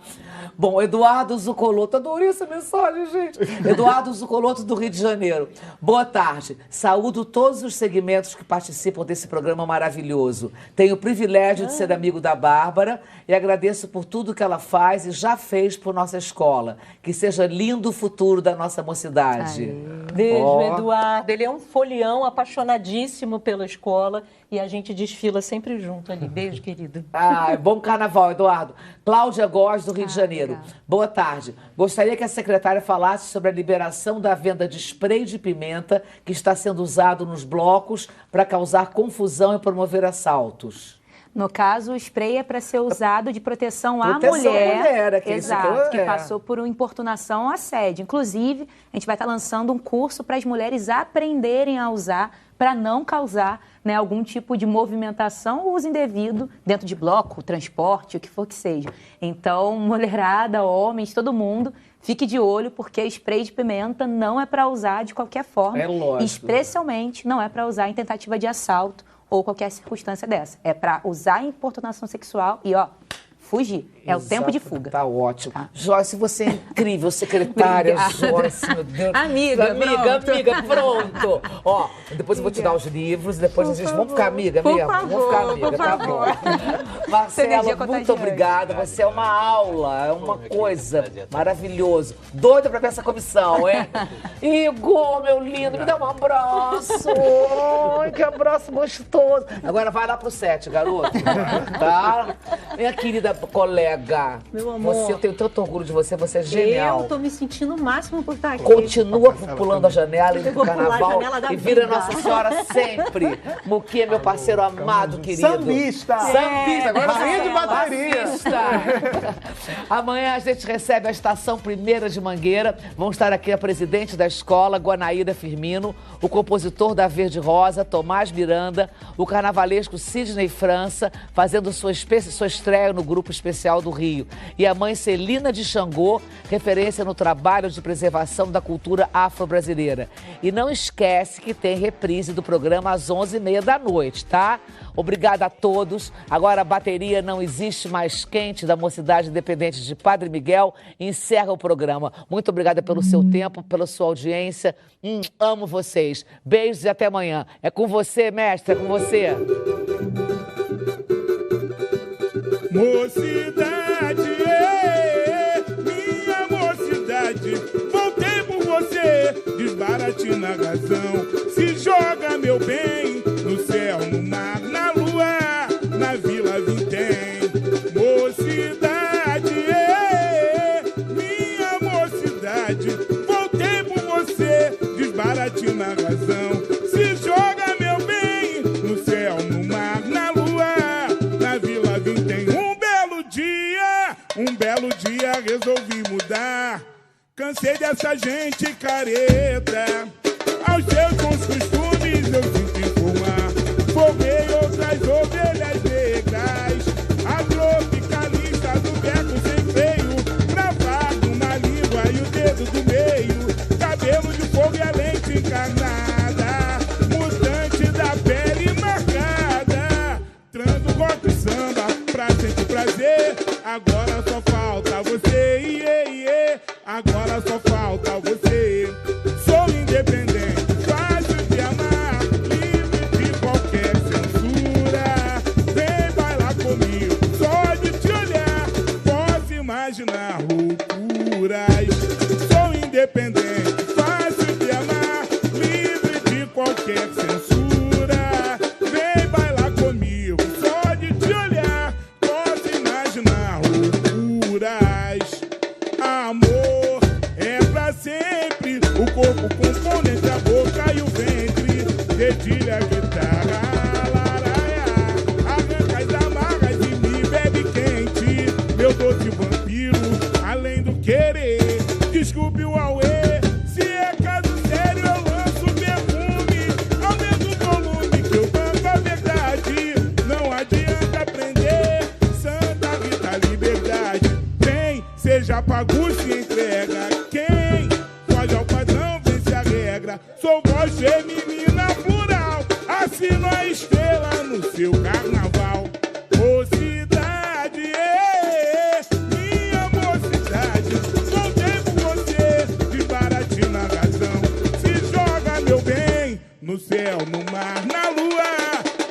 Bom, Eduardo Zucoloto. Adorei essa mensagem, gente. Eduardo Zucoloto, do Rio de Janeiro. Boa tarde. Saúdo todos os segmentos que participam desse programa maravilhoso. Tenho o privilégio de ser amigo da Bárbara e agradeço por tudo que ela faz e já fez por nossa escola. Que seja lindo o futuro da nossa mocidade. Beijo, Eduardo. Ele é um folião apaixonadíssimo pela escola e a gente desfila sempre junto ali. Beijo, querido. Bom carnaval, Eduardo. Cláudia Góes, do Rio de Janeiro. Boa tarde. Gostaria que a secretária falasse sobre a liberação da venda de spray de pimenta que está sendo usado nos blocos para causar confusão e promover assaltos. No caso, o spray é para ser usado de proteção à mulher. Exato, que passou por uma importunação ou assédio. Inclusive, a gente vai estar lançando um curso para as mulheres aprenderem a usar para não causar algum tipo de movimentação ou uso indevido dentro de bloco, transporte, o que for que seja. Então, mulherada, homens, todo mundo, fique de olho, porque spray de pimenta não é para usar de qualquer forma. É lógico. Especialmente não é para usar em tentativa de assalto ou qualquer circunstância dessa. É para usar em importunação sexual e, fugir. É o tempo de fuga. Tá ótimo. Joyce, você é incrível, secretária. Joyce, meu Deus. Amiga, pronto. Ó, depois eu vou te dar os livros, depois vocês vão ficar amiga mesmo? Vamos ficar amiga, tá bom. Marcela, muito obrigada. Você é uma aula, é uma coisa maravilhosa. Doida pra ver essa comissão, hein? Igor, meu lindo, me dá um abraço. Ai, que abraço gostoso. Agora vai lá pro 7, garoto. Tá? Minha querida colega. Meu amor. Eu tenho tanto orgulho de você, você é genial. Eu tô me sentindo o máximo por estar aqui. Continua pulando a janela, indo pro carnaval e vira Nossa Senhora sempre. Muquinha, meu parceiro amado, querido. Sambista, agora rainha de bateria. Amanhã a gente recebe a Estação Primeira de Mangueira. Vão estar aqui a presidente da escola, Guanaíra Firmino, o compositor da Verde Rosa, Tomás Miranda, o carnavalesco Sidney França, fazendo sua estreia no grupo especial do Rio. E a mãe Celina de Xangô, referência no trabalho de preservação da cultura afro-brasileira. E não esquece que tem reprise do programa às 11h30 da noite, tá? Obrigada a todos. Agora a bateria Não Existe Mais Quente, da Mocidade Independente de Padre Miguel, encerra o programa. Muito obrigada pelo seu tempo, pela sua audiência. Amo vocês. Beijos e até amanhã. É com você, mestre, é com você. Mocidade, minha mocidade, voltei por você, desbarate na razão, se joga meu bem, no céu, no mar, na lua, na Vila Vintém. resolvi mudar. Cansei dessa gente careta. Aos seus bons costumes eu sinto informar. Formei outras ovelhas negras. A tropicalista do beco sem freio. Travado na língua e o dedo do meio. Cabelo de fogo e a lente encarnada. Mutante da pele marcada. Trando rock e samba pra sentir prazer. Agora só falta você, iê, iê. Agora só falta você. Sou independente, fácil de amar, livre de qualquer censura. Vem bailar comigo, só de te olhar posso imaginar loucuras. Sou independente, fácil de amar, livre de qualquer censura. Vem bailar comigo, só de te olhar posso imaginar loucuras. Amor é pra sempre, o corpo confunde entre a boca e o ventre. Dedilha a guitarra, laraia, arranca as amarras e me bebe quente. Meu doce vampiro, além do querer, desculpe o auê. Se é caso sério eu lanço perfume. Aumenta o volume que eu canto a verdade. Não adianta aprender, Santa Rita Liberdade. Vem, seja pago se entrega. Quem foge ao padrão vence a regra. Sou voz feminina plural, assino a estrela no seu carnaval. Mocidade, minha mocidade. Voltei por você, desbaratina a razão. Se joga, meu bem, no céu, no mar, na lua,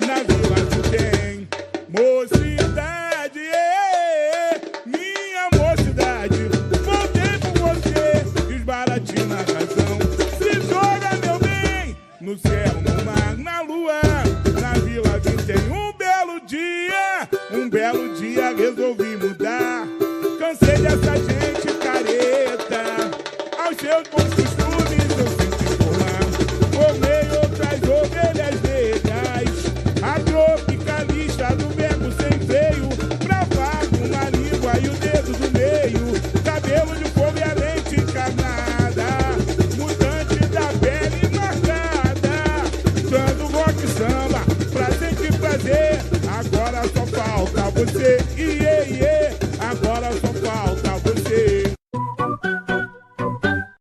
na vila do bem. Mocidade, minha mocidade. Voltei por você, desbaratina a razão. Se joga, meu bem, no céu, no mar, na lua, na vila Vintém. Um belo dia resolvi mudar. Cansei dessa gente careta. Aos seus bons costumes eu sinto informar. Formei outras ovelhas negras. A tropicalista do beco sem freio. Travado na língua e o dedo do meio. Cabelo de fogo e a lente encarnada. Mutante da pele marcada. Dando rock e samba pra sentir prazer. Agora só falta você, iê, iê.